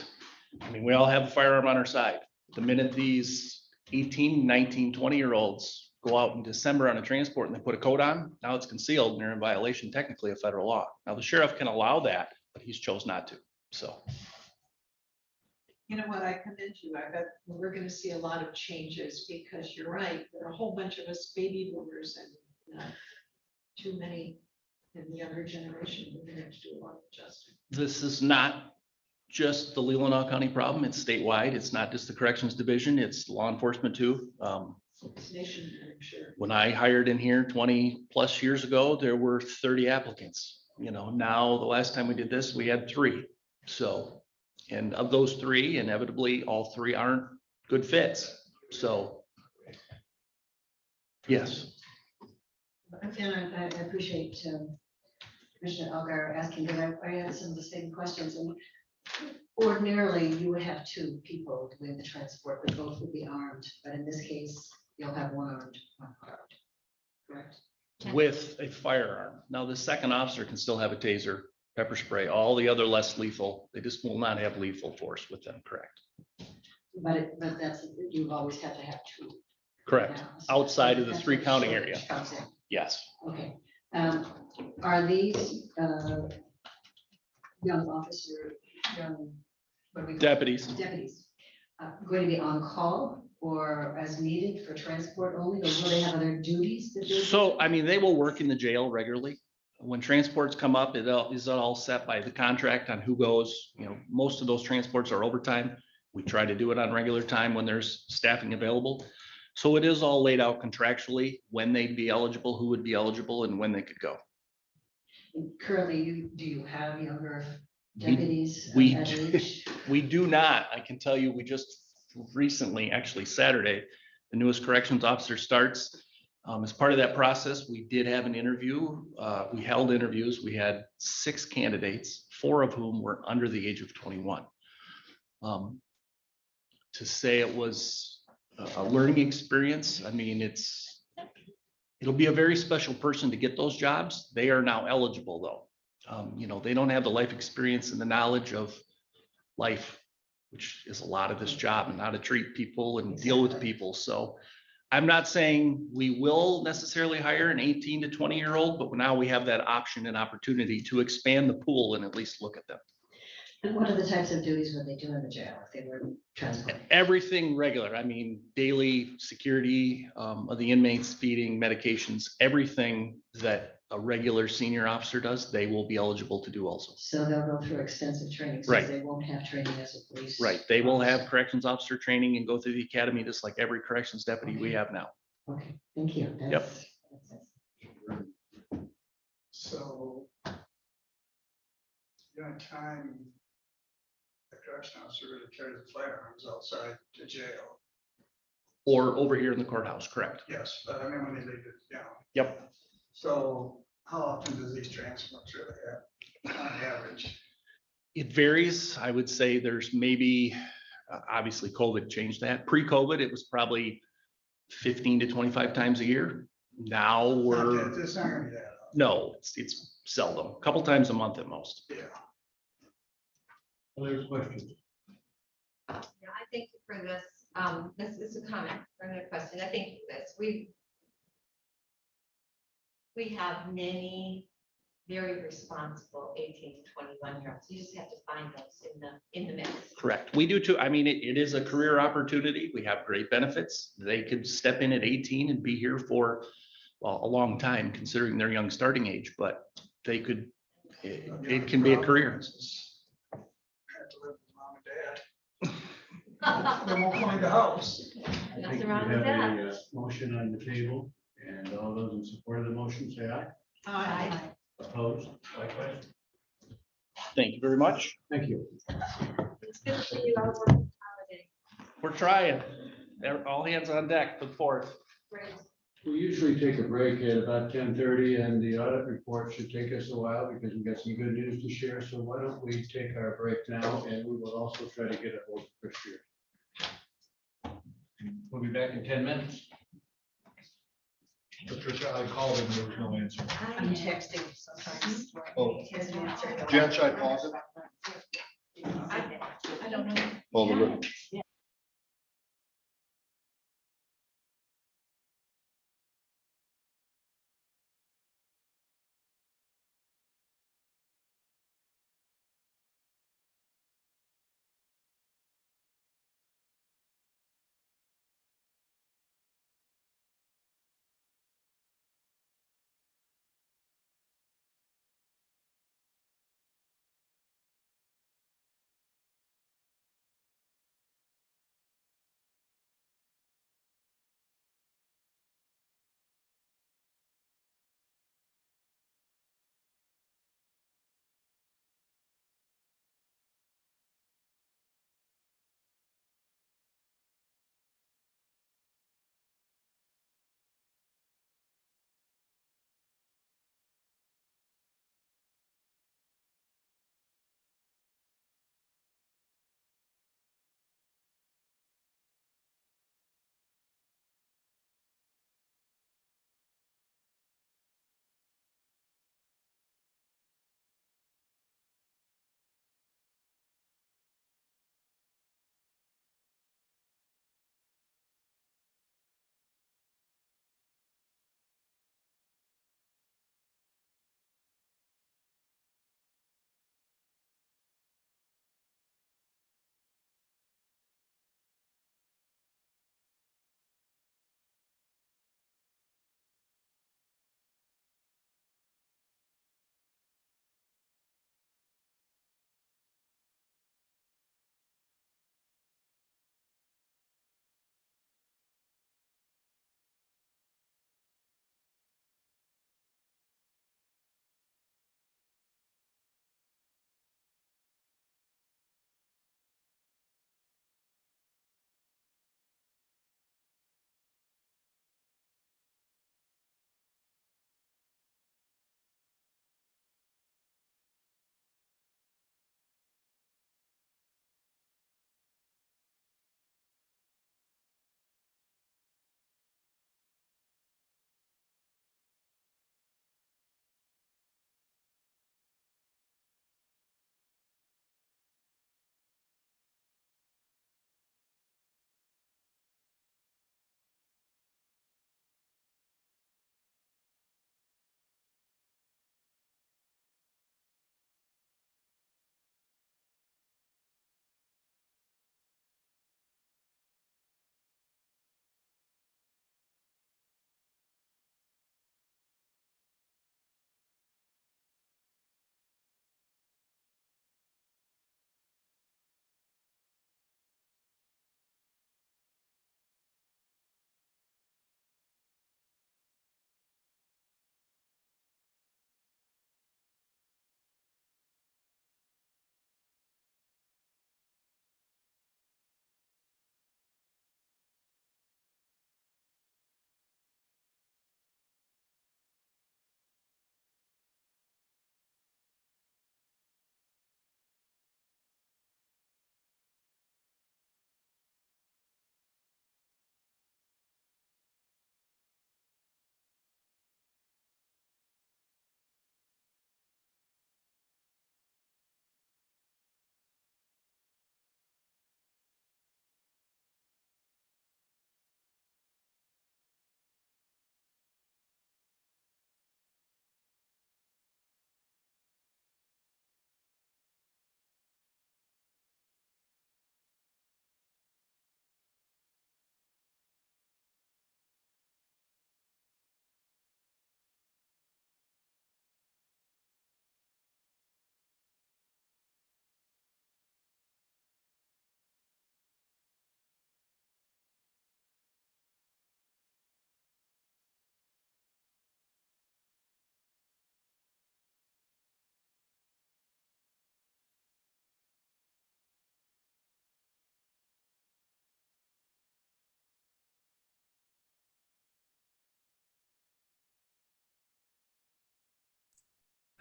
Speaker 17: I mean, we all have a firearm on our side. The minute these 18, 19, 20-year-olds go out in December on a transport and they put a coat on, now it's concealed and they're in violation technically of federal law. Now, the sheriff can allow that, but he's chose not to, so.
Speaker 15: You know what, I commend you. I bet we're going to see a lot of changes because you're right. There are a whole bunch of us baby boomers and not too many in the younger generation. We're going to have to do a lot of adjusting.
Speaker 17: This is not just the Leelanau County problem. It's statewide. It's not just the corrections division. It's law enforcement too.
Speaker 15: It's nationwide, I'm sure.
Speaker 17: When I hired in here 20+ years ago, there were 30 applicants. You know, now the last time we did this, we had 3. So, and of those 3, inevitably, all 3 aren't good fits. So, yes.
Speaker 2: And I appreciate Commissioner Elgar asking, because I had some of the same questions. And ordinarily, you would have 2 people doing the transport, but both would be armed. But in this case, you'll have one armed, one armed. Correct?
Speaker 17: With a firearm. Now, the second officer can still have a taser, pepper spray, all the other less lethal. They just will not have lethal force with them, correct?
Speaker 2: But that's, you've always had to have 2.
Speaker 17: Correct.
Speaker 2: now.
Speaker 17: Outside of the
Speaker 2: That's
Speaker 17: 3
Speaker 2: what
Speaker 17: county
Speaker 2: shortage
Speaker 17: area.
Speaker 2: comes in.
Speaker 17: Yes.
Speaker 2: Okay. Are these young officer, what do we call
Speaker 17: Deputies.
Speaker 2: Deputies, going to be on call or as needed for transport only, or will they have other duties that they?
Speaker 17: So, I mean, they will work in the jail regularly. When transports come up, it is all set by the contract on who goes. You know, most of those transports are overtime. We try to do it on regular time when there's staffing available. So it is all laid out contractually when they'd be eligible, who would be eligible, and when they could go.
Speaker 2: Currently, do you have younger deputies
Speaker 17: We
Speaker 2: at age?
Speaker 17: We do not. I can tell you, we just recently, actually Saturday, the newest corrections officer starts. As part of that process, we did have an interview. We held interviews. We had 6 candidates, 4 of whom were under the age of 21. To say it was a learning experience, I mean, it'll be a very special person to get those jobs. They are now eligible though. You know, they don't have the life experience and the knowledge of life, which is a lot of this job, and how to treat people and deal with people. So I'm not saying we will necessarily hire an 18 to 20-year-old, but now we have that option and opportunity to expand the pool and at least look at them.
Speaker 2: And what are the types of duties would they do in the jail if they were transported?
Speaker 17: Everything regular. I mean, daily security of the inmates, feeding, medications, everything that a regular senior officer does, they will be eligible to do also.
Speaker 2: So they'll go through extensive training, so
Speaker 17: Right.
Speaker 2: they won't have training as a police.
Speaker 17: Right. They will have corrections officer training and go through the academy just like every corrections deputy we have now.
Speaker 2: Okay, thank you.
Speaker 17: Yep.
Speaker 13: So the only time the correction officer really carries the firearms outside the jail.
Speaker 17: Or over here in the courthouse, correct?
Speaker 13: Yes, but I mean, when they leave it,
Speaker 17: Yep.
Speaker 13: So how often does these transports really happen? on average?
Speaker 17: It varies. I would say there's maybe, obviously COVID changed that. Pre-COVID, it was probably 15 to 25 times a year. Now we're,
Speaker 13: It's not gonna be that.
Speaker 17: no, it's seldom, a couple times a month at most.
Speaker 13: Yeah.
Speaker 4: Other questions?
Speaker 14: Yeah, I thank you for this. This is a comment for another question. I think this, we have many very responsible 18 to 21-year-olds. You just have to find those in the mix.
Speaker 17: Correct. We do too. I mean, it is a career opportunity. We have great benefits. They could step in at 18 and be here for, well, a long time considering their young starting age, but they could, it can be a career.
Speaker 13: Have to live with mom and dad. They won't find a house.
Speaker 4: I think
Speaker 14: Nothing
Speaker 4: we
Speaker 14: wrong with
Speaker 4: have
Speaker 14: that.
Speaker 4: a motion on the table, and all those in support of the motion, say aye.
Speaker 14: Aye.
Speaker 4: Opposed, likewise.
Speaker 17: Thank you very much.
Speaker 4: Thank you.
Speaker 14: It's good to see you out on holiday.
Speaker 17: We're trying. All hands on deck for the fourth.
Speaker 14: Great.
Speaker 4: We usually take a break at about 10:30, and the audit report should take us a while because we've got some good news to share. So why don't we take our break now, and we will also try to get a hold of Chris here. We'll be back in 10 minutes.
Speaker 9: Patricia, I called and there was no answer.
Speaker 2: I'm texting sometimes.
Speaker 9: Oh.
Speaker 2: He hasn't answered.
Speaker 9: Jen, should I pause it?
Speaker 14: I don't know.
Speaker 9: Hold the.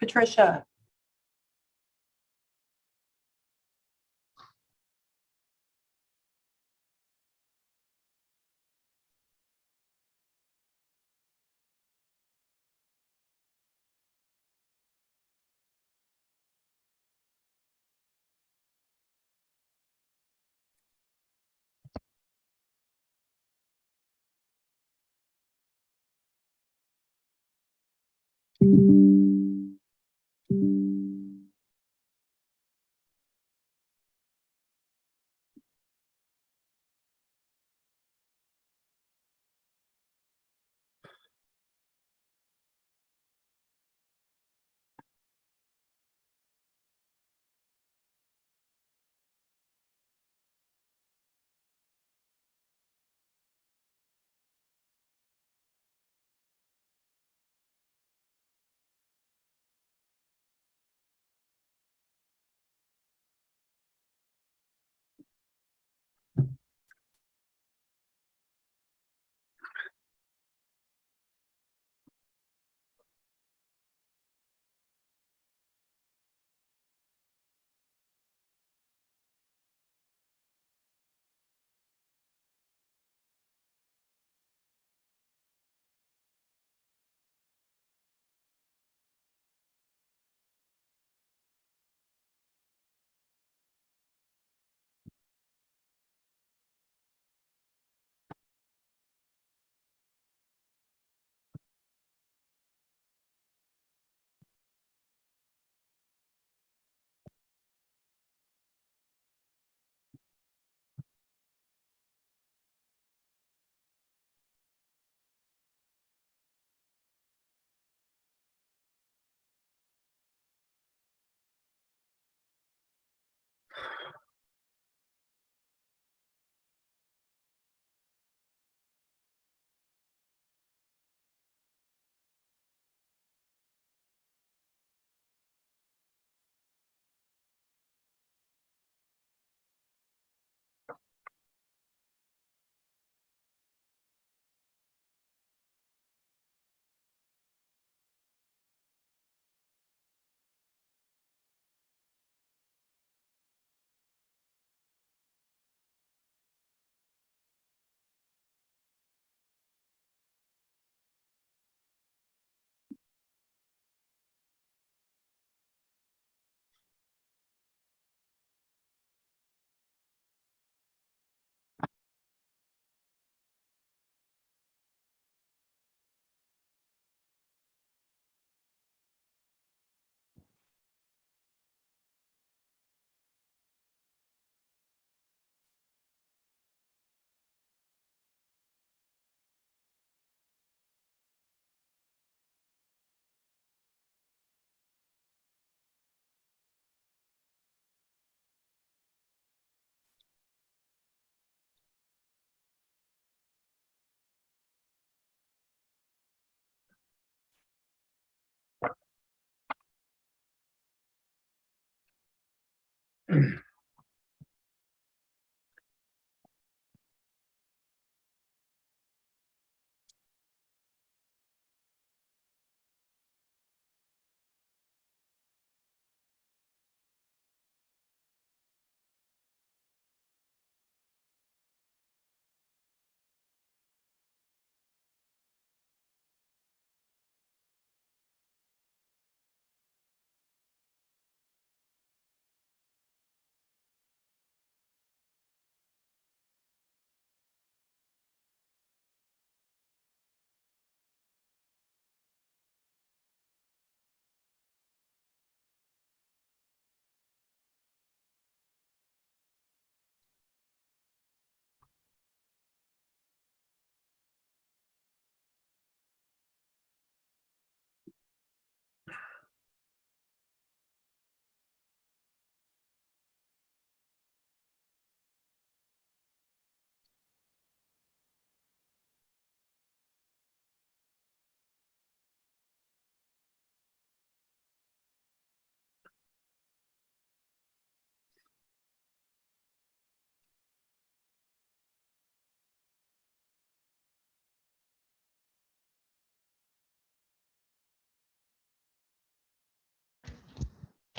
Speaker 16: Patricia.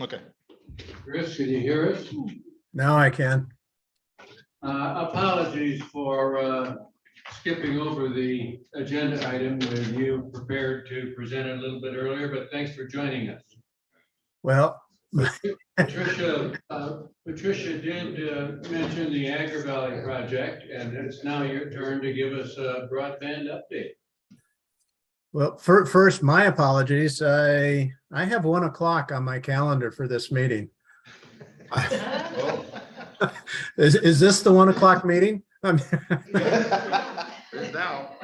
Speaker 9: Okay.
Speaker 4: Chris, can you hear us?
Speaker 18: Now I can.
Speaker 4: Apologies for skipping over the agenda item with you prepared to present it a little bit earlier, but thanks for joining us.
Speaker 18: Well,
Speaker 4: Patricia did mention the Agri Valley project, and it's now your turn to give us a broadband update.
Speaker 18: well, first, my apologies. I have 1 o'clock on my calendar for this meeting. Is this the 1 o'clock meeting? I mean,
Speaker 12: Now.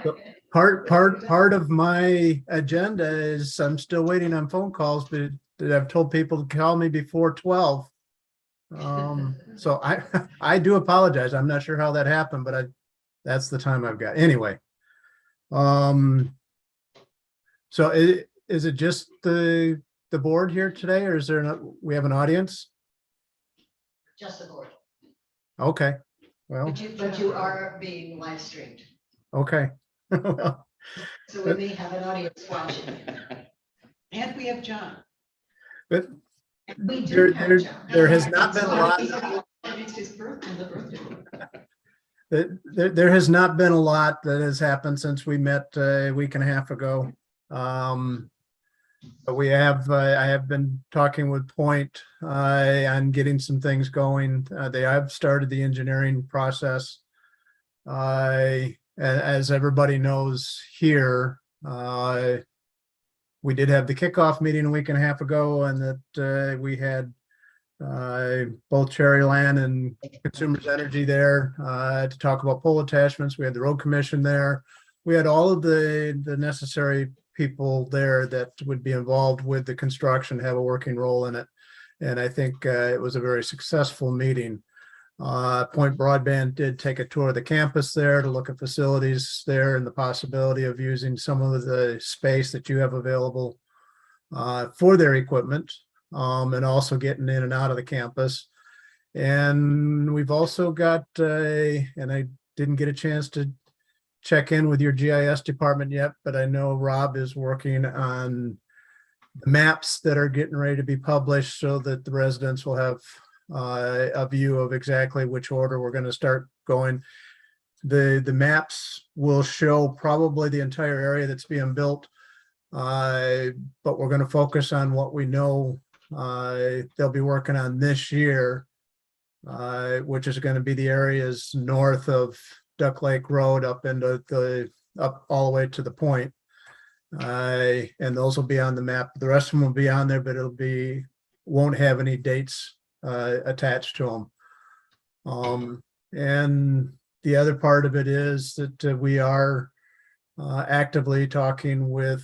Speaker 18: part of my agenda is I'm still waiting on phone calls, but that I've told people to call me before 12. So I do apologize. I'm not sure how that happened, but that's the time I've got. Anyway. So is it just the board here today, or is there we have an audience?
Speaker 2: Just the board.
Speaker 18: Okay, well,
Speaker 2: But you are being live streamed,
Speaker 18: okay. Well,
Speaker 2: so we may have an audience watching.
Speaker 15: And we have John.
Speaker 18: but
Speaker 2: We do have John.
Speaker 18: there has not been a lot.
Speaker 15: It's his birthday, the birthday.
Speaker 18: There has not been a lot that has happened since we met a week and a half ago. But I have been talking with Point on getting some things going. They have started the engineering process. As everybody knows here, we did have the kickoff meeting a week and a half ago, and that we had both Cherryland and Consumers Energy there to talk about pole attachments. We had the road commission there. We had all of the necessary people there that would be involved with the construction, have a working role in it. And I think it was a very successful meeting. Point Broadband did take a tour of the campus there to look at facilities there and the possibility of using some of the space that you have available for their equipment, and also getting in and out of the campus. And we've also got, and I didn't get a chance to check in with your GIS department yet, but I know Rob is working on the maps that are getting ready to be published so that the residents will have a view of exactly which order we're going to start going. The maps will show probably the entire area that's being built, but we're going to focus on what we know they'll be working on this year, which is going to be the areas north of Duck Lake Road up into up all the way to the point. And those will be on the map. The rest of them will be on there, but won't have any dates attached to them. And the other part of it is that we are actively talking with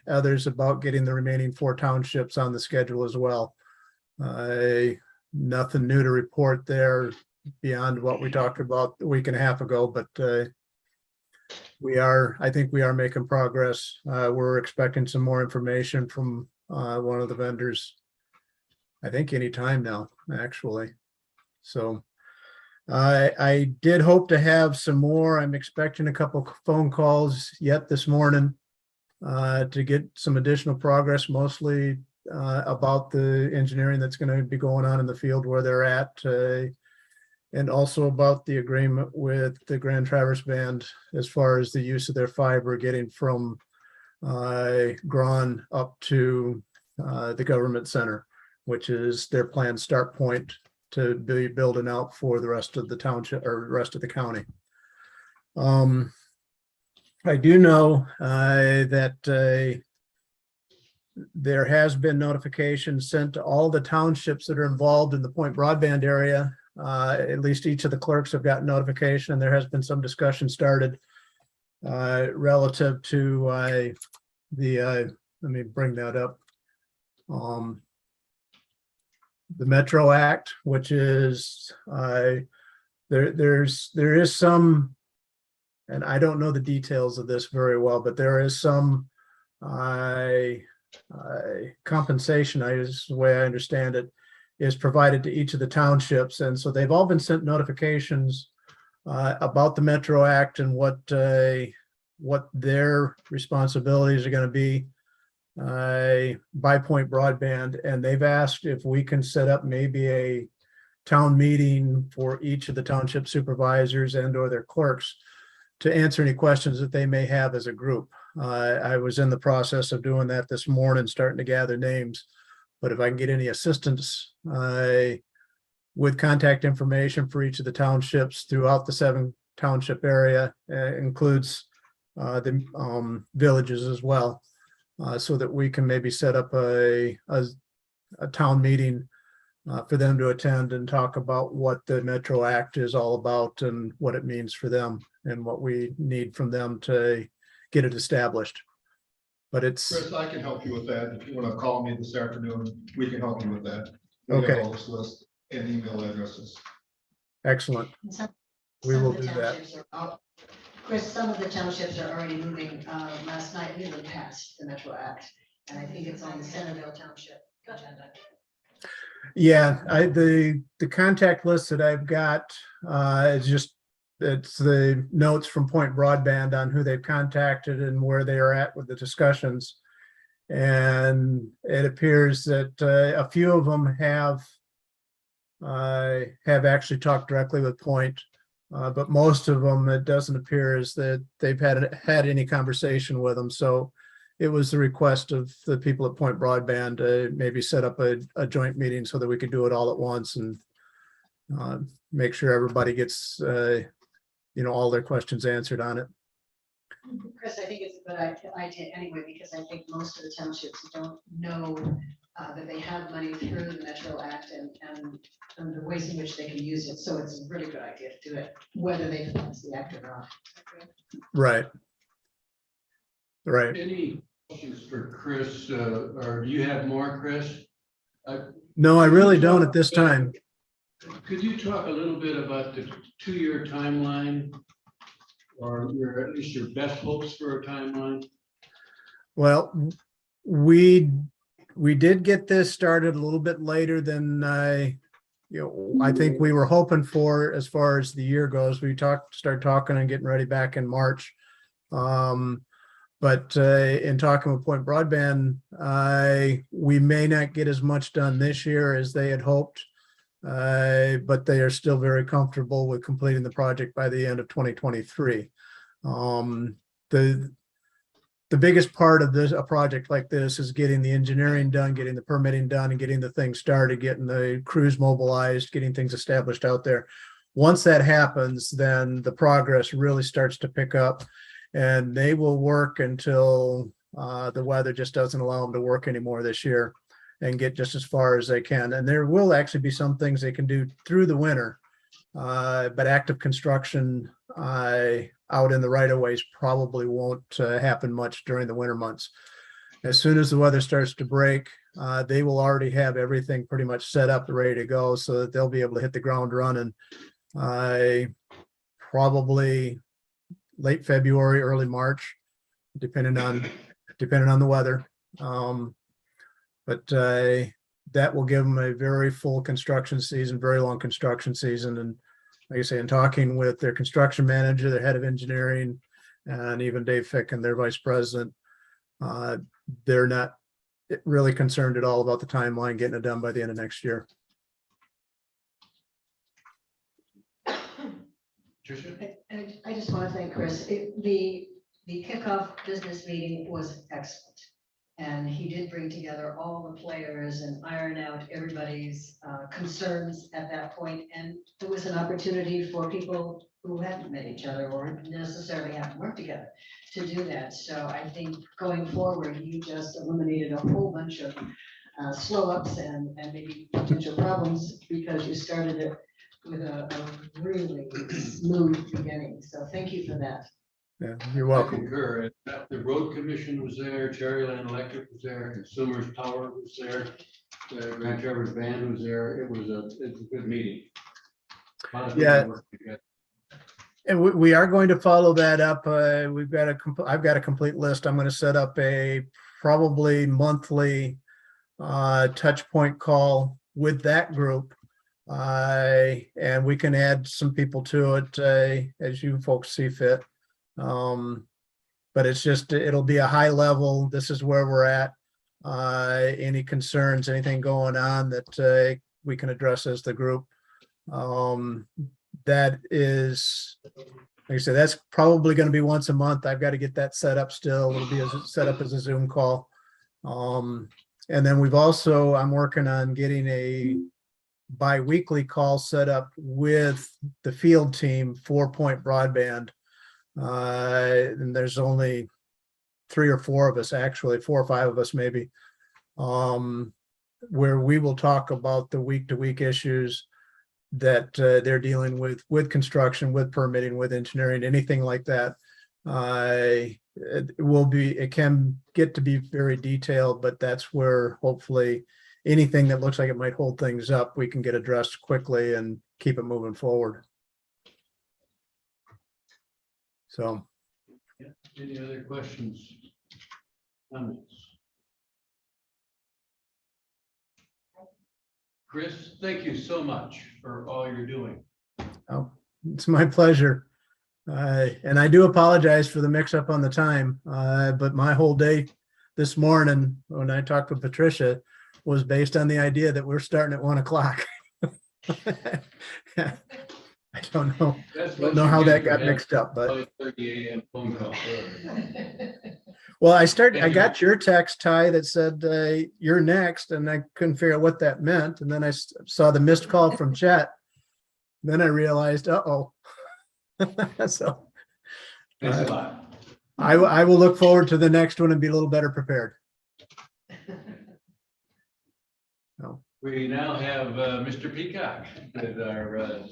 Speaker 18: others about getting the remaining 4 townships on the schedule as well. Nothing new to report there beyond what we talked about a week and a half ago, but I think we are making progress. We're expecting some more information from one of the vendors, I think any time now, actually. So I did hope to have some more. I'm expecting a couple phone calls yet this morning to get some additional progress, mostly about the engineering that's going to be going on in the field where they're at, and also about the agreement with the Grand Traverse Band as far as the use of their fiber getting from Gron up to the government center, which is their planned start point to be building out for the rest of the township or rest of the county. I do know that there has been notification sent to all the townships that are involved in the Point Broadband area. At least each of the clerks have gotten notification, and there has been some discussion started relative to let me bring that up. The Metro Act, which is there is some, and I don't know the details of this very well, but there is some compensation, is the way I understand it, is provided to each of the townships. And so they've all been sent notifications about the Metro Act and what their responsibilities are going to be. by Point Broadband, and they've asked if we can set up maybe a town meeting for each of the township supervisors and or their clerks to answer any questions that they may have as a group. I was in the process of doing that this morning, starting to gather names. But if I can get any assistance with contact information for each of the townships throughout the 7 township area, includes the villages as well, so that we can maybe set up a town meeting for them to attend and talk about what the Metro Act is all about and what it means for them and what we need from them to get it established. But it's,
Speaker 9: Chris, I can help you with that. If you want to call me this afternoon, we can help you with that. We have
Speaker 18: okay,
Speaker 9: all this list and email addresses.
Speaker 18: excellent. We will do that.
Speaker 2: Chris, some of the townships are already moving. Last night, Leland passed the Metro Act, and I think it's on the Centerville Township agenda.
Speaker 18: Yeah, the contact list that I've got it's the notes from Point Broadband on who they've contacted and where they are at with the discussions. And it appears that a few of them have actually talked directly with Point, but most of them, it doesn't appear as that they've had any conversation with them. So it was the request of the people at Point Broadband to maybe set up a joint meeting so that we could do it all at once and make sure everybody gets all their questions answered on it.
Speaker 2: Chris, I think it's a good idea anyway, because I think most of the townships don't know that they have money through the Metro Act and the ways in which they can use it. So it's a really good idea to do it, whether they finance the act or not.
Speaker 18: Right. Right.
Speaker 4: Any questions for Chris, or do you have more, Chris?
Speaker 18: No, I really don't at this time.
Speaker 4: Could you talk a little bit about the 2-year timeline, or at least your best hopes for a timeline?
Speaker 18: Well, we did get this started a little bit later than I think we were hoping for as far as the year goes. We started talking and getting ready back in March. But in talking with Point Broadband, we may not get as much done this year as they had hoped. But they are still very comfortable with completing the project by the end of 2023. The biggest part of a project like this is getting the engineering done, getting the permitting done, and getting the thing started, getting the crews mobilized, getting things established out there. Once that happens, then the progress really starts to pick up, and they will work until the weather just doesn't allow them to work anymore this year and get just as far as they can. And there will actually be some things they can do through the winter, but active construction out in the right of ways probably won't happen much during the winter months. As soon as the weather starts to break, they will already have everything pretty much set up, ready to go, so that they'll be able to hit the ground running probably late February, early March, depending on the weather. But that will give them a very full construction season, very long construction season. And like I say, in talking with their construction manager, their head of engineering, and even Dave Fick and their vice president, they're not really concerned at all about the timeline getting it done by the end of next year.
Speaker 2: I just want to thank Chris. The kickoff business meeting was excellent. And he did bring together all the players and iron out everybody's concerns at that point. And it was an opportunity for people who hadn't met each other or necessarily haven't worked together to do that. So I think going forward, you just eliminated a whole bunch of slow ups and maybe potential problems because you started it with a really smooth beginning. So thank you for that.
Speaker 18: Yeah, you're welcome.
Speaker 4: I concur. The road commission was there, Cherryland Electric was there, Consumers Power was there, the Grand Traverse Band was there. It was a good meeting.
Speaker 18: Yeah. And we are going to follow that up. I've got a complete list. I'm going to set up a probably monthly touch point call with that group. And we can add some people to it as you folks see fit. But it's just, it'll be a high level. This is where we're at. any concerns, anything going on that we can address as the group. That is, like I said, that's probably going to be once a month. I've got to get that set up still. It'll be set up as a Zoom call. And then I'm working on getting a bi-weekly call set up with the field team, 4-point broadband. And there's only 3 or 4 of us, actually 4 or 5 of us maybe, where we will talk about the week-to-week issues that they're dealing with construction, with permitting, with engineering, anything like that. It can get to be very detailed, but that's where hopefully anything that looks like it might hold things up, we can get addressed quickly and keep it moving forward. So.
Speaker 4: Any other questions? Comments? Chris, thank you so much for all you're doing.
Speaker 18: Oh, it's my pleasure. And I do apologize for the mix up on the time, but my whole day this morning when I talked with Patricia was based on the idea that we're starting at 1 o'clock. I don't know how that got mixed up, but
Speaker 4: 5:30 a.m. phone call.
Speaker 18: well, I got your text, Ty, that said you're next, and I couldn't figure out what that meant. And then I saw the missed call from Chet. Then I realized, so
Speaker 4: Thanks a lot.
Speaker 18: I will look forward to the next one and be a little better prepared. No.
Speaker 4: We now have Mr. Peacock with our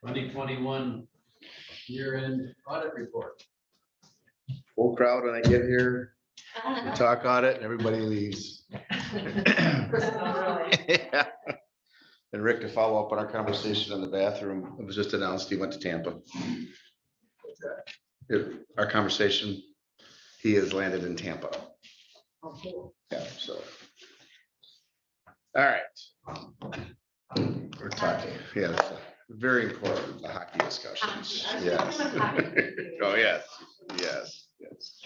Speaker 4: 2021 year-end audit report.
Speaker 1: Full crowd when I get here, we talk audit and everybody leaves. Yeah. And Rick, to follow up on our conversation in the bathroom, it was just announced he went to Tampa. Our conversation, he has landed in Tampa. Yeah, so. All right. We're talking, yeah, very important, the hockey discussions. Yes. Oh, yes, yes, yes.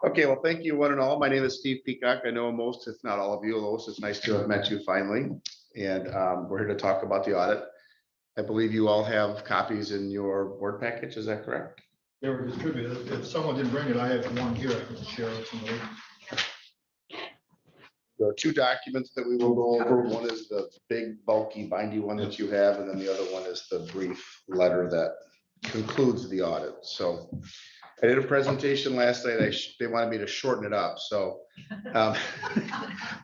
Speaker 1: Okay, well, thank you one and all. My name is Steve Peacock. I know most, if not all of you, Lois. It's nice to have met you finally. And we're here to talk about the audit. I believe you all have copies in your board package. Is that correct?
Speaker 9: They were distributed. If someone didn't bring it, I have one here. I can share it with somebody.
Speaker 1: There are 2 documents that we will go over. One is the big bulky bindy one that you have, and then the other one is the brief letter that concludes the audit. So I did a presentation last night. They wanted me to shorten it up. So I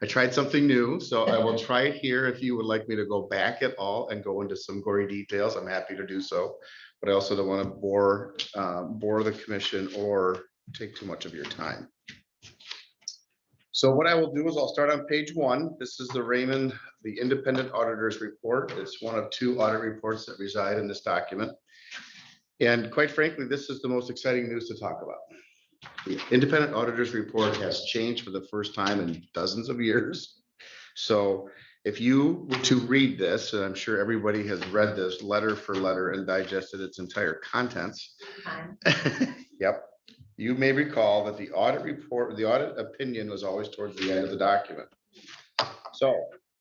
Speaker 1: tried something new. So I will try it here. If you would like me to go back at all and go into some gory details, I'm happy to do so. But I also don't want to bore the commission or take too much of your time. So what I will do is I'll start on page 1. This is the Raymond, the Independent Auditor's Report. It's one of 2 audit reports that reside in this document. And quite frankly, this is the most exciting news to talk about. The Independent Auditor's Report has changed for the first time in dozens of years. So if you were to read this, and I'm sure everybody has read this letter for letter and digested its entire contents. Yep. You may recall that the audit report, the audit opinion was always towards the end of the document. So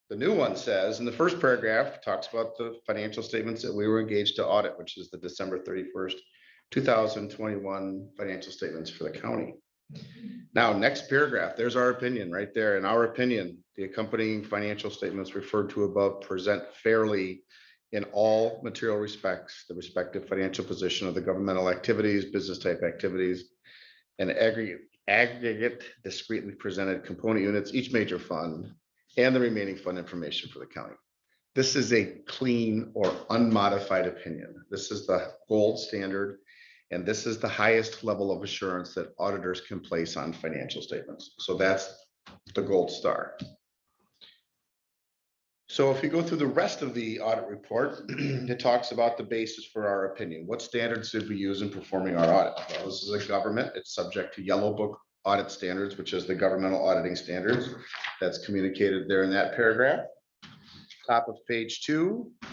Speaker 1: the new one says in the first paragraph, talks about the financial statements that we were engaged to audit, which is the December 31st, 2021 financial statements for the county. Now, next paragraph, there's our opinion right there. In our opinion, the accompanying financial statements referred to above present fairly in all material respects, the respective financial position of the governmental activities, business type activities, and aggregate discretely presented component units, each major fund, and the remaining fund information for the county. This is a clean or unmodified opinion. This is the gold standard, and this is the highest level of assurance that auditors can place on financial statements. So that's the gold star. So if you go through the rest of the audit report, it talks about the basis for our opinion. What standards did we use in performing our audit? Well, this is a government. It's subject to Yellow Book audit standards, which is the governmental auditing standards. That's communicated there in that paragraph. Top of page 2, the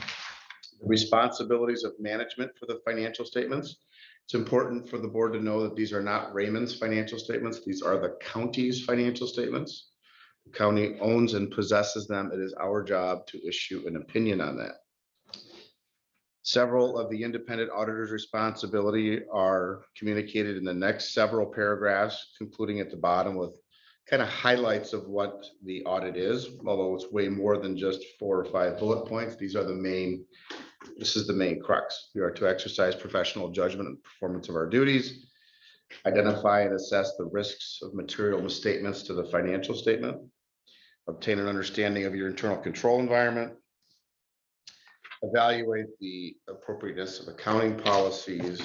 Speaker 1: responsibilities of management for the financial statements. It's important for the board to know that these are not Raymond's financial statements. These are the county's financial statements. The county owns and possesses them. It is our job to issue an opinion on that. Several of the independent auditor's responsibility are communicated in the next several paragraphs, concluding at the bottom with kind of highlights of what the audit is, although it's way more than just 4 or 5 bullet points. These are the main, this is the main crux. We are to exercise professional judgment and performance of our duties, identify and assess the risks of material misstatements to the financial statement, obtain an understanding of your internal control environment, evaluate the appropriateness of accounting policies.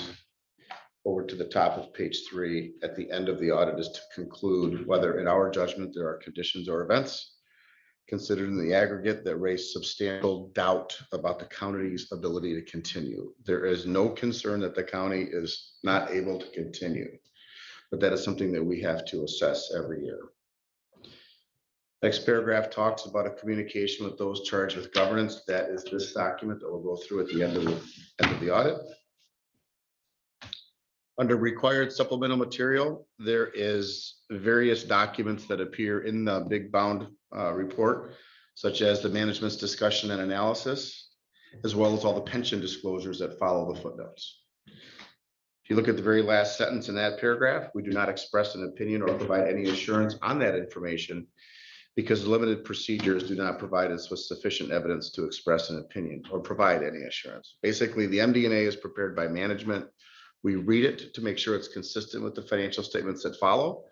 Speaker 1: Over to the top of page 3, at the end of the audit, is to conclude whether in our judgment there are conditions or events considered in the aggregate that raise substantial doubt about the county's ability to continue. There is no concern that the county is not able to continue, but that is something that we have to assess every year. Next paragraph talks about a communication with those charged with governance. That is this document that we'll go through at the end of the audit. Under required supplemental material, there is various documents that appear in the big bound report, such as the management's discussion and analysis, as well as all the pension disclosures that follow the footnotes. If you look at the very last sentence in that paragraph, we do not express an opinion or provide any assurance on that information because limited procedures do not provide us with sufficient evidence to express an opinion or provide any assurance. Basically, the MD&A is prepared by management. We read it to make sure it's consistent with the financial statements that follow.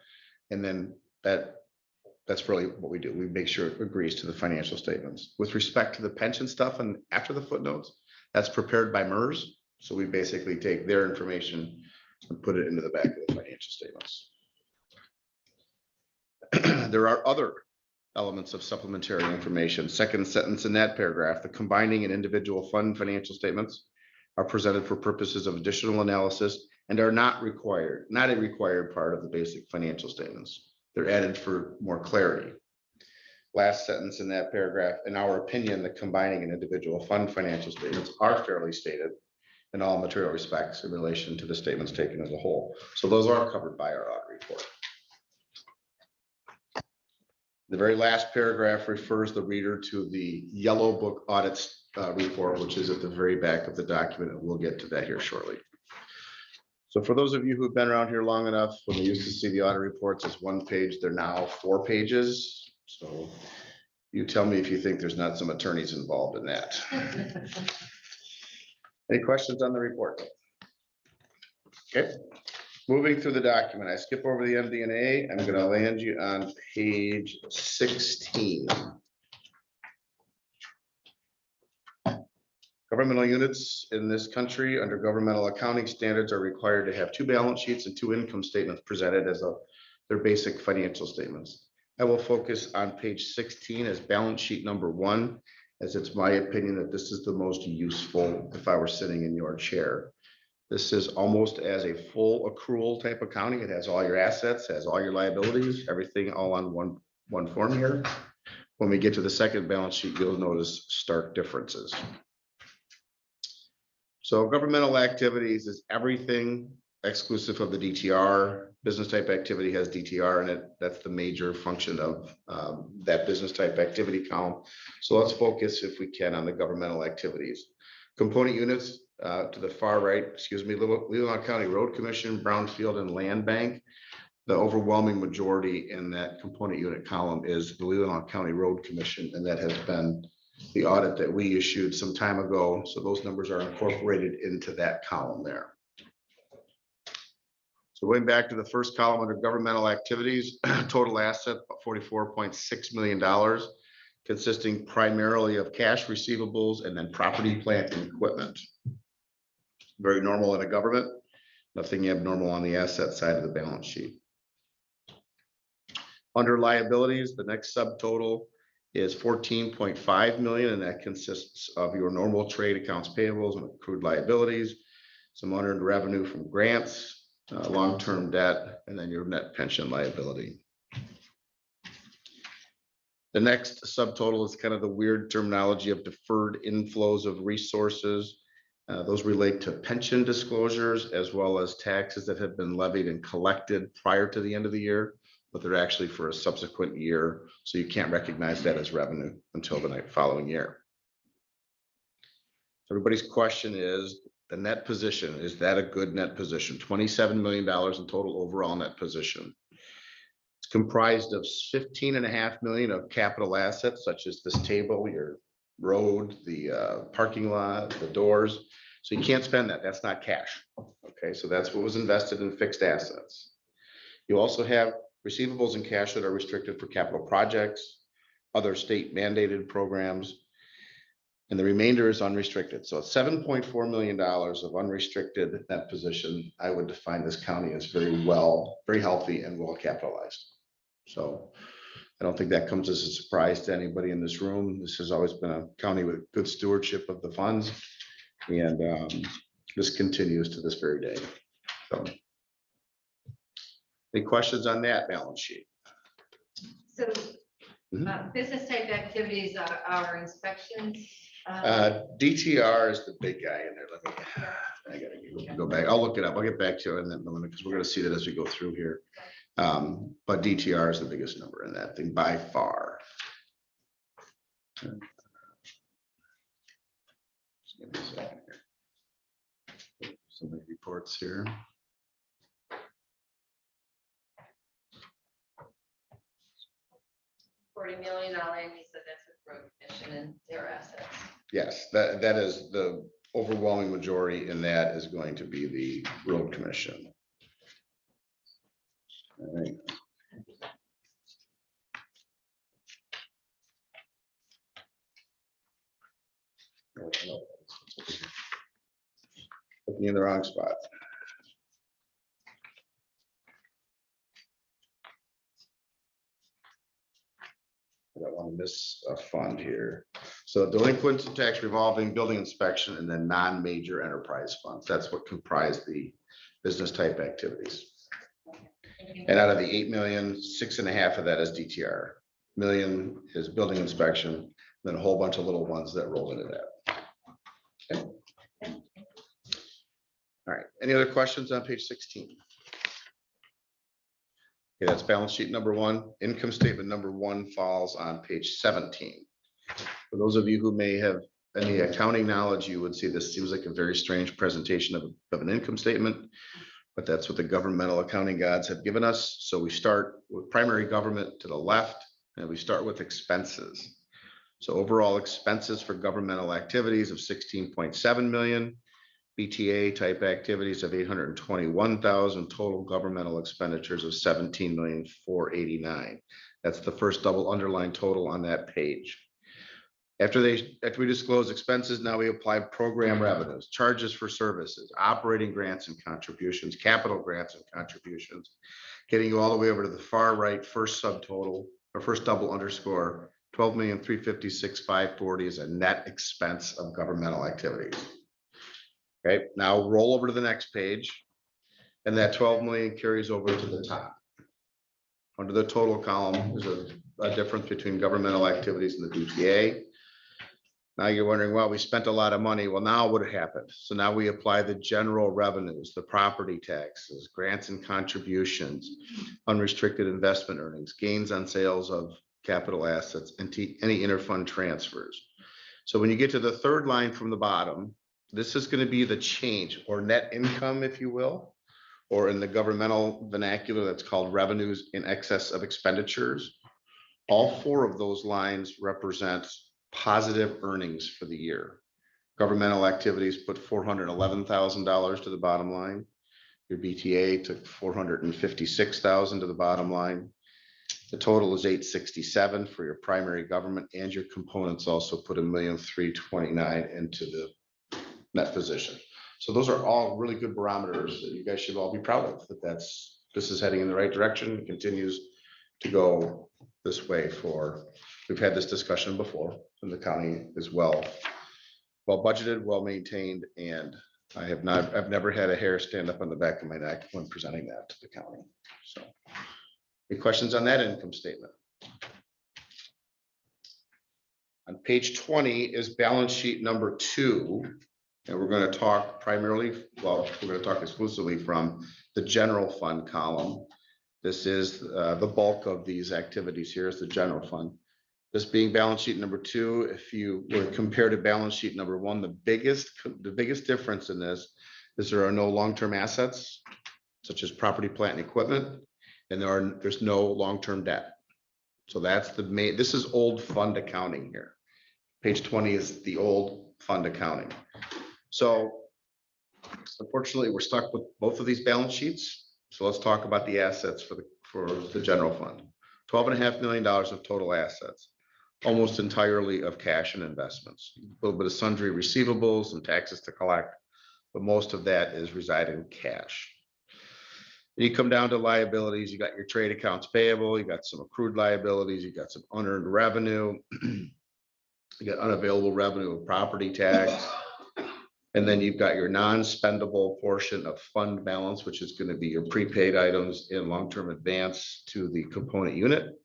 Speaker 1: And then that's really what we do. We make sure it agrees to the financial statements. With respect to the pension stuff and after the footnotes, that's prepared by MERS. So we basically take their information and put it into the back of the financial statements. There are other elements of supplementary information. Second sentence in that paragraph, the combining and individual fund financial statements are presented for purposes of additional analysis and are not a required part of the basic financial statements. They're added for more clarity. Last sentence in that paragraph, in our opinion, the combining and individual fund financial statements are fairly stated in all material respects in relation to the statements taken as a whole. So those are covered by our audit report. The very last paragraph refers the reader to the yellow book audits report, which is at the very back of the document, and we'll get to that here shortly. So for those of you who've been around here long enough, when we used to see the audit reports as 1 page, they're now 4 pages. So you tell me if you think there's not some attorneys involved in that. Any questions on the report? Okay, moving through the document, I skip over the MD&A. I'm going to land you on page 16. Governmental units in this country under governmental accounting standards are required to have 2 balance sheets and 2 income statements presented as their basic financial statements. I will focus on page 16 as balance sheet number 1, as it's my opinion that this is the most useful if I were sitting in your chair. This is almost as a full accrual type accounting. It has all your assets, has all your liabilities, everything all on one form here. When we get to the second balance sheet, you'll notice stark differences. So governmental activities is everything exclusive of the DTR. Business type activity has DTR in it. That's the major function of that business type activity column. So let's focus, if we can, on the governmental activities. Component units to the far right, Leelanau County Road Commission, Brownfield, and Land Bank. The overwhelming majority in that component unit column is the Leelanau County Road Commission, and that has been the audit that we issued some time ago. So those numbers are incorporated into that column there. So going back to the first column under governmental activities, total asset $44.6 million, consisting primarily of cash receivables and then property, plant, and equipment. Very normal in a government, nothing abnormal on the asset side of the balance sheet. Under liabilities, the next subtotal is $14.5 million, and that consists of your normal trade accounts payables and accrued liabilities, some unearned revenue from grants, long-term debt, and then your net pension liability. The next subtotal is kind of the weird terminology of deferred inflows of resources. Those relate to pension disclosures as well as taxes that have been levied and collected prior to the end of the year. but they're actually for a subsequent year. So you can't recognize that as revenue until the following year. Everybody's question is the net position. Is that a good net position? $27 million in total overall net position. It's comprised of 15.5 million of capital assets, such as this table, your road, the parking lot, the doors. So you can't spend that. That's not cash. Okay, so that's what was invested in fixed assets. You also have receivables and cash that are restricted for capital projects, other state mandated programs, and the remainder is unrestricted. So it's $7.4 million of unrestricted net position. I would define this county as very healthy and well capitalized. So I don't think that comes as a surprise to anybody in this room. This has always been a county with good stewardship of the funds. And this continues to this very day. So any questions on that balance sheet?
Speaker 14: So business type activities are our inspections.
Speaker 1: DTR is the big guy in there. I gotta go back. I'll look it up. I'll get back to it in that moment because we're gonna see that as we go through here. But DTR is the biggest number in that thing by far. Just give me a second here. Some of the reports here.
Speaker 14: $40 million, and he said that's with road commission and their assets.
Speaker 1: Yes, that is the overwhelming majority, and that is going to be the road commission. All right. Looking in the wrong spot. I don't want to miss a fund here. So delinquent tax revolving, building inspection, and then non-major enterprise funds. That's what comprise the business type activities. And out of the 8 million, 6.5 of that is DTR. Million is building inspection, then a whole bunch of little ones that roll into that. Okay. All right, any other questions on page 16? Okay, that's balance sheet number 1. Income statement number 1 falls on page 17. For those of you who may have any accounting knowledge, you would see this seems like a very strange presentation of an income statement, but that's what the governmental accounting gods have given us. So we start with primary government to the left, and we start with expenses. So overall expenses for governmental activities of 16.7 million. BTA type activities of 821,000, total governmental expenditures of 17,489,000. That's the first double underline total on that page. After we disclose expenses, now we apply program revenues, charges for services, operating grants and contributions, capital grants and contributions, getting you all the way over to the far right first subtotal or first double underscore 12,356,540 is a net expense of governmental activities. Okay, now roll over to the next page, and that 12 million carries over to the top. Under the total column is a difference between governmental activities and the BTA. Now you're wondering, well, we spent a lot of money. Well, now what happened? So now we apply the general revenues, the property taxes, grants and contributions, unrestricted investment earnings, gains on sales of capital assets, and any interfund transfers. So when you get to the third line from the bottom, this is going to be the change or net income, if you will, or in the governmental vernacular, that's called revenues in excess of expenditures. All 4 of those lines represent positive earnings for the year. Governmental activities put $411,000 to the bottom line. Your BTA took $456,000 to the bottom line. The total is $867,000 for your primary government, and your components also put $1,329,000 into the net position. So those are all really good barometers that you guys should all be proud of, this is heading in the right direction. It continues to go this way we've had this discussion before, and the county is well budgeted, well maintained, and I've never had a hair stand up on the back of my neck when presenting that to the county. So any questions on that income statement? On page 20 is balance sheet number 2. And we're going to talk primarily, we're going to talk exclusively from the general fund column. This is the bulk of these activities here is the general fund. This being balance sheet number 2, if you were to compare to balance sheet number 1, the biggest difference in this is there are no long-term assets such as property, plant, and equipment, and there's no long-term debt. So that's the main, this is old fund accounting here. Page 20 is the old fund accounting. So unfortunately, we're stuck with both of these balance sheets. So let's talk about the assets for the general fund. $12.5 million of total assets, almost entirely of cash and investments. A little bit of sundry receivables and taxes to collect, but most of that is residing in cash. You come down to liabilities, you got your trade accounts payable, you got some accrued liabilities, you got some unearned revenue, you got unavailable revenue of property tax, and then you've got your non-spendable portion of fund balance, which is going to be your prepaid items in long-term advance to the component unit.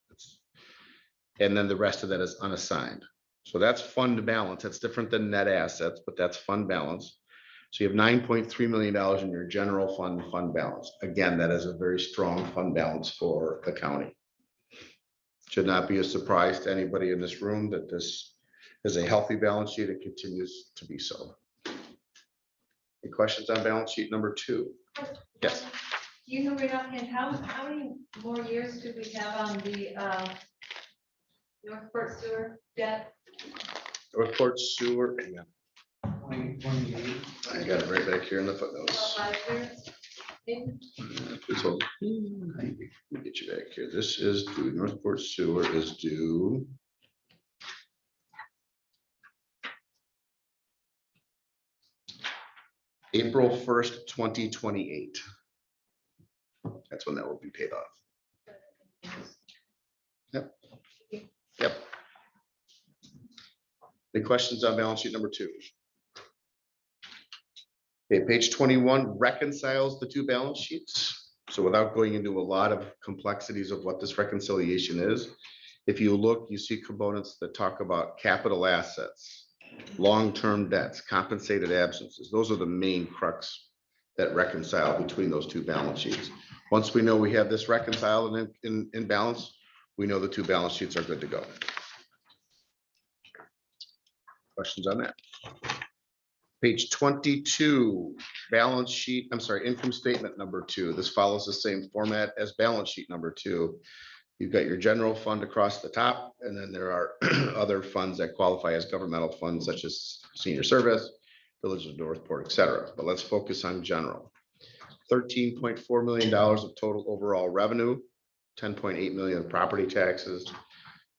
Speaker 1: And then the rest of that is unassigned. So that's fund balance. That's different than net assets, but that's fund balance. So you have $9.3 million in your general fund balance. Again, that is a very strong fund balance for the county. Should not be a surprise to anybody in this room that this is a healthy balance sheet. It continues to be so. Any questions on balance sheet number 2? Yes.
Speaker 14: You know, right offhand, how many more years do we have on the Northport sewer debt?
Speaker 1: Northport sewer. Hang on.
Speaker 4: 2028.
Speaker 1: I got it right back here in the footnotes.
Speaker 14: 5 years? Maybe?
Speaker 1: Please hold. Let me get you back here. This is due, Northport sewer is due. April 1st, 2028. That's when that will be paid off. Yep. Yep. Any questions on balance sheet number 2? Okay, page 21 reconciles the 2 balance sheets. So without going into a lot of complexities of what this reconciliation is, if you look, you see components that talk about capital assets, long-term debts, compensated absences. Those are the main crux that reconcile between those 2 balance sheets. Once we know we have this reconciled and in balance, we know the 2 balance sheets are good to go. Questions on that? Page 22, balance sheet, I'm sorry, income statement number 2. This follows the same format as balance sheet number 2. You've got your general fund across the top, and then there are other funds that qualify as governmental funds such as senior service, Village of Northport, et cetera. But let's focus on general. $13.4 million of total overall revenue, $10.8 million of property taxes,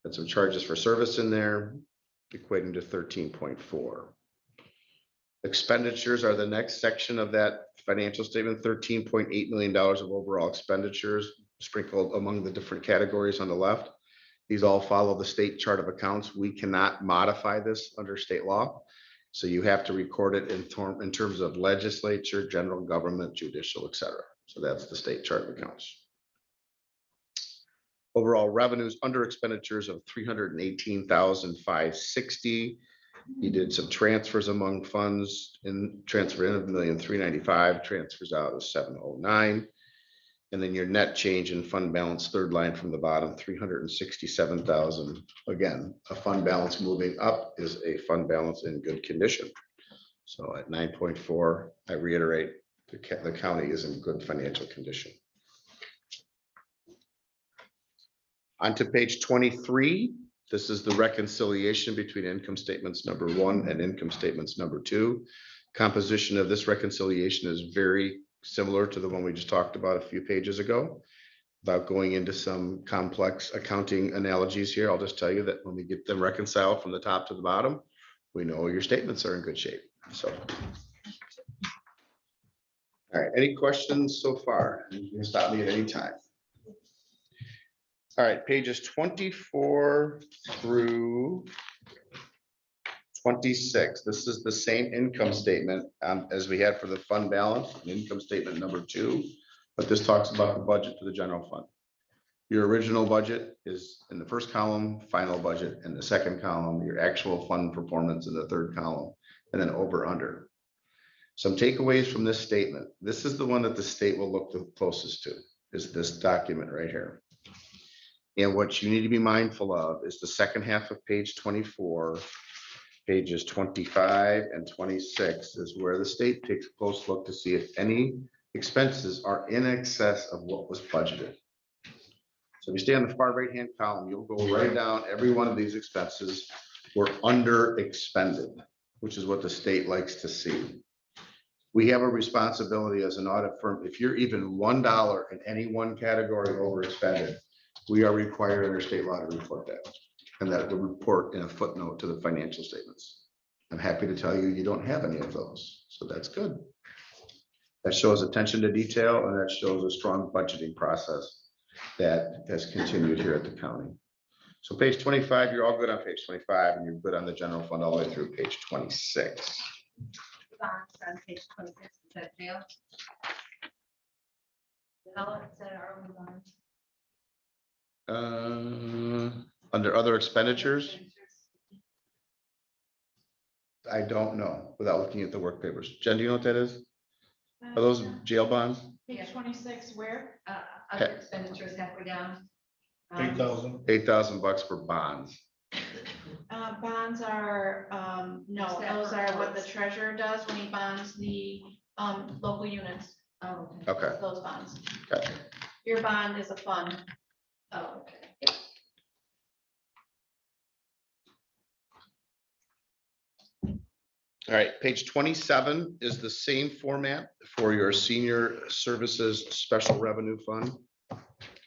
Speaker 1: and some charges for service in there, equating to 13.4. Expenditures are the next section of that financial statement, $13.8 million of overall expenditures sprinkled among the different categories on the left. These all follow the state chart of accounts. We cannot modify this under state law. So you have to record it in terms of legislature, general government, judicial, et cetera. So that's the state chart of accounts. Overall revenues under expenditures of $318,560. You did some transfers among funds and transfer in of $1,395,000, transfers out of $709. And then your net change in fund balance, third line from the bottom, $367,000. Again, a fund balance moving up is a fund balance in good condition. So at 9.4, I reiterate, the county is in good financial condition. On to page 23. This is the reconciliation between income statements number 1 and income statements number 2. Composition of this reconciliation is very similar to the one we just talked about a few pages ago. Without going into some complex accounting analogies here, I'll just tell you that when we get them reconciled from the top to the bottom, we know your statements are in good shape. So, all right, any questions so far? You can stop me at any time. All right, pages 24 through 26. This is the same income statement as we had for the fund balance, income statement number 2, but this talks about the budget to the general fund. Your original budget is in the first column, final budget in the second column, your actual fund performance in the third column, and then over under. Some takeaways from this statement. This is the one that the state will look the closest to. is this document right here. And what you need to be mindful of is the second half of page 24, pages 25 and 26 is where the state takes a close look to see if any expenses are in excess of what was budgeted. So if you stay on the far right-hand column, you'll go right down, every one of these expenses were under expended, which is what the state likes to see. We have a responsibility as an audit firm, if you're even $1 in any one category over expended, we are required under state law to report that. And that will report in a footnote to the financial statements. I'm happy to tell you, you don't have any of those, so that's good. That shows attention to detail and that shows a strong budgeting process that has continued here at the county. So page 25, you're all good on page 25 and you're good on the general fund all the way through page 26.
Speaker 14: Bonds on page 26, is that jail? No, it's at our own bonds.
Speaker 1: Under other expenditures, I don't know without looking at the work papers. Jen, do you know what that is? Are those jail bonds?
Speaker 15: Page 26, where?
Speaker 14: Other expenditures halfway down.
Speaker 9: 8,000.
Speaker 1: $8,000 for bonds.
Speaker 15: Bonds are, no, those are what the treasurer does when he bonds the local units.
Speaker 14: Oh,
Speaker 1: Okay.
Speaker 15: Those bonds.
Speaker 1: Okay.
Speaker 15: Your bond is a fund.
Speaker 14: oh, okay.
Speaker 1: All right, page 27 is the same format for your senior services special revenue fund.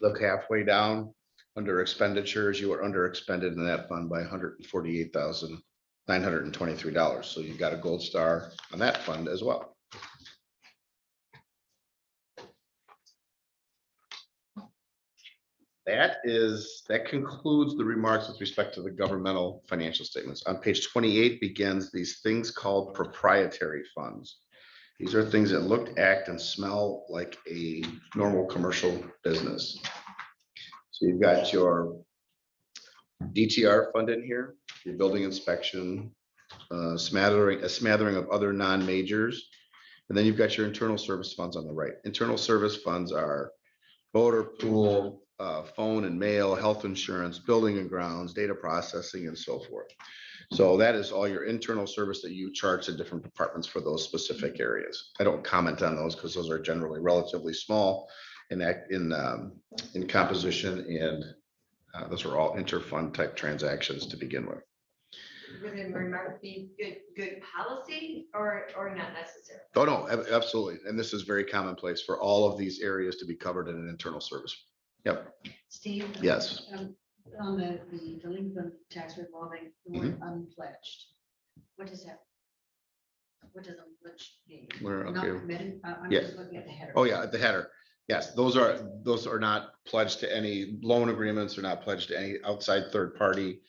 Speaker 1: Look halfway down under expenditures, you are under expended in that fund by $148,923. So you got a gold star on that fund as well. That concludes the remarks with respect to the governmental financial statements. On page 28 begins these things called proprietary funds. These are things that look, act, and smell like a normal commercial business. So you've got your DTR fund in here, your building inspection, a smattering of other non-majors. And then you've got your internal service funds on the right. Internal service funds are motor pool, phone and mail, health insurance, building and grounds, data processing, and so forth. So that is all your internal service that you charge to different departments for those specific areas. I don't comment on those because those are generally relatively small in composition, and those are all inter-fund type transactions to begin with.
Speaker 14: Would it remark be good policy or not necessarily?
Speaker 1: Oh, no, absolutely. And this is very commonplace for all of these areas to be covered in an internal service. Yep.
Speaker 2: Steve?
Speaker 1: Yes.
Speaker 2: On the delinquent tax revolving, the word unpledged. What is that? What does unpledged mean?
Speaker 1: We're
Speaker 2: Not
Speaker 1: okay.
Speaker 2: committed? I'm
Speaker 1: Yeah.
Speaker 2: just looking at the header.
Speaker 1: Oh, yeah, the header. Yes, those are not pledged to any loan agreements. They're not pledged to any outside third party.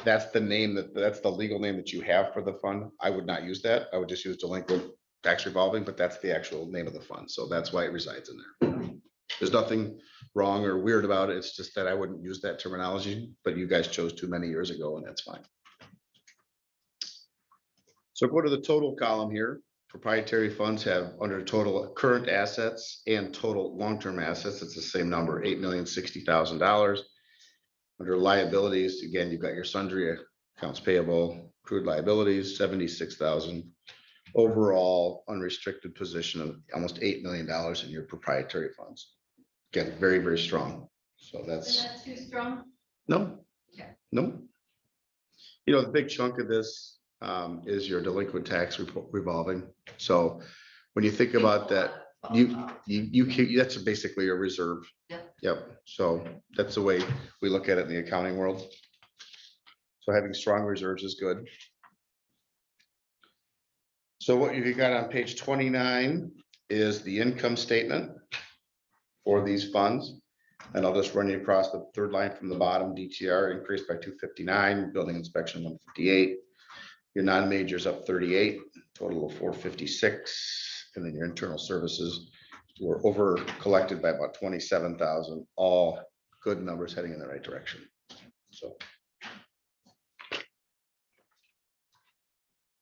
Speaker 1: That's the name that's the legal name that you have for the fund. I would not use that. I would just use delinquent tax revolving, but that's the actual name of the fund. So that's why it resides in there. There's nothing wrong or weird about it. It's just that I wouldn't use that terminology, but you guys chose to many years ago, and that's fine. So go to the total column here. Proprietary funds have under total current assets and total long-term assets, it's the same number, $8,060,000. Under liabilities, again, you've got your sundry accounts payable, accrued liabilities, 76,000. Overall unrestricted position of almost $8 million in your proprietary funds. Again, very, very strong. So that's.
Speaker 14: Isn't that too strong?
Speaker 1: No,
Speaker 14: Okay.
Speaker 1: no. You know, the big chunk of this is your delinquent tax revolving. So when you think about that, that's basically a reserve. Yep. So that's the way we look at it in the accounting world. So having strong reserves is good. So what you got on page 29 is the income statement for these funds. And I'll just run you across the third line from the bottom. DTR increased by 259, building inspection 158. Your non-majors up 38, total of 456. And then your internal services were over collected by about 27,000, all good numbers heading in the right direction. So.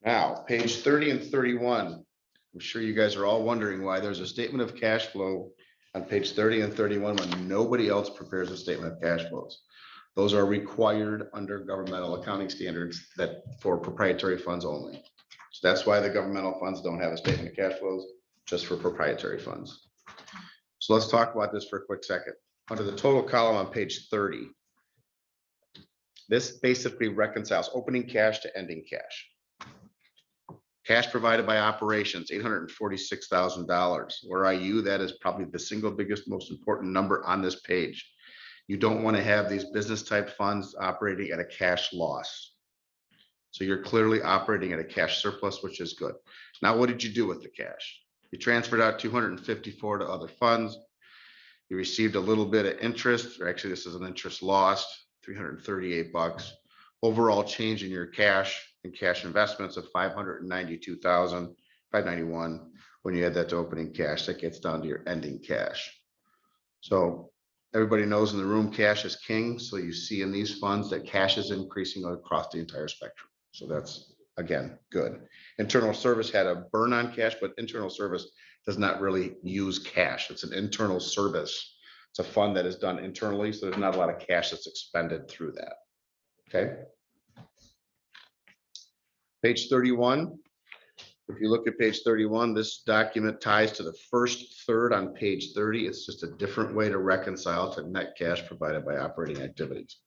Speaker 1: Now, page 30 and 31. I'm sure you guys are all wondering why there's a statement of cash flow on page 30 and 31, when nobody else prepares a statement of cash flows. Those are required under governmental accounting standards that for proprietary funds only. So that's why the governmental funds don't have a statement of cash flows, just for proprietary funds. So let's talk about this for a quick second. Under the total column on page 30, this basically reconciles opening cash to ending cash. Cash provided by operations, $846,000. Where are you? That is probably the single biggest, most important number on this page. You don't want to have these business type funds operating at a cash loss. So you're clearly operating at a cash surplus, which is good. Now, what did you do with the cash? You transferred out 254 to other funds. You received a little bit of interest, or actually this is an interest lost, $338. Overall change in your cash and cash investments of $592,591. When you add that to opening cash, that gets down to your ending cash. So everybody knows in the room, cash is king. So you see in these funds that cash is increasing across the entire spectrum. So that's, again, good. Internal service had a burn on cash, but internal service does not really use cash. It's an internal service. It's a fund that is done internally. So there's not a lot of cash that's expended through that. Okay. Page 31. If you look at page 31, this document ties to the first third on page 30. It's just a different way to reconcile to net cash provided by operating activities.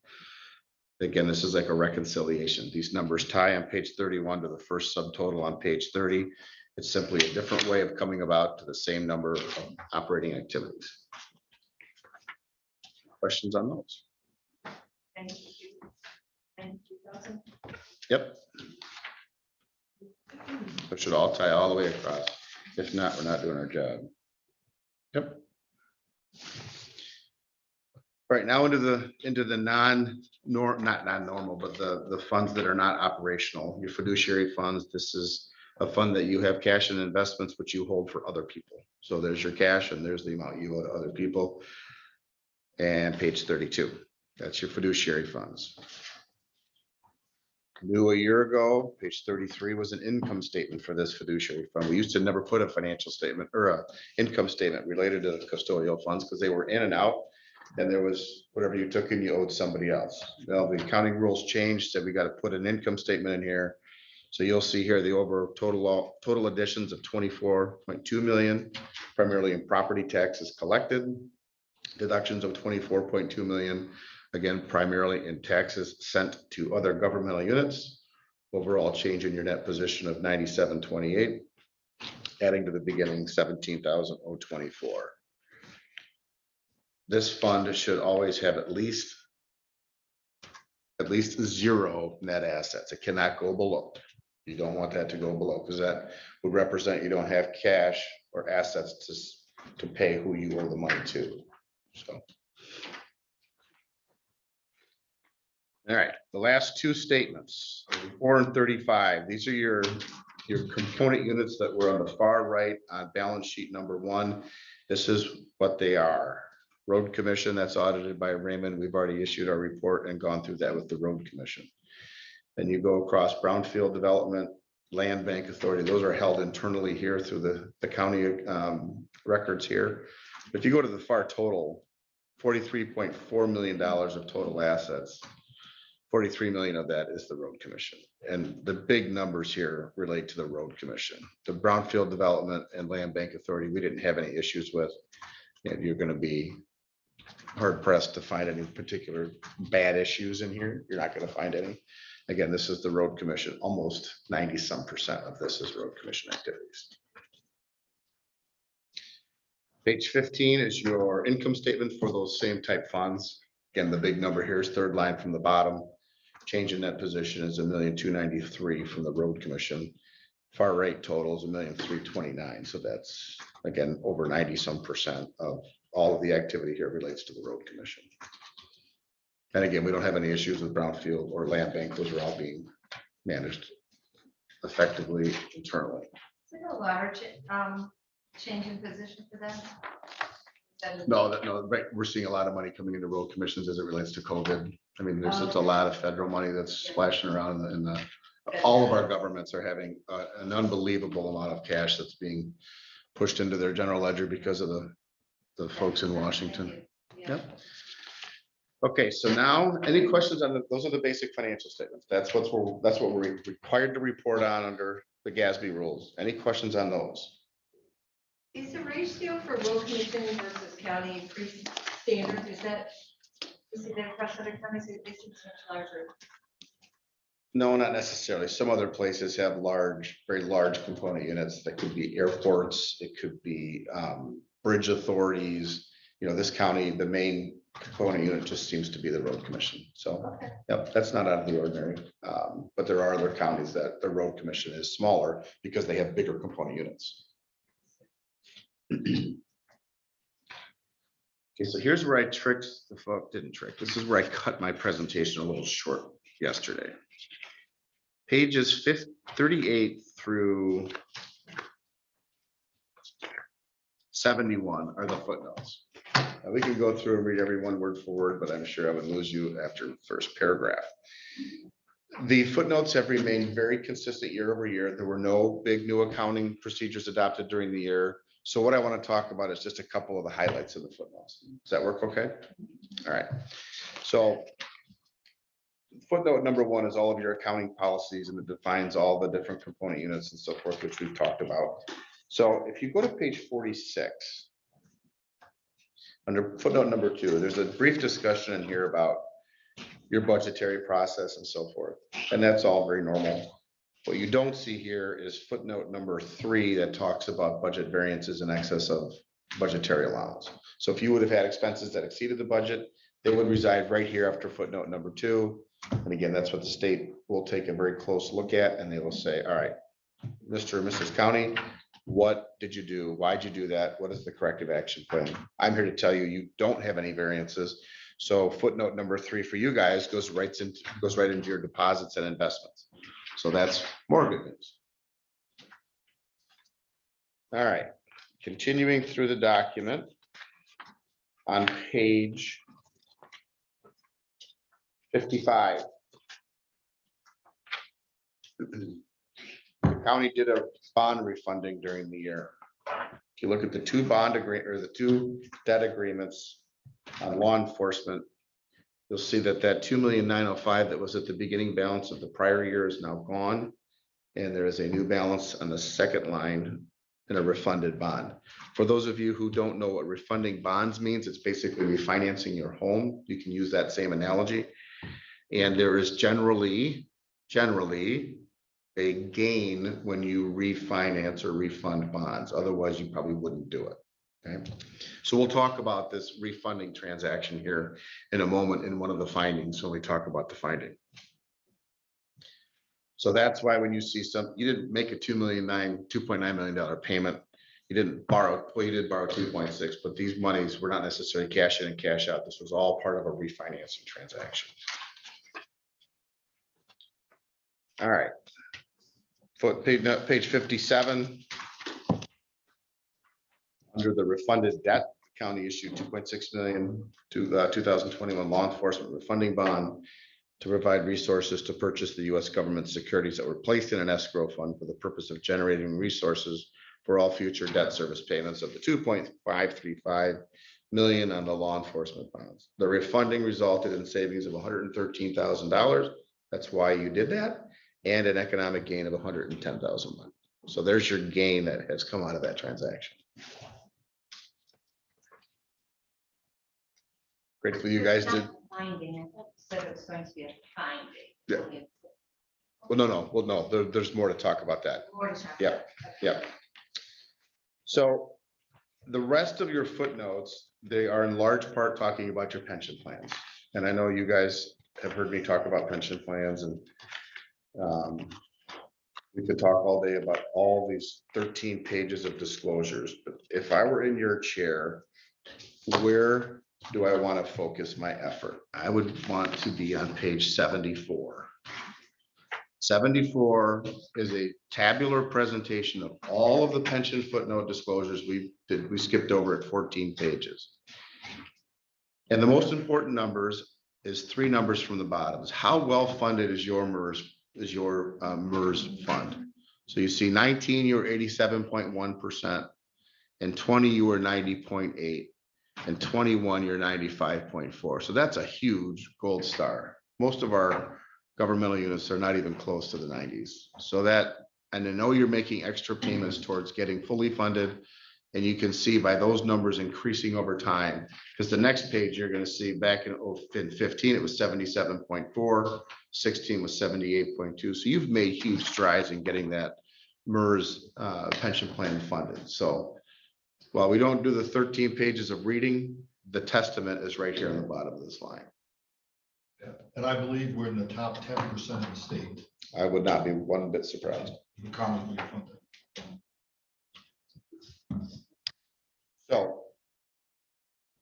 Speaker 1: Again, this is like a reconciliation. These numbers tie on page 31 to the first subtotal on page 30. It's simply a different way of coming about to the same number of operating activities. Questions on those? Yep. It should all tie all the way across. If not, we're not doing our job. Yep. Right now into the not non-normal, but the funds that are not operational, your fiduciary funds. This is a fund that you have cash and investments, which you hold for other people. So there's your cash and there's the amount you owe to other people. And page 32, that's your fiduciary funds. New a year ago, page 33 was an income statement for this fiduciary fund. We used to never put a financial statement or a income statement related to the custodial funds because they were in and out. And there was whatever you took in, you owed somebody else. Well, the accounting rules changed, said we got to put an income statement in here. So you'll see here the over total additions of 24.2 million, primarily in property taxes collected, deductions of 24.2 million. Again, primarily in taxes sent to other governmental units. Overall change in your net position of 9728, adding to the beginning 17,024. This fund should always have at least zero net assets. It cannot go below. You don't want that to go below because that would represent you don't have cash or assets to pay who you owe the money to. So. All right, the last two statements, 34 and 35. These are your component units that were on the far right on balance sheet number 1. This is what they are. Road Commission, that's audited by Raymond. We've already issued our report and gone through that with the Road Commission. Then you go across Brownfield Development, Land Bank Authority. Those are held internally here through the county records here. But if you go to the far total, $43.4 million of total assets. 43 million of that is the Road Commission. And the big numbers here relate to the Road Commission. The Brownfield Development and Land Bank Authority, we didn't have any issues with. And you're going to be hard pressed to find any particular bad issues in here. You're not going to find any. Again, this is the Road Commission. Almost 90% of this is Road Commission activities. Page 15 is your income statement for those same type funds. Again, the big number here is third line from the bottom. Change in that position is $1,293,000 from the Road Commission. Far right total is $1,329,000. So that's again over 90% of all of the activity here relates to the Road Commission. And again, we don't have any issues with Brownfield or Land Bank. Those are all being managed effectively internally.
Speaker 14: Is it a large change in position for them?
Speaker 1: No, right. We're seeing a lot of money coming into road commissions as it relates to COVID. I mean, there's a lot of federal money that's splashing around all of our governments are having an unbelievable amount of cash that's being pushed into their general ledger because of the the folks in Washington. Yep. Okay, so now, any questions on those are the basic financial statements. That's what we're required to report on under the GASB rules. Any questions on those?
Speaker 14: Is the ratio for road commission versus county standards, is that across other counties, it is much larger?
Speaker 1: No, not necessarily. Some other places have very large component units that could be airports, it could be bridge authorities. You know, this county, the main component unit just seems to be the road commission. So, yep, that's not out of the ordinary. But there are other counties that the road commission is smaller because they have bigger component units. Okay, so here's where I tricked the folk, didn't trick. This is where I cut my presentation a little short yesterday. Pages 38 through 71 are the footnotes. Now, we can go through and read every one word for word, but I'm sure I would lose you after the first paragraph. The footnotes have remained very consistent year over year. There were no big new accounting procedures adopted during the year. So what I want to talk about is just a couple of the highlights of the footnotes. Does that work okay? All right. So footnote number 1 is all of your accounting policies, and it defines all the different component units and so forth, which we've talked about. So if you go to page 46, under footnote number 2, there's a brief discussion in here about your budgetary process and so forth. And that's all very normal. What you don't see here is footnote number 3 that talks about budget variances in excess of budgetary allowance. So if you would have had expenses that exceeded the budget, they would reside right here after footnote number 2. And again, that's what the state will take a very close look at, and they will say, all right, Mr. or Mrs. County, what did you do? Why'd you do that? What is the corrective action plan? I'm here to tell you, you don't have any variances. So footnote number 3 for you guys goes right into your deposits and investments. So that's more good news. All right, continuing through the document on page 55. The county did a bond refunding during the year. If you look at the 2 bond agreement or the 2 debt agreements on law enforcement, you'll see that $2,905,000 that was at the beginning balance of the prior year is now gone. And there is a new balance on the second line in a refunded bond. For those of you who don't know what refunding bonds means, it's basically refinancing your home. You can use that same analogy. And there is generally a gain when you refinance or refund bonds. Otherwise, you probably wouldn't do it. Okay. So we'll talk about this refunding transaction here in a moment in one of the findings when we talk about the finding. So that's why when you see you didn't make a $2.9 million payment. You didn't borrow, well, you did borrow 2.6, but these monies were not necessarily cash in and cash out. This was all part of a refinancing transaction. All right. Page 57. Under the refunded debt, the county issued $2.6 million to 2021 law enforcement refunding bond to provide resources to purchase the U.S. government securities that were placed in an escrow fund for the purpose of generating resources for all future debt service payments of the $2.535 million on the law enforcement bonds. The refunding resulted in savings of $113,000. That's why you did that, and an economic gain of $110,000. So there's your gain that has come out of that transaction. Grateful you guys did.
Speaker 14: Finding, I thought you said it was going to be a finding.
Speaker 1: Yeah. Well, no, there's more to talk about that.
Speaker 14: More to talk
Speaker 1: Yeah,
Speaker 14: about.
Speaker 1: yeah. So the rest of your footnotes, they are in large part talking about your pension plans. And I know you guys have heard me talk about pension plans, and we could talk all day about all these 13 pages of disclosures. But if I were in your chair, where do I want to focus my effort? I would want to be on page 74. 74 is a tabular presentation of all of the pension footnote disclosures we skipped over at 14 pages. And the most important numbers is 3 numbers from the bottom. How well funded is your MERS fund? So you see 19, you were 87.1%, and 20, you were 90.8. and 21, you're 95.4. So that's a huge gold star. Most of our governmental units are not even close to the 90s. So that, and I know you're making extra payments towards getting fully funded. And you can see by those numbers increasing over time, because the next page you're going to see back in 15, it was 77.4, 16 was 78.2. So you've made huge strides in getting that MERS pension plan funded. So while we don't do the 13 pages of reading, the testament is right here on the bottom of this line.
Speaker 9: Yeah, and I believe we're in the top 10% of the state.
Speaker 1: I would not be one bit surprised.
Speaker 9: The common funded.
Speaker 1: So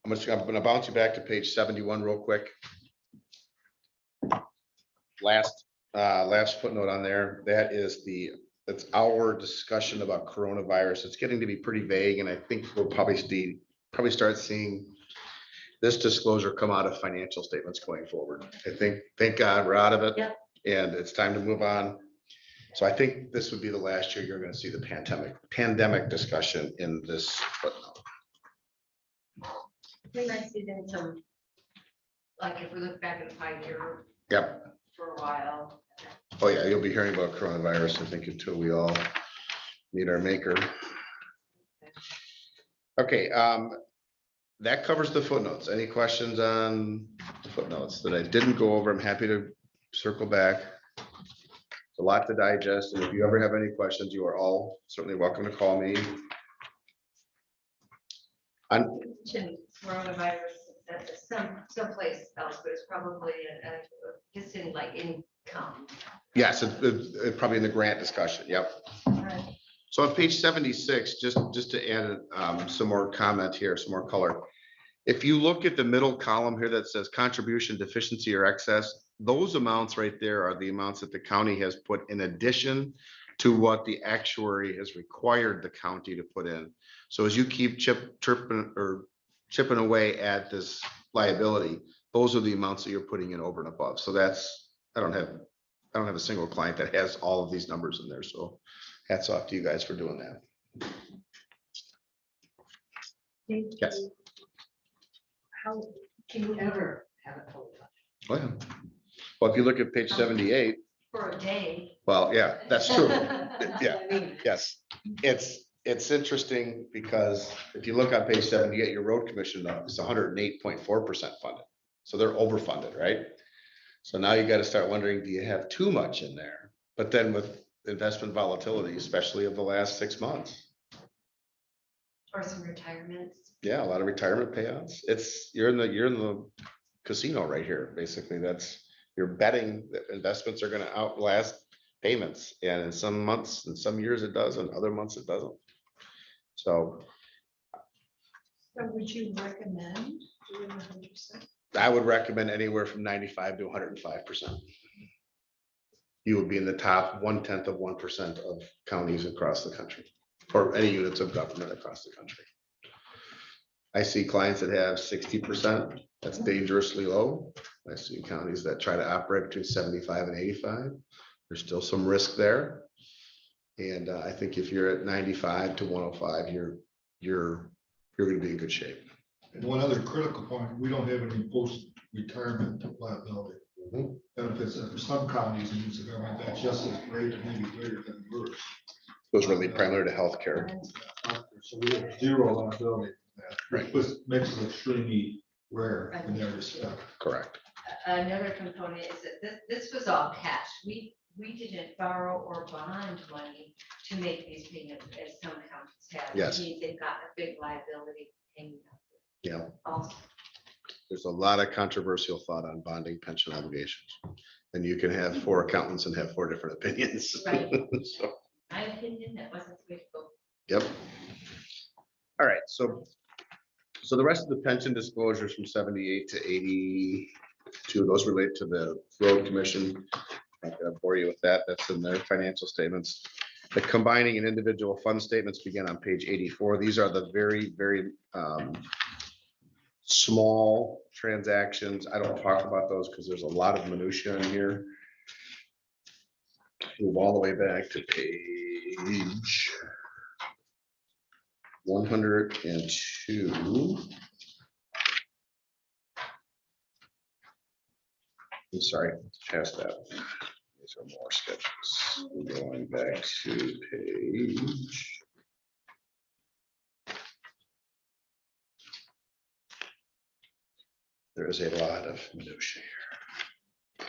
Speaker 1: I'm gonna bounce you back to page 71 real quick. Last footnote on there, that's our discussion about coronavirus. It's getting to be pretty vague, and I think we'll probably start seeing this disclosure come out of financial statements going forward. I think, thank God we're out of it.
Speaker 2: Yep.
Speaker 1: And it's time to move on. So I think this would be the last year you're gonna see the pandemic discussion in this footnote.
Speaker 14: We might see then some, like if we look back at the 5-year
Speaker 1: Yep.
Speaker 14: for a while.
Speaker 1: Oh, yeah, you'll be hearing about coronavirus, I think, until we all meet our maker. Okay, that covers the footnotes. Any questions on the footnotes that I didn't go over? I'm happy to circle back. It's a lot to digest, and if you ever have any questions, you are all certainly welcome to call me.
Speaker 14: Coronavirus, that's someplace else, but it's probably just in like income.
Speaker 1: Yes, it probably in the grant discussion, yep.
Speaker 14: Right.
Speaker 1: So on page 76, just to add some more comment here, some more color. If you look at the middle column here that says contribution deficiency or excess, those amounts right there are the amounts that the county has put in addition to what the actuary has required the county to put in. So as you keep chipping away at this liability, those are the amounts that you're putting in over and above. So that's, I don't have a single client that has all of these numbers in there. So hats off to you guys for doing that. Yes.
Speaker 2: How can you ever have it fully funded?
Speaker 1: Oh, yeah. Well, if you look at page 78.
Speaker 14: For a day.
Speaker 1: Well, yeah, that's true. Yeah, yes. It's interesting because if you look on page 78, your road commission is 108.4% funded. So they're overfunded, right? So now you got to start wondering, do you have too much in there? But then with investment volatility, especially of the last 6 months.
Speaker 14: Or some retirements.
Speaker 1: Yeah, a lot of retirement payouts. You're in the casino right here. Basically, you're betting that investments are going to outlast payments. And in some months, in some years it does, and other months it doesn't. So
Speaker 15: would you recommend doing 100%?
Speaker 1: I would recommend anywhere from 95 to 105%. You would be in the top 0.1% of counties across the country, or any units of government across the country. I see clients that have 60%. That's dangerously low. I see counties that try to operate between 75 and 85. There's still some risk there. And I think if you're at 95 to 105, you're going to be in good shape.
Speaker 9: And one other critical point, we don't have any post-retirement liability benefits. For some counties and use of government, that's just as great or maybe greater than MERS.
Speaker 1: Those relate primarily to healthcare.
Speaker 9: So we have zero liability for that,
Speaker 1: Right.
Speaker 9: which makes it extremely rare in that respect.
Speaker 1: Correct.
Speaker 14: Another component is that this was all cash. We didn't borrow or bond money to make these payments as some counties have.
Speaker 1: Yes.
Speaker 14: They've got a big liability hanging out.
Speaker 1: Yeah.
Speaker 14: Also.
Speaker 1: There's a lot of controversial thought on bonding pension obligations. And you can have 4 accountants and have 4 different opinions.
Speaker 14: Right.
Speaker 1: So,
Speaker 14: My opinion, that wasn't the way to go.
Speaker 1: yep. All right. So the rest of the pension disclosures from 78 to 82, those relate to the road commission. I'm not going to bore you with that. That's in their financial statements. The combining and individual fund statements begin on page 84. These are the very, very small transactions. I don't talk about those because there's a lot of minutia in here. Move all the way back to page 102. I'm sorry, past that. These are more sketches. We're going back to page. There is a lot of minutia here.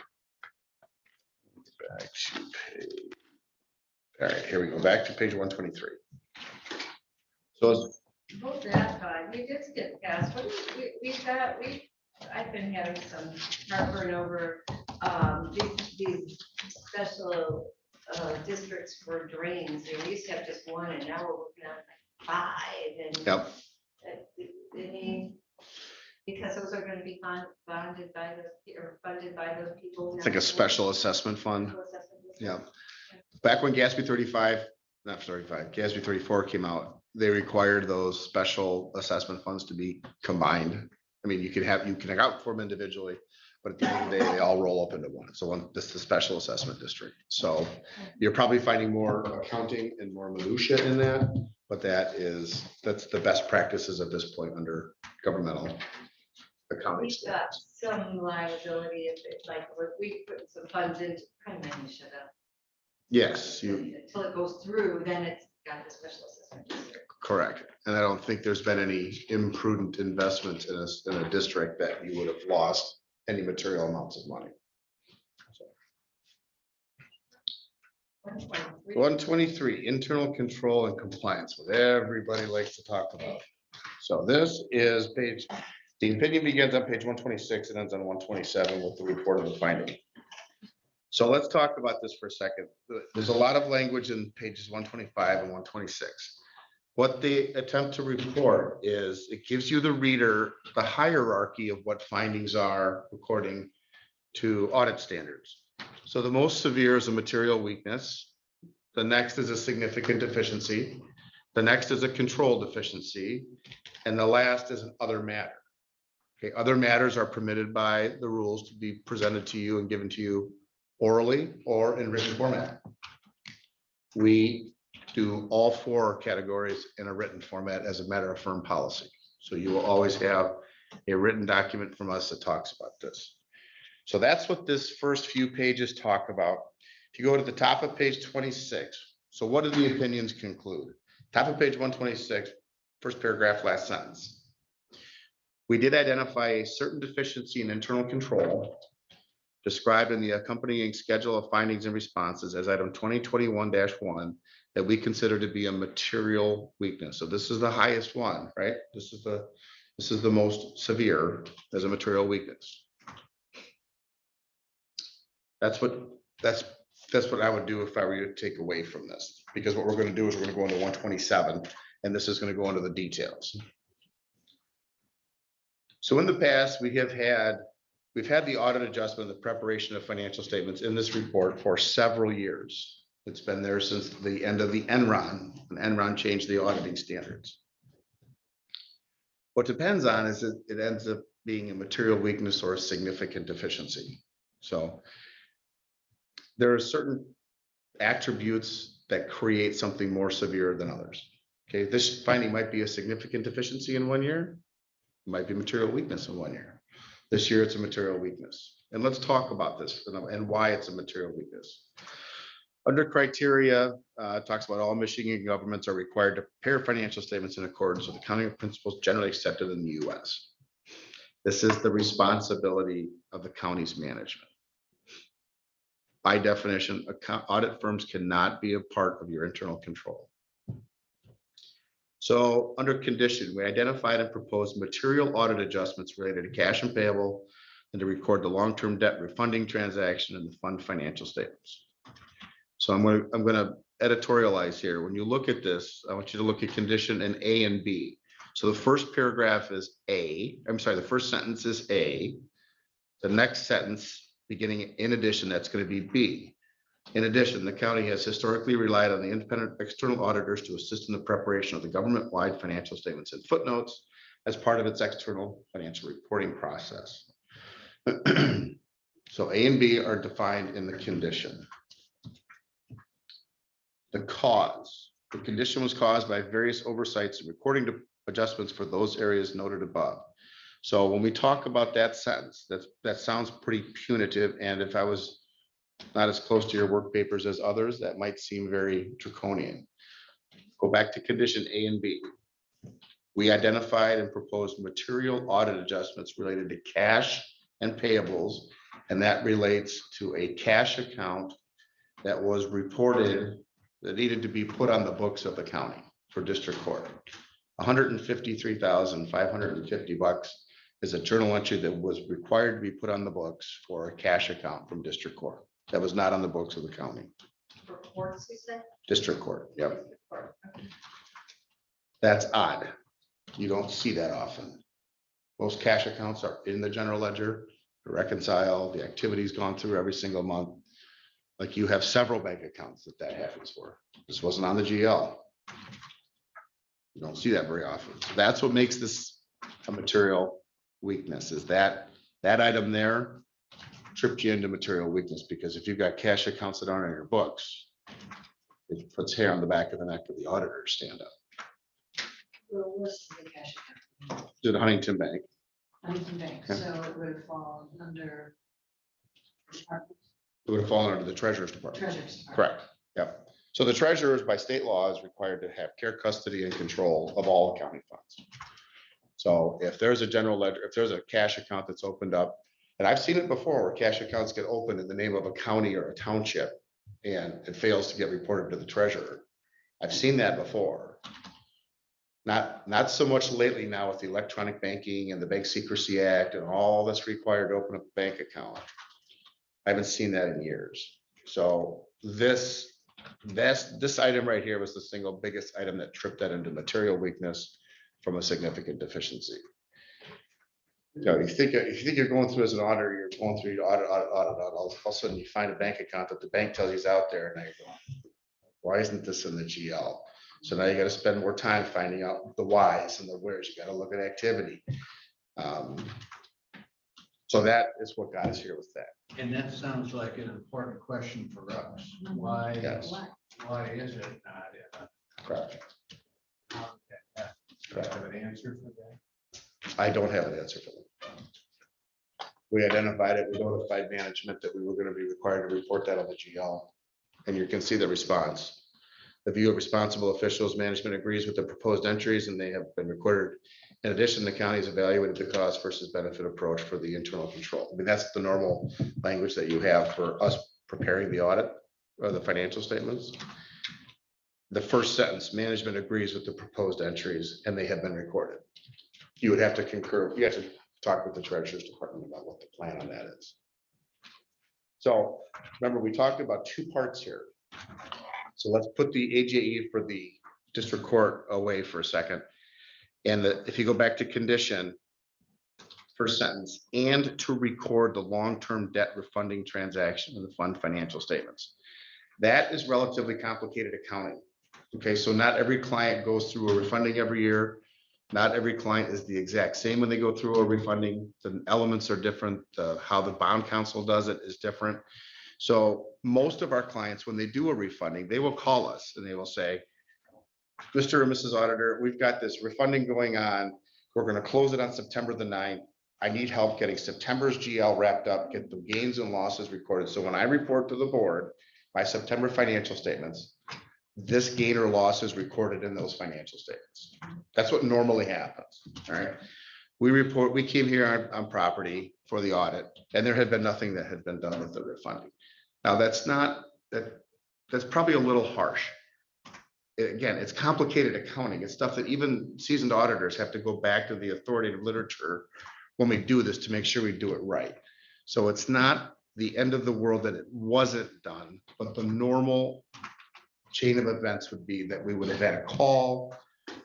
Speaker 1: Back to page. All right, here we go, back to page 123. So
Speaker 14: Hold that thought. We did get past, what is, I've been having some heartburn over, these special, districts for drains. We used to have just one and now we're looking at like 5 and.
Speaker 1: Yep.
Speaker 14: Because those are gonna be bonded by those, or funded by those people.
Speaker 1: it's like a special assessment fund. Yeah. Back when GASB 35, not 35, GASB 34 came out, they required those special assessment funds to be combined. I mean, you can account for them individually, but at the end of the day, they all roll up into one. So this is the special assessment district. So you're probably finding more accounting and more minutia in that, but that's the best practices at this point under governmental accounting
Speaker 14: We've got
Speaker 1: standards.
Speaker 14: some liability if it's like, we put some funds into, kind of maybe should have.
Speaker 1: Yes,
Speaker 14: Until it goes through, then it's got the special assessment.
Speaker 1: correct. And I don't think there's been any imprudent investment in a district that you would have lost any material amounts of money. 123, internal control and compliance, what everybody likes to talk about. So this is the opinion begins on page 126 and ends on 127 with the report of the finding. So let's talk about this for a second. There's a lot of language in pages 125 and 126. What they attempt to report is it gives you the reader the hierarchy of what findings are according to audit standards. So the most severe is a material weakness. The next is a significant deficiency. The next is a control deficiency. And the last is an other matter. Okay, other matters are permitted by the rules to be presented to you and given to you orally or in written format. We do all 4 categories in a written format as a matter of firm policy. So you will always have a written document from us that talks about this. So that's what this first few pages talk about. If you go to the top of page 26, so what do the opinions conclude? Top of page 126, first paragraph, last sentence. We did identify a certain deficiency in internal control described in the accompanying schedule of findings and responses as item 2021-1 that we consider to be a material weakness. So this is the highest one, right? This is the most severe as a material weakness. That's what I would do if I were you to take away from this, because what we're going to do is we're going to go into 127 and this is going to go into the details. So in the past, we've had the audit adjustment, the preparation of financial statements in this report for several years. It's been there since the end of the Enron, when Enron changed the auditing standards. What depends on is it ends up being a material weakness or a significant deficiency. So there are certain attributes that create something more severe than others. Okay, this finding might be a significant deficiency in 1 year, it might be material weakness in 1 year. This year, it's a material weakness. And let's talk about this and why it's a material weakness. Under criteria, it talks about all Michigan governments are required to prepare financial statements in accordance with accounting principles generally accepted in the US. This is the responsibility of the county's management. By definition, audit firms cannot be a part of your internal control. So under condition, we identified and proposed material audit adjustments related to cash and payable and to record the long-term debt refunding transaction and the fund financial statements. So I'm going to editorialize here. When you look at this, I want you to look at condition in A and B. So the first paragraph is A. I'm sorry, the first sentence is A. The next sentence beginning in addition, that's going to be B. In addition, the county has historically relied on the independent external auditors to assist in the preparation of the government-wide financial statements and footnotes as part of its external financial reporting process. So A and B are defined in the condition. The cause. The condition was caused by various oversights and recording adjustments for those areas noted above. So when we talk about that sentence, that sounds pretty punitive. And if I was not as close to your work papers as others, that might seem very draconian. Go back to condition A and B. We identified and proposed material audit adjustments related to cash and payables, and that relates to a cash account that was reported that needed to be put on the books of the county for district court. $153,550 is a journal entry that was required to be put on the books for a cash account from district court. That was not on the books of the county.
Speaker 14: For courts, you said?
Speaker 1: District court, yep. That's odd. You don't see that often. Most cash accounts are in the general ledger, reconcile, the activity's gone through every single month. Like you have several bank accounts that happens for. This wasn't on the GL. You don't see that very often. So that's what makes this a material weakness, is that item there tripped you into material weakness, because if you've got cash accounts that aren't on your books, it puts hair on the back of the neck of the auditor to stand up.
Speaker 2: Well, what's the cash account?
Speaker 1: To the Huntington Bank.
Speaker 2: Huntington Bank,
Speaker 1: Yeah.
Speaker 2: so it would fall under department,
Speaker 1: It would have fallen under the treasurer's department.
Speaker 2: treasurer's department.
Speaker 1: Correct, yep. So the treasurer, by state law, is required to have care, custody, and control of all county funds. So if there's a general ledger, if there's a cash account that's opened up, and I've seen it before where cash accounts get opened in the name of a county or a township, and it fails to get reported to the treasurer. I've seen that before. Not so much lately now with the electronic banking and the Bank Secrecy Act and all that's required to open up a bank account. I haven't seen that in years. So this item right here was the single biggest item that tripped that into material weakness from a significant deficiency. You know, you think you're going through as an auditor, you're going through your audit, all of a sudden you find a bank account that the bank tells you is out there, and now you're going, why isn't this in the GL? So now you got to spend more time finding out the whys and the wheres. You got to look at activity. So that is what got us here with that.
Speaker 4: And that sounds like an important question for us. Why,
Speaker 1: Yes.
Speaker 4: why is it not?
Speaker 1: Correct.
Speaker 4: Do you have an answer for that?
Speaker 1: I don't have an answer for them. We identified it, we notified management that we were going to be required to report that on the GL. And you can see the response. The view of responsible officials, management agrees with the proposed entries and they have been recorded. In addition, the county has evaluated the cost versus benefit approach for the internal control. I mean, that's the normal language that you have for us preparing the audit or the financial statements. The first sentence, management agrees with the proposed entries and they have been recorded. You would have to concur, you have to talk with the treasurer's department about what the plan on that is. So remember, we talked about two parts here. So let's put the AJE for the district court away for a second. And if you go back to condition, first sentence, and to record the long-term debt refunding transaction in the fund financial statements. That is relatively complicated accounting. Okay, so not every client goes through a refunding every year. Not every client is the exact same when they go through a refunding. The elements are different. How the bond counsel does it is different. So most of our clients, when they do a refunding, they will call us and they will say, Mr. or Mrs. Auditor, we've got this refunding going on. We're going to close it on September the 9th. I need help getting September's GL wrapped up, get the gains and losses recorded. So when I report to the board my September financial statements, this gain or loss is recorded in those financial statements. That's what normally happens. All right. We came here on property for the audit, and there had been nothing that had been done with the refunding. Now that's probably a little harsh. Again, it's complicated accounting. It's stuff that even seasoned auditors have to go back to the authoritative literature when we do this to make sure we do it right. So it's not the end of the world that it wasn't done, but the normal chain of events would be that we would have had a call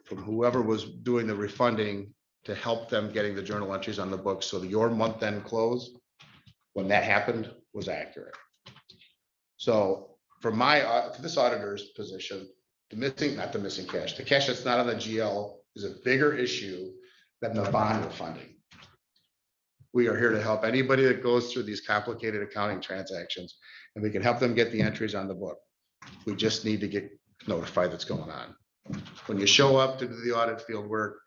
Speaker 1: from whoever was doing the refunding to help them getting the journal entries on the books. So that your month end close, when that happened, was accurate. So from this auditor's position, not the missing cash, the cash that's not on the GL is a bigger issue than the bond refunding. We are here to help anybody that goes through these complicated accounting transactions, and we can help them get the entries on the book. We just need to get notified that's going on. When you show up to do the audit field work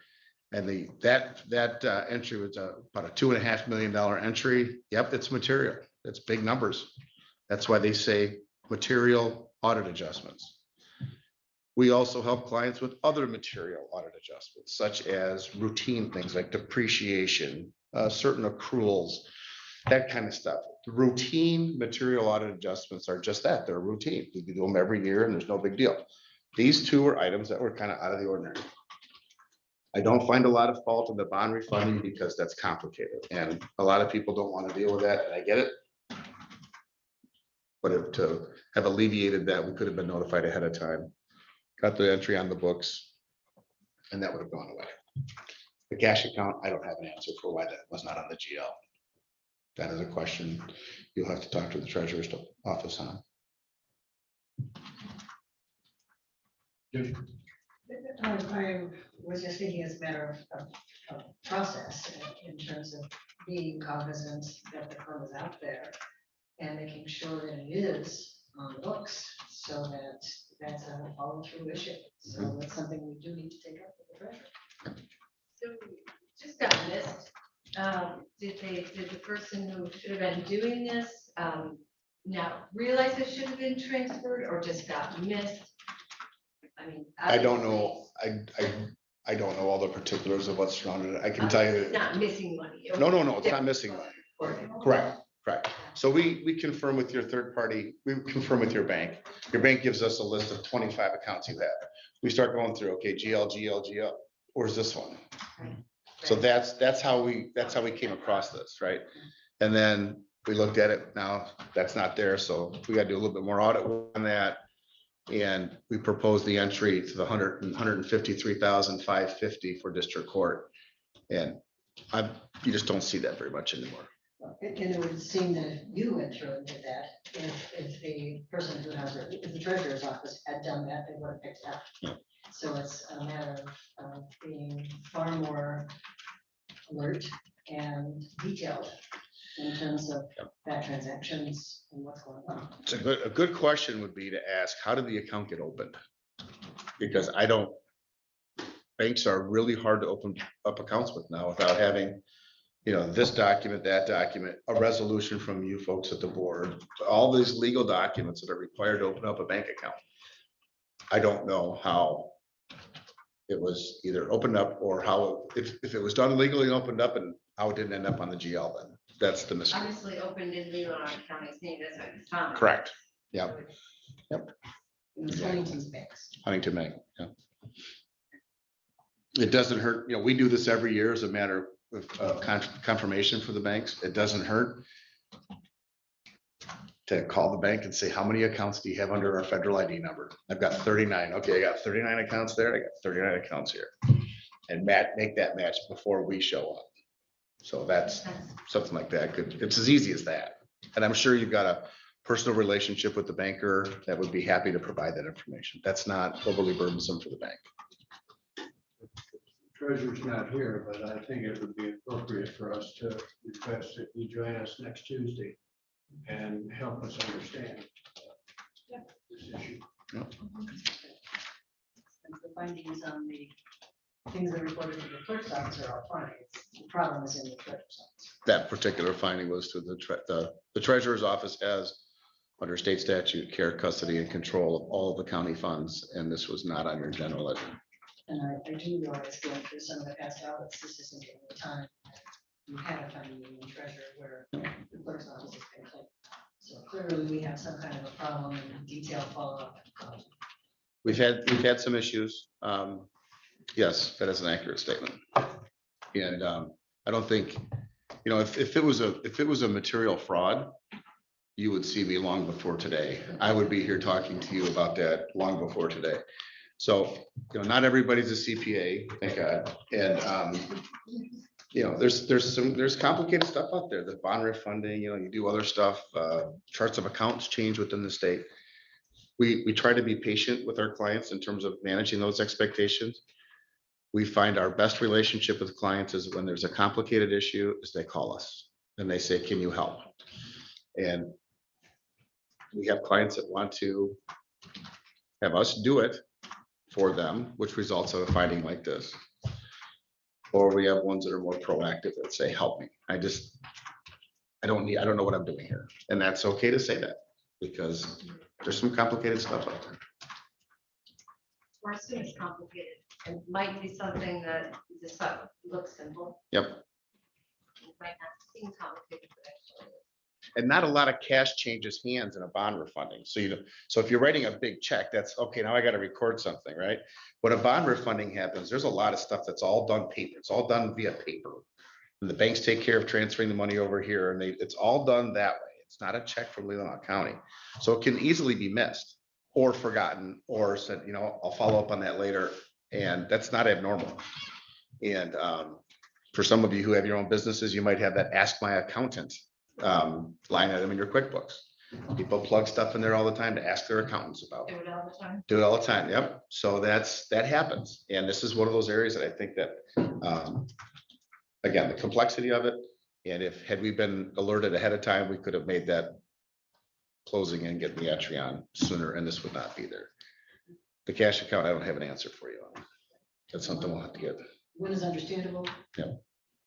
Speaker 1: And that entry was about a $2.5 million entry. Yep, it's material. It's big numbers. That's why they say material audit adjustments. We also help clients with other material audit adjustments, such as routine things like depreciation, certain accruals, that kind of stuff. The routine material audit adjustments are just that. They're routine. We do them every year and there's no big deal. These two are items that were kind of out of the ordinary. I don't find a lot of fault in the bond refunding because that's complicated and a lot of people don't want to deal with that, and I get it. But to have alleviated that, we could have been notified ahead of time, got the entry on the books, and that would have gone away. The cash account, I don't have an answer for why that was not on the GL. That is a question you'll have to talk to the treasurer's office on.
Speaker 2: I was just thinking as a matter of process in terms of being cognizant that the fund is out there and making sure that it is on the books so that that's a follow through issue. So it's something we do need to take up with the treasurer.
Speaker 14: So just got missed. Did the person who should have been doing this now realize it should have been transferred or just got missed? I mean,
Speaker 1: I don't know. I don't know all the particulars of what's surrounded it. I can tell you
Speaker 14: it's
Speaker 1: that.
Speaker 14: not missing money.
Speaker 1: No, it's not missing money. Correct. So we confirm with your third party, we confirm with your bank. Your bank gives us a list of 25 accounts you have. We start going through, okay, GL. Where's this one? So that's how we came across this, right? And then we looked at it. Now that's not there. So we got to do a little bit more audit on that. And we proposed the entry to the 153,550 for district court. And you just don't see that very much anymore.
Speaker 2: And it would seem that if you went through and did that, if the person who has it, if the treasurer's office had done that, they would have picked it up. So it's a matter of being far more alert and detailed in terms of that transactions and what's going on.
Speaker 1: It's a good question would be to ask, how did the account get opened? Because banks are really hard to open up accounts with now without having, this document, that document, a resolution from you folks at the board, all these legal documents that are required to open up a bank account. I don't know how it was either opened up or how, if it was done legally and opened up and how it didn't end up on the GL then. That's the mystery.
Speaker 14: Obviously opened in Leelanau County's name, that's what it's found.
Speaker 1: Correct. Yep.
Speaker 2: It was Huntington's banks.
Speaker 1: Huntington Bank, yeah. It doesn't hurt, we do this every year as a matter of confirmation for the banks. It doesn't hurt to call the bank and say, how many accounts do you have under our federal ID number? I've got 39. Okay, I got 39 accounts there. I got 39 accounts here. And make that match before we show up. So that's something like that. It's as easy as that. And I'm sure you've got a personal relationship with the banker that would be happy to provide that information. That's not overly burdensome for the bank.
Speaker 4: Treasurer's not here, but I think it would be appropriate for us to request that you join us next Tuesday and help us understand this issue.
Speaker 2: And the findings on the things that are reported to the clerk's office are all fine. The problem is in the clerk's office.
Speaker 1: That particular finding was to the treasurer's office has, under state statute, care, custody, and control of all of the county funds, and this was not on your general ledger.
Speaker 2: And I do realize going through some of the past audits, this isn't the time. You had a finding in the treasurer where the clerk's office has been clean. So clearly we have some kind of a problem and detailed follow-up.
Speaker 1: We've had some issues. Yes, that is an accurate statement. And I don't think, if it was a material fraud, you would see me long before today. I would be here talking to you about that long before today. So, not everybody's a CPA, thank God. And there's complicated stuff out there. The bond refunding, you do other stuff. Charts of accounts change within the state. We try to be patient with our clients in terms of managing those expectations. We find our best relationship with clients is when there's a complicated issue, is they call us and they say, can you help? And we have clients that want to have us do it for them, which results in a finding like this. or we have ones that are more proactive that say, help me. I don't know what I'm doing here. And that's okay to say that because there's some complicated stuff out there.
Speaker 14: Or as soon as complicated, it might be something that just looks simple.
Speaker 1: Yep.
Speaker 14: It might not seem complicated, but actually.
Speaker 1: And not a lot of cash changes hands in a bond refunding. So if you're writing a big check, that's okay. Now I got to record something, right? When a bond refunding happens, there's a lot of stuff that's all done paper. It's all done via paper. And the banks take care of transferring the money over here, and it's all done that way. It's not a check from Leelanau County. So it can easily be missed or forgotten or said, I'll follow up on that later. And that's not abnormal. And for some of you who have your own businesses, you might have that ask my accountant line item in your QuickBooks. People plug stuff in there all the time to ask their accountants about.
Speaker 14: Do it all the time.
Speaker 1: Do it all the time. Yep. So that happens. And this is one of those areas that I think that, again, the complexity of it. And had we been alerted ahead of time, we could have made that closing and getting the entry on sooner, and this would not be there. The cash account, I don't have an answer for you on. That's something we'll have to get.
Speaker 2: One is understandable.
Speaker 1: Yep.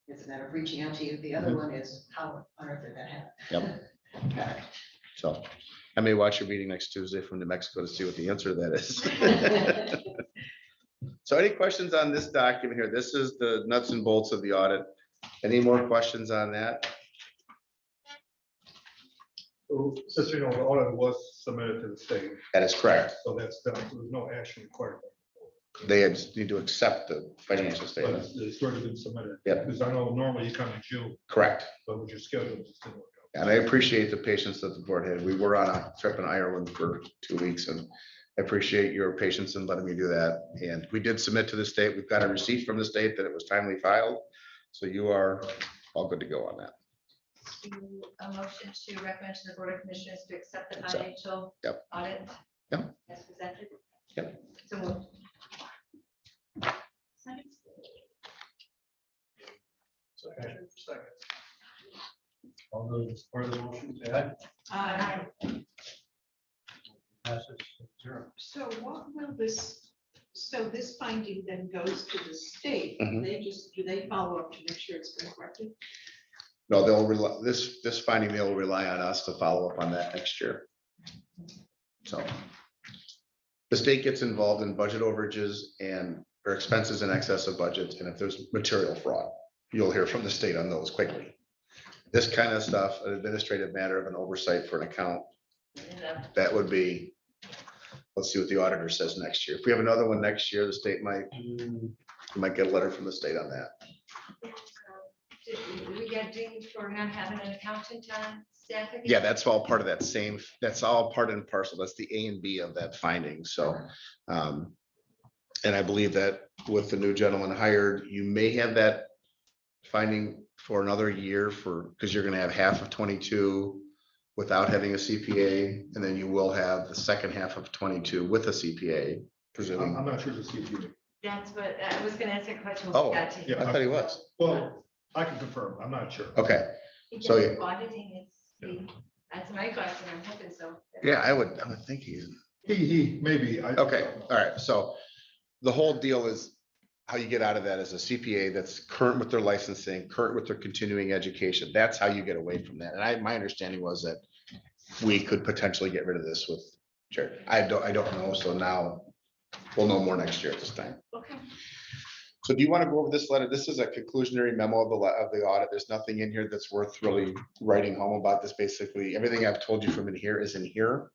Speaker 2: It's a matter of reaching out to you. The other one is how on earth did that happen?
Speaker 1: Yep. So I may watch your meeting next Tuesday from New Mexico to see what the answer to that is. So any questions on this document here? This is the nuts and bolts of the audit. Any more questions on that?
Speaker 9: Since the audit was submitted to the state.
Speaker 1: That is correct.
Speaker 9: So that's done. So there's no action required.
Speaker 1: They just need to accept the financial
Speaker 9: But
Speaker 1: statement.
Speaker 9: it's already been submitted.
Speaker 1: Yep.
Speaker 9: Because I know normally you come in June,
Speaker 1: Correct.
Speaker 9: but with your schedule, it just didn't work out.
Speaker 1: And I appreciate the patience that the board had. We were on a trip in Ireland for 2 weeks, and I appreciate your patience in letting me do that. And we did submit to the state. We've got a receipt from the state that it was timely filed. So you are all good to go on that.
Speaker 14: A motion to recommend to the Board of Commissioners to accept the
Speaker 1: So,
Speaker 14: financial
Speaker 1: yep.
Speaker 14: audit.
Speaker 1: Yep.
Speaker 14: As presented.
Speaker 1: Yep.
Speaker 14: So moved.
Speaker 4: Second. All those in support of the motion, say aye.
Speaker 14: Aye.
Speaker 4: Passes 0.
Speaker 15: So what will this finding then goes to the state?
Speaker 1: Mhm.
Speaker 15: Do they follow up to make sure it's been corrected?
Speaker 1: No, they'll rely, this finding, they'll rely on us to follow up on that next year. So the state gets involved in budget overages or expenses in excess of budgets. And if there's material fraud, you'll hear from the state on those quickly. This kind of stuff, an administrative matter of an oversight for an account, that would be, let's see what the auditor says next year. If we have another one next year, the state you might get a letter from the state on that.
Speaker 14: Did we get dinged for not having an accountant on staff again?
Speaker 1: Yeah, that's all part of that same, that's all part and parcel. That's the A and B of that finding. So, and I believe that with the new gentleman hired, you may have that finding for another year because you're going to have half of 22 without having a CPA, and then you will have the second half of 22 with a CPA, presuming.
Speaker 9: I'm not sure the CPA.
Speaker 14: That's what, I was gonna ask a question.
Speaker 1: Oh, I thought he was.
Speaker 9: Well, I can confirm. I'm not sure.
Speaker 1: Okay. So, yeah.
Speaker 14: Auditing is, that's my question. I'm hoping so.
Speaker 1: Yeah, I would think he's.
Speaker 9: He maybe.
Speaker 1: Okay, all right. So the whole deal is how you get out of that as a CPA that's current with their licensing, current with their continuing education. That's how you get away from that. And my understanding was that we could potentially get rid of this with Jared. I don't know. So now we'll know more next year at this time.
Speaker 14: Okay.
Speaker 1: So do you want to go over this letter? This is a conclusionary memo of the audit. There's nothing in here that's worth really writing home about this. Basically, everything I've told you from in here is in here.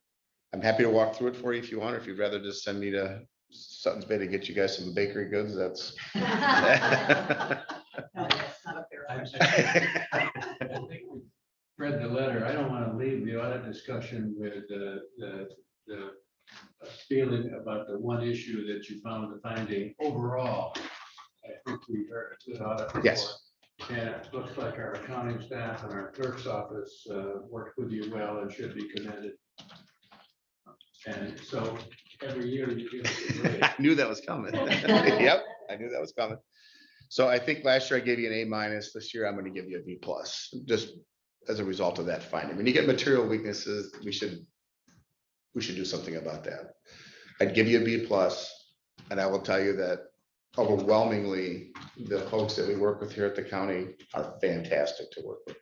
Speaker 1: I'm happy to walk through it for you if you want, or if you'd rather just send me to Sutton's Bay to get you guys some bakery goods. That's.
Speaker 2: No, that's not a fair question.
Speaker 4: I think we read the letter. I don't want to leave the audit discussion with the feeling about the one issue that you found the finding. Overall, I think we heard a good audit report.
Speaker 1: Yes.
Speaker 4: And it looks like our accounting staff and our clerk's office worked with you well and should be commended. And so every year you give us a grade.
Speaker 1: I knew that was coming. Yep, I knew that was coming. So I think last year I gave you an A-. This year I'm going to give you a B+, just as a result of that finding. When you get material weaknesses, we should do something about that. I'd give you a B+, and I will tell you that overwhelmingly, the folks that we work with here at the county are fantastic to work with.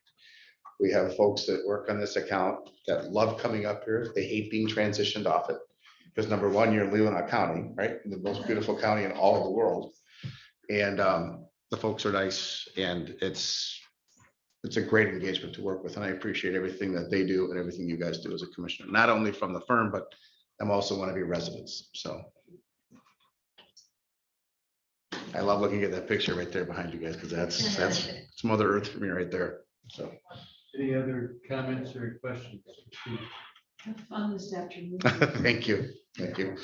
Speaker 1: We have folks that work on this account that love coming up here. They hate being transitioned off it. Because number one, you're in Leelanau County, right? The most beautiful county in all of the world. And the folks are nice, and it's a great engagement to work with. And I appreciate everything that they do and everything you guys do as a commissioner, not only from the firm, but I'm also one of your residents. So I love looking at that picture right there behind you guys, because that's Mother Earth for me right there. So
Speaker 4: Any other comments or questions?
Speaker 15: Have fun this afternoon.
Speaker 1: thank you. Thank you.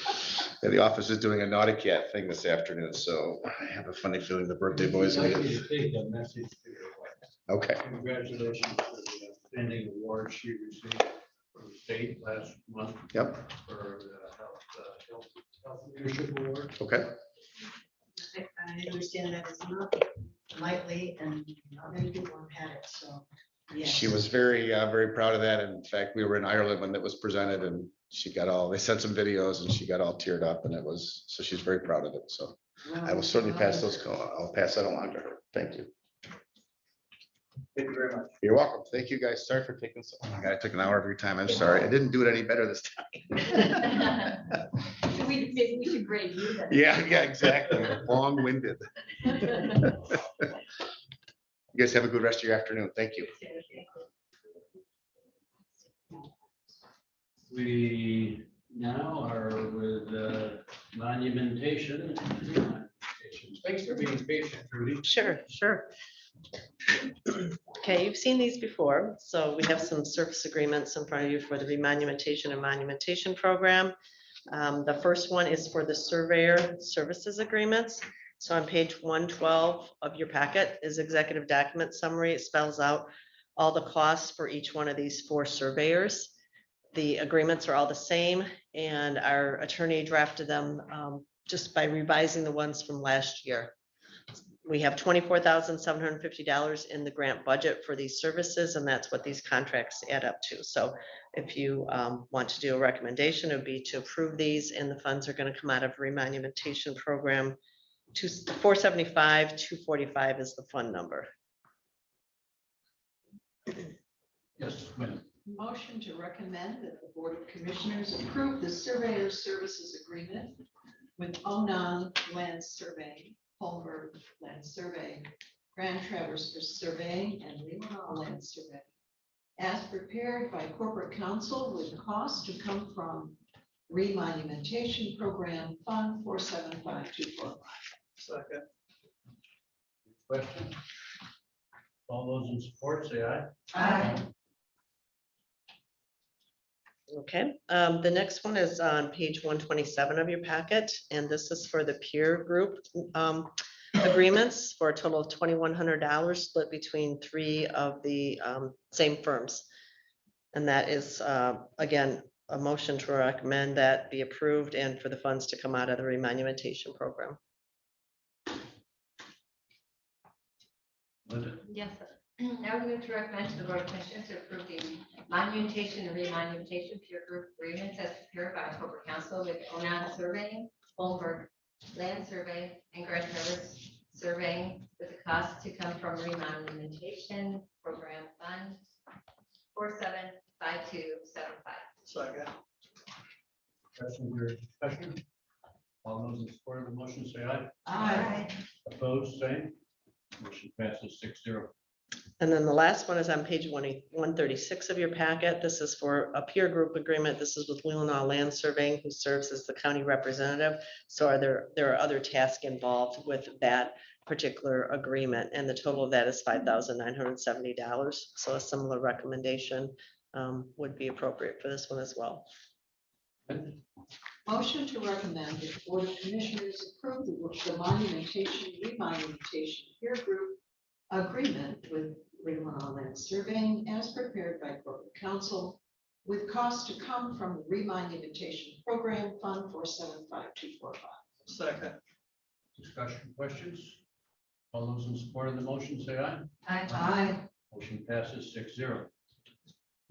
Speaker 1: Yeah, the office is doing a naughty cat thing this afternoon, so I have a funny feeling the birthday boy is
Speaker 4: I'd like
Speaker 1: gonna.
Speaker 4: you to take a message to your wife.
Speaker 1: Okay.
Speaker 4: Congratulations for the outstanding award she received from the state last month.
Speaker 1: Yep.
Speaker 4: For the health leadership award.
Speaker 1: Okay.
Speaker 2: I understand that is not lightly, and not many people have had it, so. Yes.
Speaker 1: She was very, very proud of that. In fact, we were in Ireland when that was presented, and she got all, they sent some videos and she got all teared up, and it was, so she's very proud of it. So I will certainly pass those, I'll pass that along to her. Thank you.
Speaker 4: Thank you very much.
Speaker 1: You're welcome. Thank you, guys. Sorry for taking so, oh my God, I took an hour of your time. I'm sorry. I didn't do it any better this time.
Speaker 14: Maybe we should grade you then.
Speaker 1: Yeah, exactly. Long-winded. You guys have a good rest of your afternoon. Thank you.
Speaker 4: We now are with monumentation. Thanks for being patient, Trudy.
Speaker 19: Sure. Okay, you've seen these before, so we have some service agreements in front of you for the remonumentation and monumentation program. The first one is for the surveyor services agreements. So on page 112 of your packet is executive document summary. It spells out all the costs for each one of these 4 surveyors. The agreements are all the same, and our attorney drafted them just by revising the ones from last year. We have $24,750 in the grant budget for these services, and that's what these contracts add up to. So if you want to do a recommendation, it would be to approve these, and the funds are going to come out of remonumentation program. 475, 245 is the fund number.
Speaker 4: Yes, ma'am.
Speaker 15: Motion to recommend that the Board of Commissioners approve the surveyor services agreement with Onan Land Surveying, Holmberg Land Surveying, Grand Traverse for Surveying, and Leelanau Land Surveying, as prepared by corporate counsel with costs to come from Remonumentation Program Fund 475245.
Speaker 4: Second. Question? All those in support, say aye.
Speaker 15: Aye.
Speaker 19: Okay, the next one is on page 127 of your packet, and this is for the peer group agreements for a total of $2,100 split between 3 of the same firms. And that is, again, a motion to recommend that be approved and for the funds to come out of the remonumentation program.
Speaker 4: Linda?
Speaker 14: Yes, I would move to recommend to the Board of Commissioners to approve the monumentation and remonumentation peer group agreements as prepared by corporate counsel with Onan Surveying, Holmberg Land Survey, and Grand Traverse Surveying, with the cost to come from remonumentation program fund 475275.
Speaker 4: Second. Questions or discussion? All those in support of the motion, say aye.
Speaker 15: Aye.
Speaker 4: Opposed, same. Motion passes 6-0.
Speaker 19: And then the last one is on page 136 of your packet. This is for a peer group agreement. This is with Leelanau Land Surveying, who serves as the county representative. So there are other tasks involved with that particular agreement, and the total of that is $5,970. So a similar recommendation would be appropriate for this one as well.
Speaker 15: Motion to recommend that the Board of Commissioners approve the monumentation, remonumentation peer group agreement with Leelanau Land Surveying as prepared by corporate counsel, with costs to come from the remonumentation program fund 475245.
Speaker 4: Second. Discussion, questions? All those in support of the motion, say aye.
Speaker 15: Aye.
Speaker 4: Motion passes 6-0.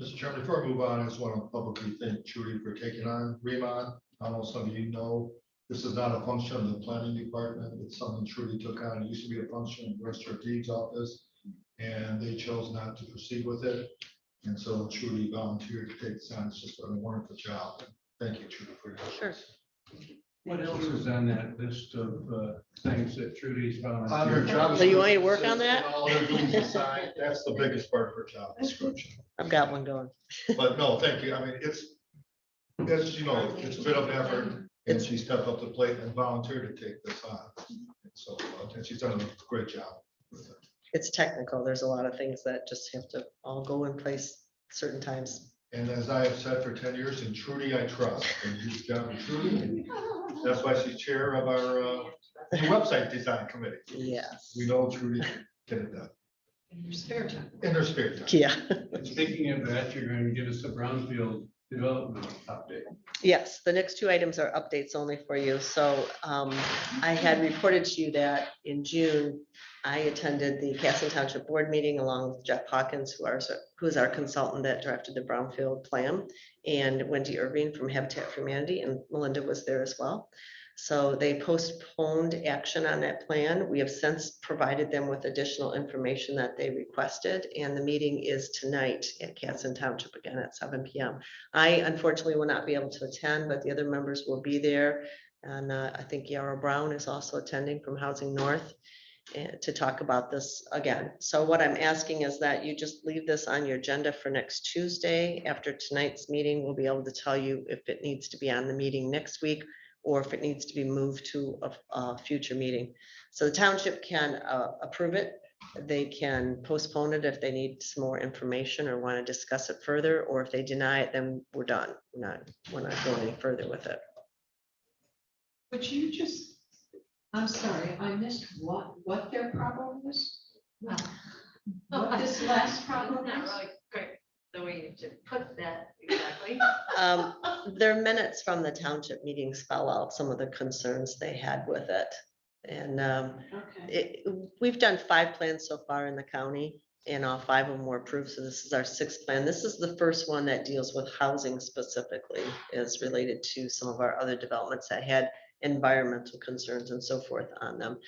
Speaker 9: Mr. Chairman, before I move on, I just want to publicly thank Judy for taking on Remont. I know some of you know This is not a function of the planning department. It's something Trudy took on. It used to be a function of the Register of Deeds office, and they chose not to proceed with it. And so Trudy volunteered to take this on. It's just a wonderful job. Thank you, Trudy, for your service.
Speaker 4: What else is on that list of things that Trudy's
Speaker 9: On her
Speaker 4: volunteered?
Speaker 9: job
Speaker 19: So you want me to work on
Speaker 9: description,
Speaker 19: that?
Speaker 9: all her duties assigned, that's the biggest part of her job description.
Speaker 19: I've got one going.
Speaker 9: But no, thank you. I mean, it's, you know, it's a bit of an effort, and she stepped up to the plate and volunteered to take this on. And so, and she's done a great job with it.
Speaker 19: It's technical. There's a lot of things that just have to all go in place certain times.
Speaker 9: And as I have said for 10 years, in Trudy, I trust, and she's got Trudy. That's why she's chair of our website design committee.
Speaker 19: Yes.
Speaker 9: We know Trudy get it done.
Speaker 15: In your spare time.
Speaker 9: In her spare time.
Speaker 19: Yeah.
Speaker 4: Speaking of that, you're going to give us a brownfield development update.
Speaker 19: Yes, the next two items are updates only for you. So I had reported to you that in June, I attended the Casson Township Board meeting along with Jeff Hawkins, who is our consultant that drafted the brownfield plan, and Wendy Irving from Habitat for Humanity, and Melinda was there as well. So they postponed action on that plan. We have since provided them with additional information that they requested, and the meeting is tonight at Casson Township again at 7 p.m. I unfortunately will not be able to attend, but the other members will be there. And I think Yarrow Brown is also attending from Housing North to talk about this again. So what I'm asking is that you just leave this on your agenda for next Tuesday. After tonight's meeting, we'll be able to tell you if it needs to be on the meeting next week or if it needs to be moved to a future meeting. So the township can approve it. They can postpone it if they need some more information or want to discuss it further, or if they deny it, then we're done. We're not going any further with it.
Speaker 15: But you just, I'm sorry, I missed what their problem was? What this last problem
Speaker 14: Not
Speaker 15: is?
Speaker 14: really great the way you should put that exactly.
Speaker 19: Their minutes from the township meeting spell out some of the concerns they had with it. And
Speaker 15: Okay.
Speaker 19: we've done 5 plans so far in the county, and all 5 of them were approved. So this is our 6th plan. This is the first one that deals with housing specifically, is related to some of our other developments that had environmental concerns and so forth on them.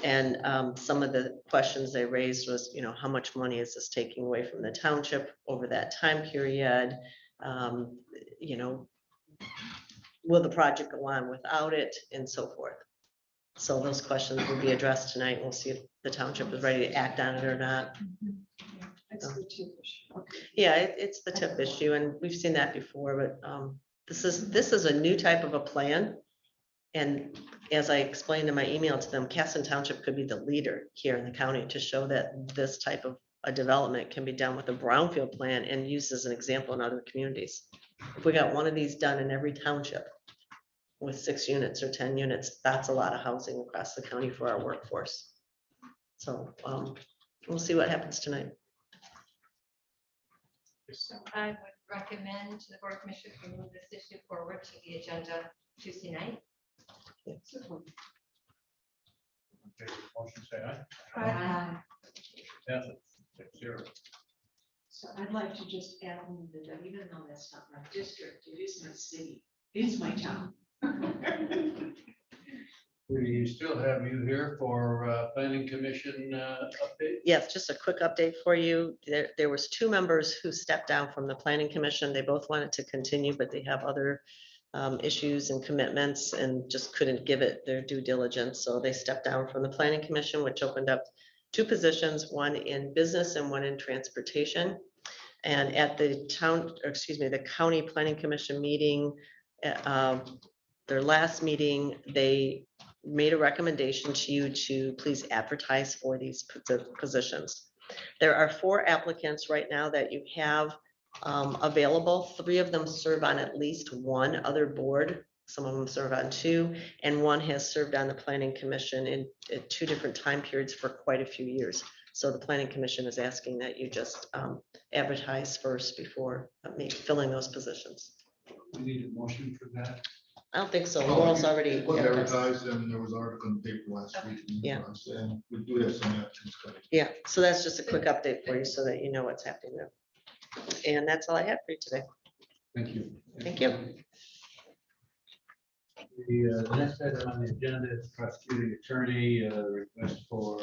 Speaker 19: And some of the questions they raised was, you know, how much money is this taking away from the township over that time period? You know, will the project go on without it, and so forth. So those questions will be addressed tonight. We'll see if the township is ready to act on it or not.
Speaker 15: That's the tip issue. Okay.
Speaker 19: Yeah, it's the tip issue, and we've seen that before, but this is a new type of a plan. And as I explained in my email to them, Casson Township could be the leader here in the county to show that this type of a development can be done with a brownfield plan and used as an example in other communities. If we got one of these done in every township with 6 units or 10 units, that's a lot of housing across the county for our workforce. So we'll see what happens tonight.
Speaker 14: So I would recommend to the board of commissioners to move this issue forward to the agenda Tuesday night.
Speaker 4: Okay, motion say aye.
Speaker 15: Aye.
Speaker 4: Yes, 6-0.
Speaker 15: So I'd like to just add on that even though that's not my district, it is my city, it's my town.
Speaker 4: We still have you here for planning commission update.
Speaker 19: Yes, just a quick update for you. There was 2 members who stepped down from the planning commission. They both wanted to continue, but they have other issues and commitments and just couldn't give it their due diligence. So they stepped down from the planning commission, which opened up 2 positions, one in business and one in transportation. And at the the county planning commission meeting, their last meeting, they made a recommendation to you to please advertise for these positions. There are 4 applicants right now that you have available. 3 of them serve on at least 1 other board. Some of them serve on 2, and 1 has served on the planning commission in 2 different time periods for quite a few years. So the planning commission is asking that you just advertise first before filling those positions.
Speaker 4: We need a motion for that.
Speaker 19: I don't think so. Laurel's already.
Speaker 9: It was advertised, and there was an article in the paper last week.
Speaker 19: Yeah.
Speaker 9: And we do have some applicants coming.
Speaker 19: Yeah, so that's just a quick update for you so that you know what's happening there. And that's all I have for you today.
Speaker 4: Thank you.
Speaker 19: Thank you.
Speaker 4: The next item on the agenda is prosecuting attorney, request for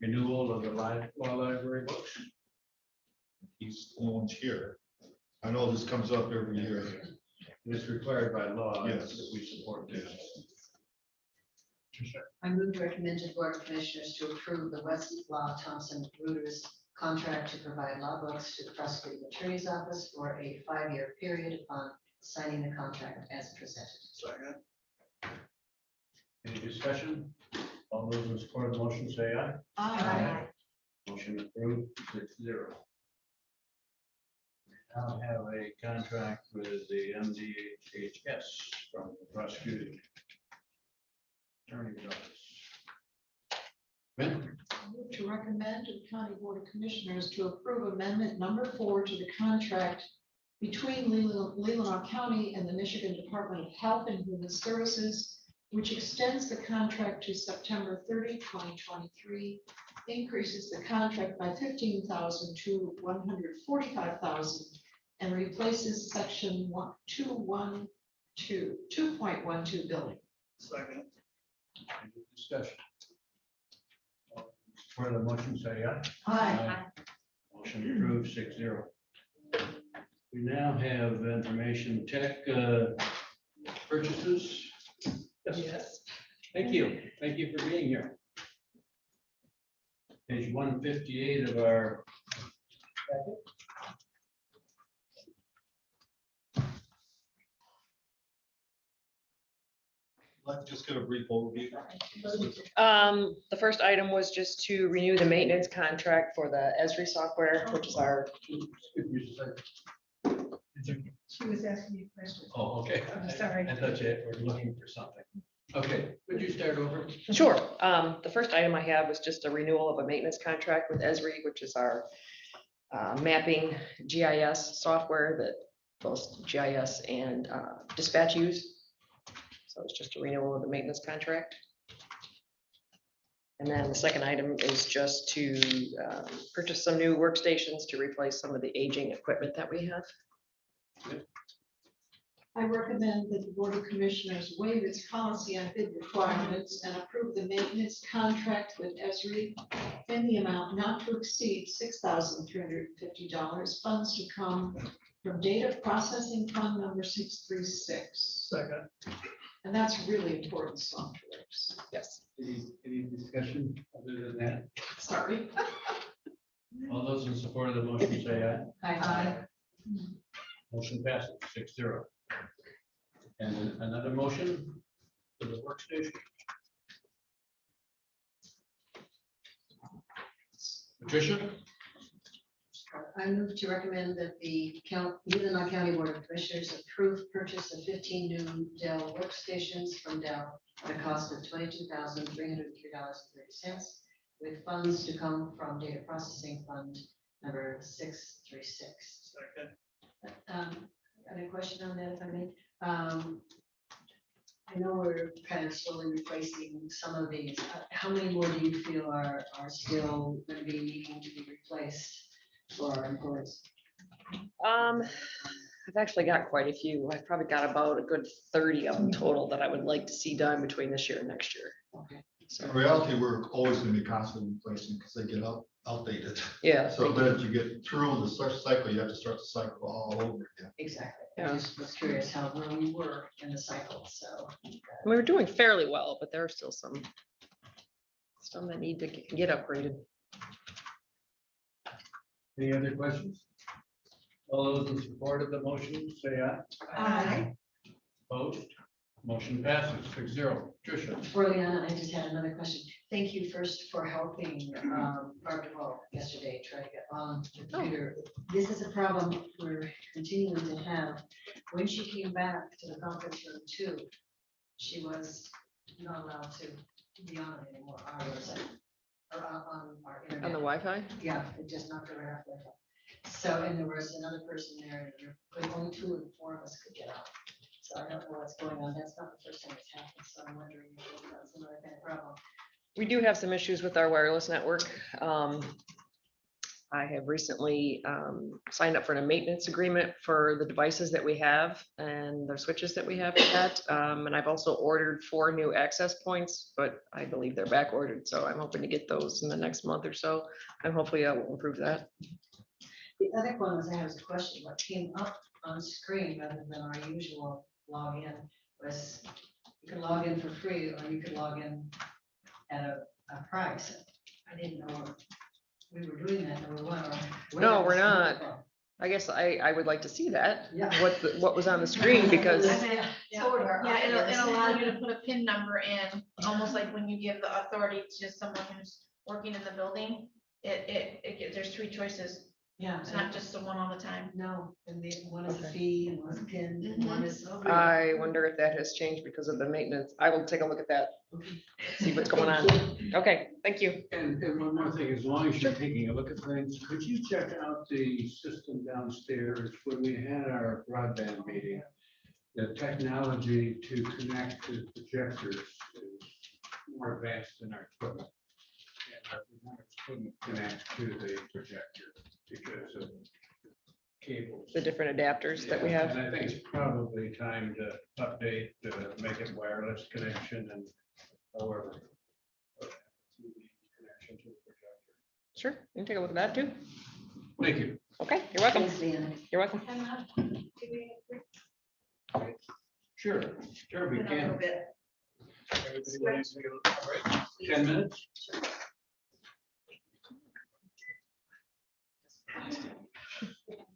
Speaker 4: renewal of the law library books.
Speaker 9: He's the one's here. I know this comes up every year.
Speaker 4: It's required by law that
Speaker 9: Yes.
Speaker 4: we support this.
Speaker 2: I move to recommend to the Board of Commissioners to approve the Westlaw Thompson Reuters contract to provide law books to the prosecuting attorney's office for a 5-year period upon signing the contract as presented.
Speaker 4: Second. Any discussion? All those in support of the motion say aye.
Speaker 15: Aye.
Speaker 4: Motion approved 6-0. Now have a contract with the MDHS from the prosecuting attorney's office. Ben?
Speaker 15: I move to recommend to the County Board of Commissioners to approve amendment number 4 to the contract between Leelanau County and the Michigan Department of Health and Human Services, which extends the contract to September 30, 2023, increases the contract by $15,000 to $145,000, and replaces section 2.12 billing.
Speaker 4: Second. Any discussion? For the motion, say aye.
Speaker 15: Aye.
Speaker 4: Motion approved 6-0. We now have information tech purchases.
Speaker 19: Yes.
Speaker 4: Thank you. Thank you for being here. Page 158 of our packet.
Speaker 9: Let's just get a brief overview.
Speaker 20: The first item was just to renew the maintenance contract for the Esri software, which is our,
Speaker 15: She was asking you a question.
Speaker 4: Oh, okay.
Speaker 15: I'm sorry.
Speaker 4: I thought you were looking for something. Okay, would you start over?
Speaker 20: sure. The first item I have was just a renewal of a maintenance contract with Esri, which is our mapping GIS software that both GIS and dispatch use. So it's just a renewal of the maintenance contract. And then the second item is just to purchase some new workstations to replace some of the aging equipment that we have.
Speaker 15: I recommend that the Board of Commissioners waive its policy on bid requirements and approve the maintenance contract with Esri in the amount not to exceed $6,350. Funds to come from data processing fund number 636.
Speaker 4: Second.
Speaker 15: And that's really important software.
Speaker 20: Yes.
Speaker 4: Any discussion other than that?
Speaker 15: Sorry.
Speaker 4: All those in support of the motion say aye.
Speaker 15: Aye.
Speaker 4: Motion passes 6-0. And another motion for the workstation. Patricia?
Speaker 2: I move to recommend that the Leelanau County Board of Commissioners approve purchase of 15 new Dell workstations from Dell at a cost of $22,303.30, with funds to come from data processing fund number 636.
Speaker 4: Second.
Speaker 2: Got a question on that, if I may? I know we're kind of slowly replacing some of these. How many more do you feel are still going to be needing to be replaced for our employees?
Speaker 20: I've actually got quite a few. I've probably got about a good 30 of them total that I would like to see done between this year and next year.
Speaker 2: Okay.
Speaker 20: So,
Speaker 9: In reality, we're always going to be constantly replacing because they get outdated.
Speaker 20: yeah.
Speaker 9: So that you get through the search cycle, you have to start the cycle all over again.
Speaker 2: Exactly.
Speaker 20: Yeah.
Speaker 2: I just was curious where we were in the cycle, so.
Speaker 20: We were doing fairly well, but there are still some that need to get upgraded.
Speaker 4: Any other questions? All those in support of the motion say aye.
Speaker 15: Aye.
Speaker 4: Opposed? Motion passes 6-0. Tricia?
Speaker 2: Brianna, I just had another question. Thank you first for helping Barbara Hall yesterday try to get on the computer. This is a problem we're continuing to have. When she came back to the conference room too, she was not allowed to be on it anymore, our website, or on our internet.
Speaker 20: On the Wi-Fi?
Speaker 2: Yeah, it just knocked her right off the phone. So, and there was another person there, and only 2 of the 4 of us could get out. So I don't know what's going on. That's not the first time it's happened, so I'm wondering if that's another kind of problem.
Speaker 20: We do have some issues with our wireless network. I have recently signed up for a maintenance agreement for the devices that we have and the switches that we have for that. And I've also ordered 4 new access points, but I believe they're back ordered, so I'm hoping to get those in the next month or so. And hopefully I will improve that.
Speaker 2: The other one was, I have a question, what came up on screen rather than our usual login was, you can log in for free, or you could log in at a price. I didn't know we were doing that, number one. Or
Speaker 20: No,
Speaker 2: where
Speaker 20: we're
Speaker 2: that was
Speaker 20: not.
Speaker 2: coming
Speaker 20: I guess I would like to see that,
Speaker 2: Yeah.
Speaker 20: what was on the screen, because
Speaker 2: from.
Speaker 5: Yeah, it'll allow you to put a PIN number in, almost like when you give the authority to someone who's working in the building. There's 3 choices.
Speaker 2: Yeah.
Speaker 5: It's not just the one all the time.
Speaker 2: No, and the one is a
Speaker 20: Okay.
Speaker 2: fee and one's a pin, and one is.
Speaker 20: I wonder if that has changed because of the maintenance. I will take a look at that, see what's going on. Okay, thank you.
Speaker 4: And one more thing, as long as you're taking a look at things, could you check out the system downstairs when we had our broadband meeting? The technology to connect to projectors is more advanced than our equipment. And our presenters couldn't connect to the projector because of cables.
Speaker 20: The different adapters that we have.
Speaker 4: And I think it's probably time to update, make it wireless connection and however. Connection to the projector.
Speaker 20: Sure, you can take a look at that too.
Speaker 4: Thank you.
Speaker 20: Okay, you're welcome.
Speaker 2: Thanks, Dan.
Speaker 20: You're welcome.
Speaker 4: Sure, sure we
Speaker 5: In a little
Speaker 4: can.
Speaker 5: bit.
Speaker 4: Everybody want to take a look, all right? 10 minutes?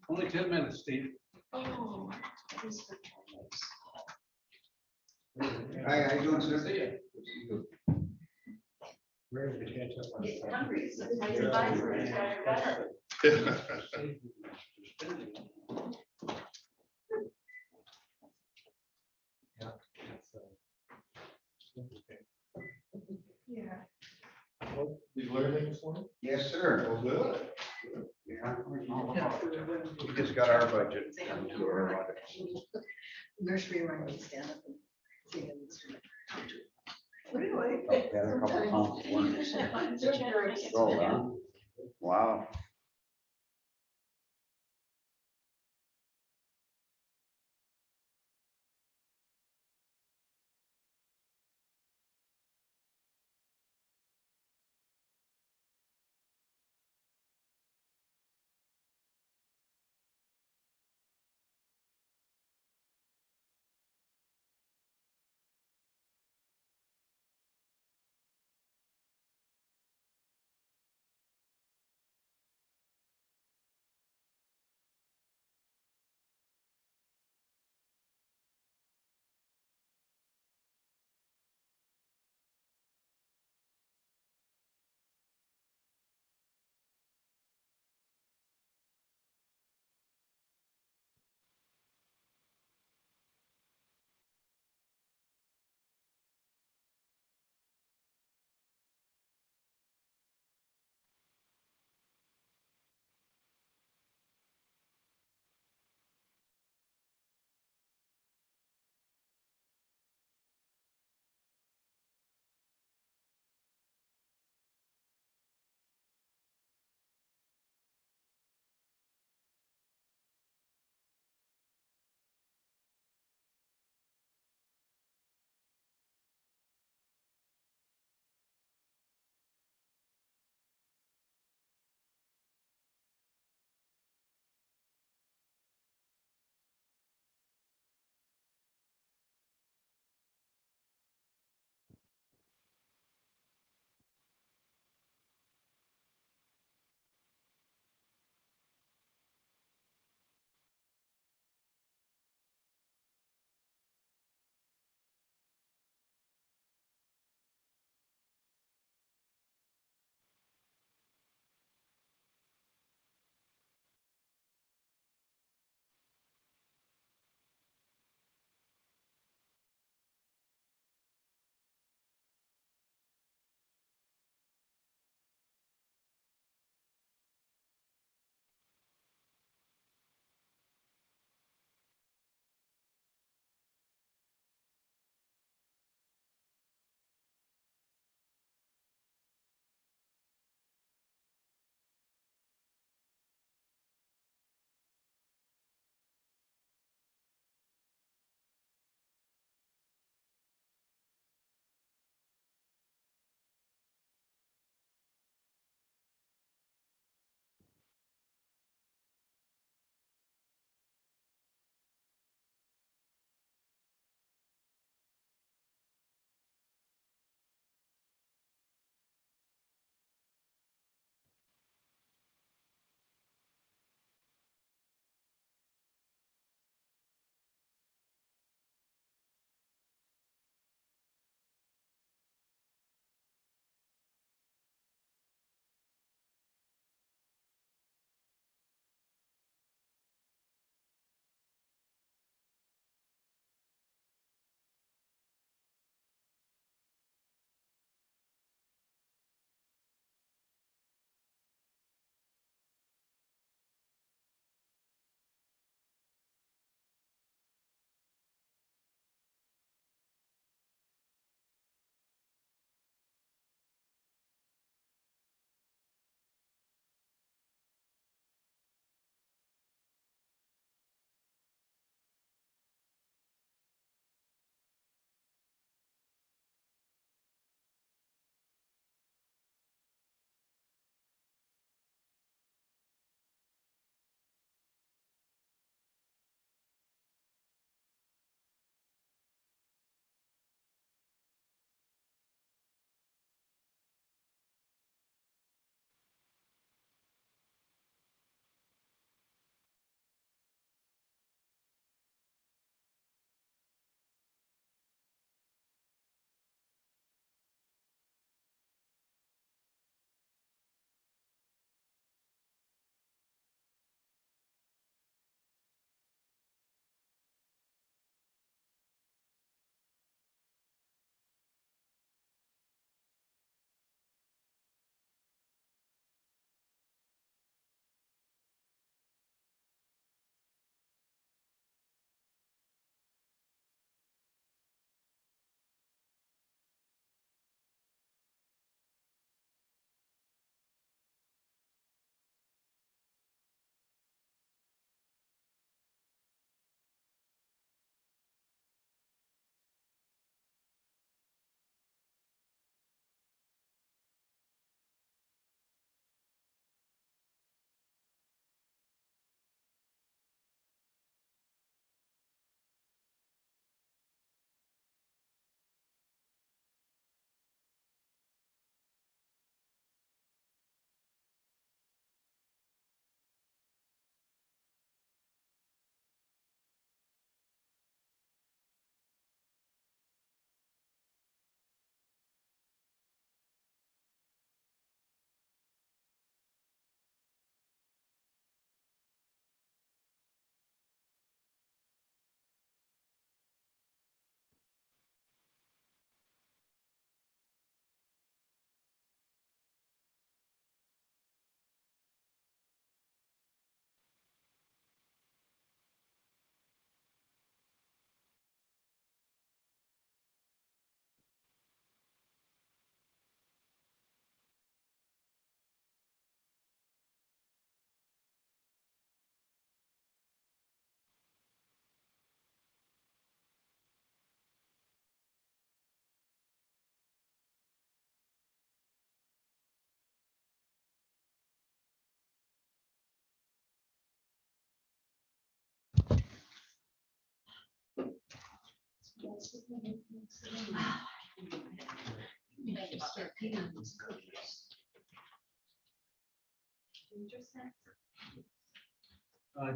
Speaker 4: Only 10 minutes, Steve.
Speaker 15: Oh.
Speaker 4: Hi, how you doing, sir? See you. Ready to catch up on
Speaker 14: Get
Speaker 4: stuff.
Speaker 14: hungry, so my advisors are better.
Speaker 15: Yeah.
Speaker 9: You learn things for me?
Speaker 1: Yes, sir.
Speaker 9: Oh, good.
Speaker 1: Yeah. We just got our budget.
Speaker 2: Nursery rhyme, we stand up and sing an instrument.
Speaker 15: Really?
Speaker 1: Had a couple pounds. Wow.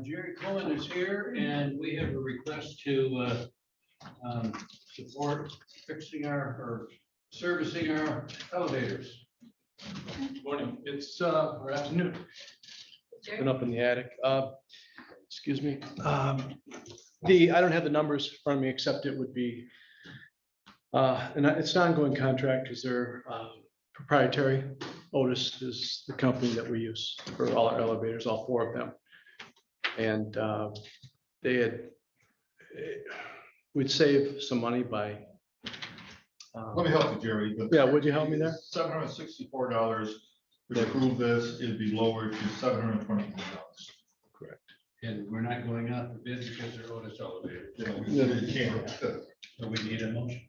Speaker 4: Jerry Cohen is here, and we have a request to support fixing or servicing our elevators.
Speaker 21: Morning, or afternoon. Been up in the attic. Excuse me. I don't have the numbers in front of me, except it would be, and it's an ongoing contract because they're proprietary. Otis is the company that we use for all our elevators, all 4 of them. And we'd save some money by.
Speaker 9: Let me help you, Jerry.
Speaker 21: Yeah, would you help me there?
Speaker 9: $764. To approve this, it'd be lowered to $724.
Speaker 21: Correct.
Speaker 4: And we're not going out for bid because they're Otis elevators.
Speaker 21: So we need a motion.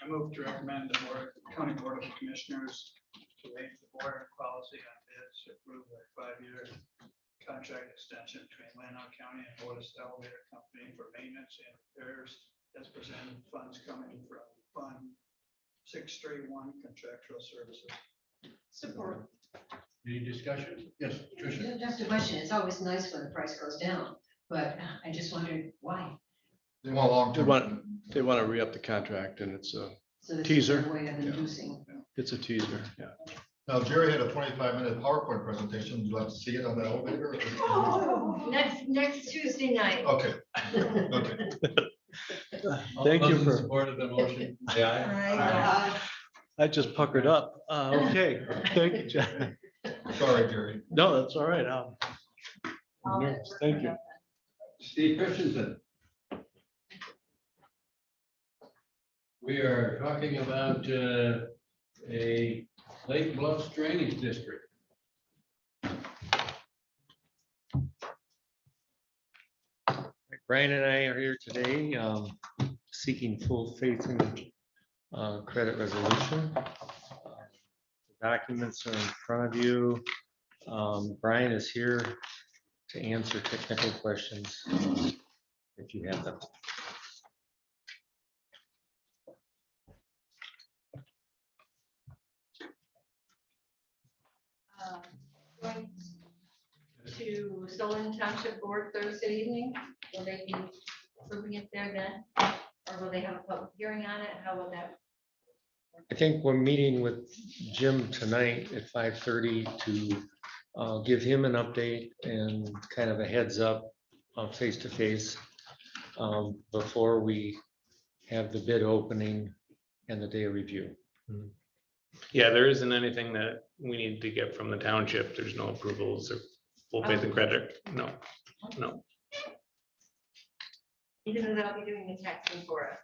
Speaker 22: I move to recommend the County Board of Commissioners to waive the board policy on bids to approve a 5-year contract extension between Leelanau County and Otis Elevator Company for maintenance and repairs as presented, funds coming from Fund 631 contractual services.
Speaker 15: Support.
Speaker 4: Any discussion? Yes, Tricia.
Speaker 2: Just a question. It's always nice when the price goes down, but I just wondered why.
Speaker 9: They want long-term.
Speaker 21: They want to re-up the contract, and it's a
Speaker 2: So this is
Speaker 21: teaser.
Speaker 2: their way of inducing.
Speaker 21: It's a teaser, yeah.
Speaker 9: Now, Jerry had a 25-minute PowerPoint presentation. Would you like to see it on the elevator?
Speaker 14: Next Tuesday night.
Speaker 9: Okay. Okay.
Speaker 21: Thank
Speaker 4: All
Speaker 21: you
Speaker 4: those in
Speaker 21: for.
Speaker 4: support of the motion.
Speaker 14: Aye.
Speaker 21: I just puckered up. Okay, thank you, John.
Speaker 9: Sorry, Jerry.
Speaker 21: No, that's all right. Thank you.
Speaker 4: Steve Christensen. We are talking about a Lake Bluffs drainage district.
Speaker 23: Brian and I are here today seeking full faith and credit resolution. The documents are in front of you. Brian is here to answer technical questions if you have them.
Speaker 14: Going to Solon Township Board Thursday evening. Will they be approving it there then? Or will they have a public hearing on it? How will that?
Speaker 23: I think we're meeting with Jim tonight at 5:30 to give him an update and kind of a heads up face to face before we have the bid opening and the day of review.
Speaker 24: Yeah, there isn't anything that we need to get from the township. There's no approvals or full faith and credit. No, no.
Speaker 14: Even though they'll be doing the taxing for us.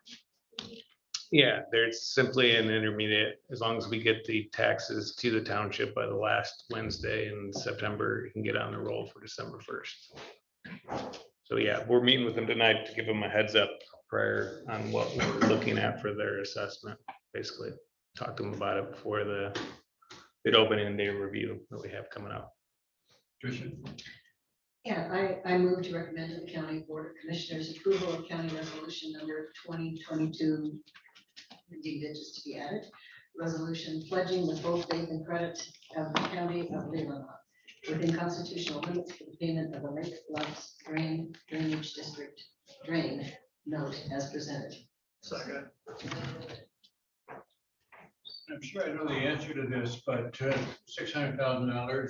Speaker 24: Yeah, there's simply an intermediate, as long as we get the taxes to the township by the last Wednesday in September, you can get on the roll for December 1st. So yeah, we're meeting with them tonight to give them a heads up prior on what we're looking at for their assessment, basically. Talk to them about it before the bid opening and day review that we have coming up.
Speaker 4: Tricia.
Speaker 2: Yeah, I move to recommend to the County Board of Commissioners approval of County Resolution number 2022, digits to be added, resolution pledging the full faith and credit of the County of Leelanau within constitutional limits for the payment of the Lake Bluffs Drainage District drain note as presented.
Speaker 22: Second.
Speaker 4: I'm sure I know the answer to this, but $600,000 or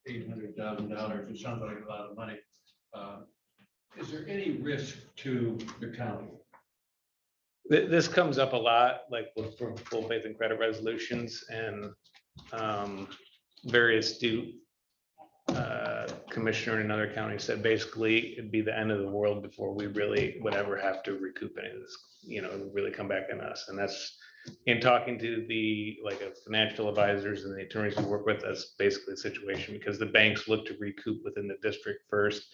Speaker 4: $800,000, it sounds like a lot of money. Is there any risk to the county?
Speaker 24: This comes up a lot, like with full faith and credit resolutions, and very astute commissioner in another county said basically it'd be the end of the world before we really would ever have to recoup any of this, it would really come back on us. And that's in talking to the financial advisors and the attorneys we work with, that's basically the situation, because the banks look to recoup within the district first,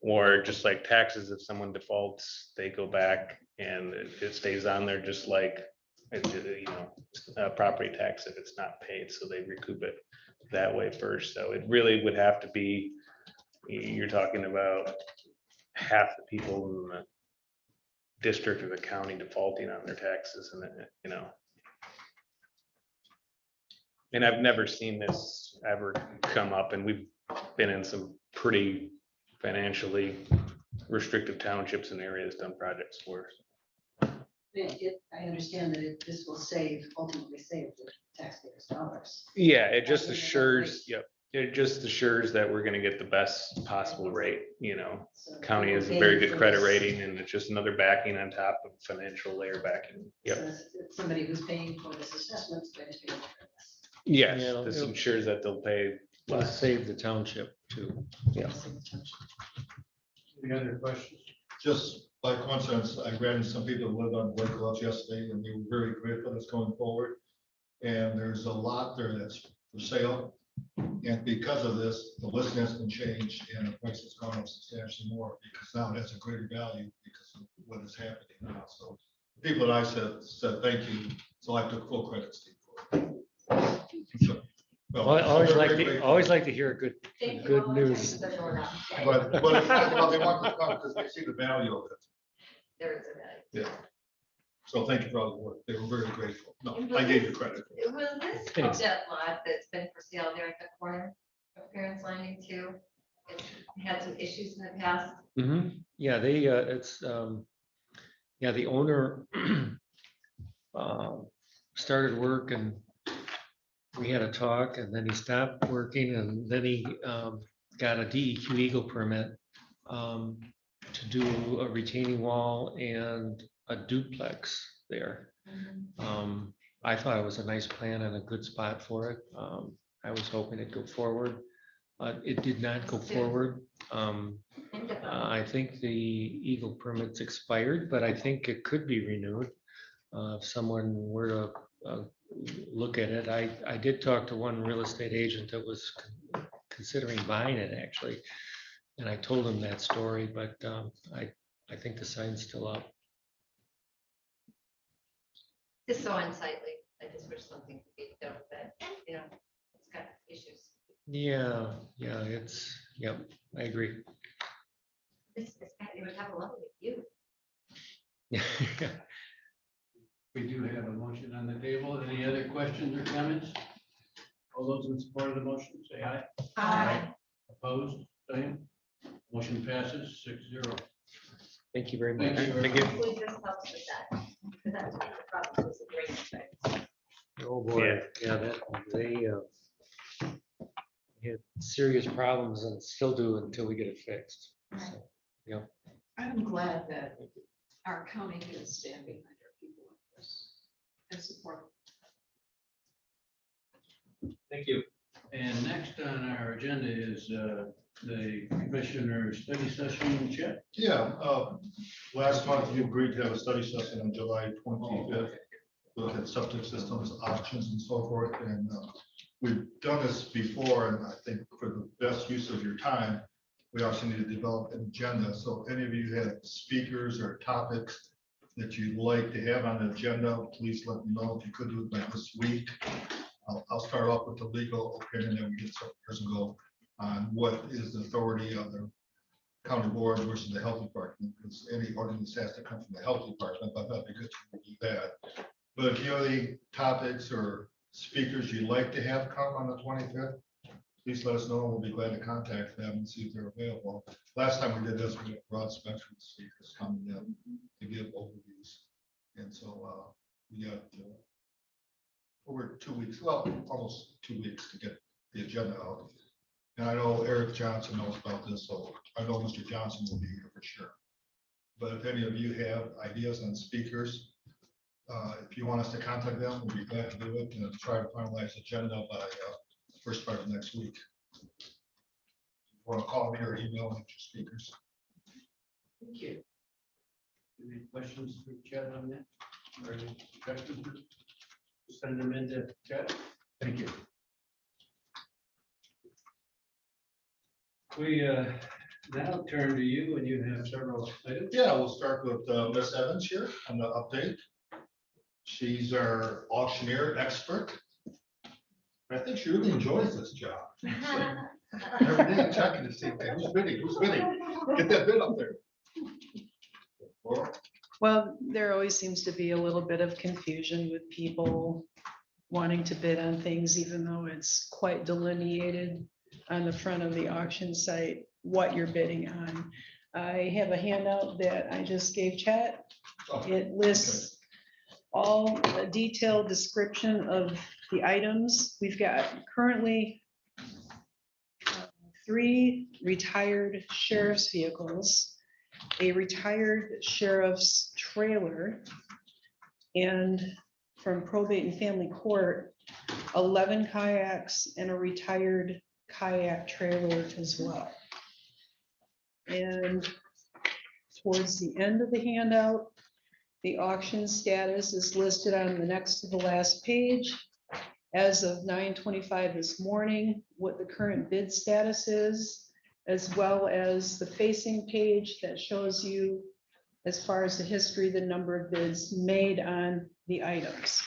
Speaker 24: or just like taxes, if someone defaults, they go back and it stays on there just like property tax if it's not paid, so they recoup it that way first. So it really would have to be, you're talking about half the people in district or the county defaulting on their taxes and, you know. And I've never seen this ever come up, and we've been in some pretty financially restrictive townships and areas done projects for.
Speaker 2: I understand that this will ultimately save the taxpayers' dollars.
Speaker 24: Yeah, it just assures, yep, it just assures that we're gonna get the best possible rate, you know.
Speaker 2: So
Speaker 24: County has a very good credit rating, and it's just another backing on top of financial layer backing. Yep.
Speaker 2: So it's somebody who's paying for this assessment is going to pay for this.
Speaker 24: Yes,
Speaker 23: Yeah,
Speaker 24: this
Speaker 23: it'll-
Speaker 24: ensures that they'll pay
Speaker 23: It'll
Speaker 24: less.
Speaker 23: save the township too. Yeah.
Speaker 4: Any other questions?
Speaker 9: Just by coincidence, I ran into some people who live on Lake Lodge yesterday, and they were very grateful that's going forward. And there's a lot there that's for sale. And because of this, the listing has been changed and the price has gone up substantially more because now it has a greater value because of what is happening now. So the people that I said thank you. So I took full credit, Steve. For it. So, well,
Speaker 23: Always
Speaker 9: they're
Speaker 23: like
Speaker 9: very
Speaker 23: to,
Speaker 9: grateful.
Speaker 23: always like to hear good,
Speaker 14: Thank you
Speaker 23: good
Speaker 14: all.
Speaker 23: news.
Speaker 14: But we're not saying.
Speaker 9: But well, they want to come because they see the value of it.
Speaker 14: There is a value.
Speaker 9: Yeah. So thank you for all the work. They were very grateful. No, I gave you credit.
Speaker 14: Will this
Speaker 23: Thanks.
Speaker 14: that lot that's been for sale there at the corner of Parents Landing too? It's had some issues in the past.
Speaker 23: Yeah, they, yeah, the owner started work and we had a talk and then he stopped working and then he got a DEQ Eagle permit to do a retaining wall and a duplex there. I thought it was a nice plan and a good spot for it. I was hoping it'd go forward. It did not go forward. I think the Eagle permit's expired, but I think it could be renewed. If someone were to look at it, I did talk to one real estate agent that was considering buying it actually. And I told him that story, but I think the sign's still up.
Speaker 14: Just so unsightly. I just wish something could be done with that. You know, it's got issues.
Speaker 23: Yeah, it's, yep, I agree.
Speaker 14: It would have a lovely view.
Speaker 4: We do have a motion on the table. Any other questions or comments? All those in support of the motion, say aye.
Speaker 14: Aye.
Speaker 4: Opposed, same. Motion passes 6-0.
Speaker 23: Thank you very much.
Speaker 4: Thank you.
Speaker 14: Hopefully this helps with that. Because that's what the problem was, a great effect.
Speaker 23: Oh, boy, yeah, that, they had serious problems and still do until we get it fixed. So, yeah.
Speaker 15: I'm glad that our county can stand behind our people like this and support them.
Speaker 4: Thank you. And next on our agenda is the commissioner study session check.
Speaker 9: Yeah, last month you agreed to have a study session on July 25th. Look at septic systems, options and so forth. And we've done this before, and I think for the best use of your time, we also need to develop an agenda. So if any of you have speakers or topics that you'd like to have on the agenda, please let me know. If you could do it by this week. I'll start off with the legal opinion that we did some years ago on what is the authority of the county board versus the health department, because any ordinance has to come from the health department, but that'd be good to do that. But if you have any topics or speakers you'd like to have come on the 25th, please let us know. We'll be glad to contact them and see if they're available. Last time we did this, we had a broad spectrum of speakers coming in to give overviews. And so we got over 2 weeks, well, almost 2 weeks to get the agenda out. And I know Eric Johnson knows about this, so I know Mr. Johnson will be here for sure. But if any of you have ideas on speakers, if you want us to contact them, we'll be glad to do it and try to finalize the agenda by first part of next week. Want to call me or email me your speakers.
Speaker 4: Thank you. Any questions for Chad on that? Or any questions? Send them into chat. Thank you. We now turn to you and you have several items.
Speaker 9: Yeah, we'll start with Miss Evans here on the update. She's our auctioneer expert. I think she really enjoys this job. Every day checking to see who's bidding, who's bidding. Get that bid up there. Or
Speaker 16: Well, there always seems to be a little bit of confusion with people wanting to bid on things, even though it's quite delineated on the front of the auction site, what you're bidding on. I have a handout that I just gave Chat. It lists all a detailed description of the items. We've got currently 3 retired sheriff's vehicles, a retired sheriff's trailer, and from probate and family court, 11 kayaks and a retired kayak trailer as well. And towards the end of the handout, the auction status is listed on the next to the last page. As of 9:25 this morning, what the current bid status is, as well as the facing page that shows you, as far as the history, the number of bids made on the items.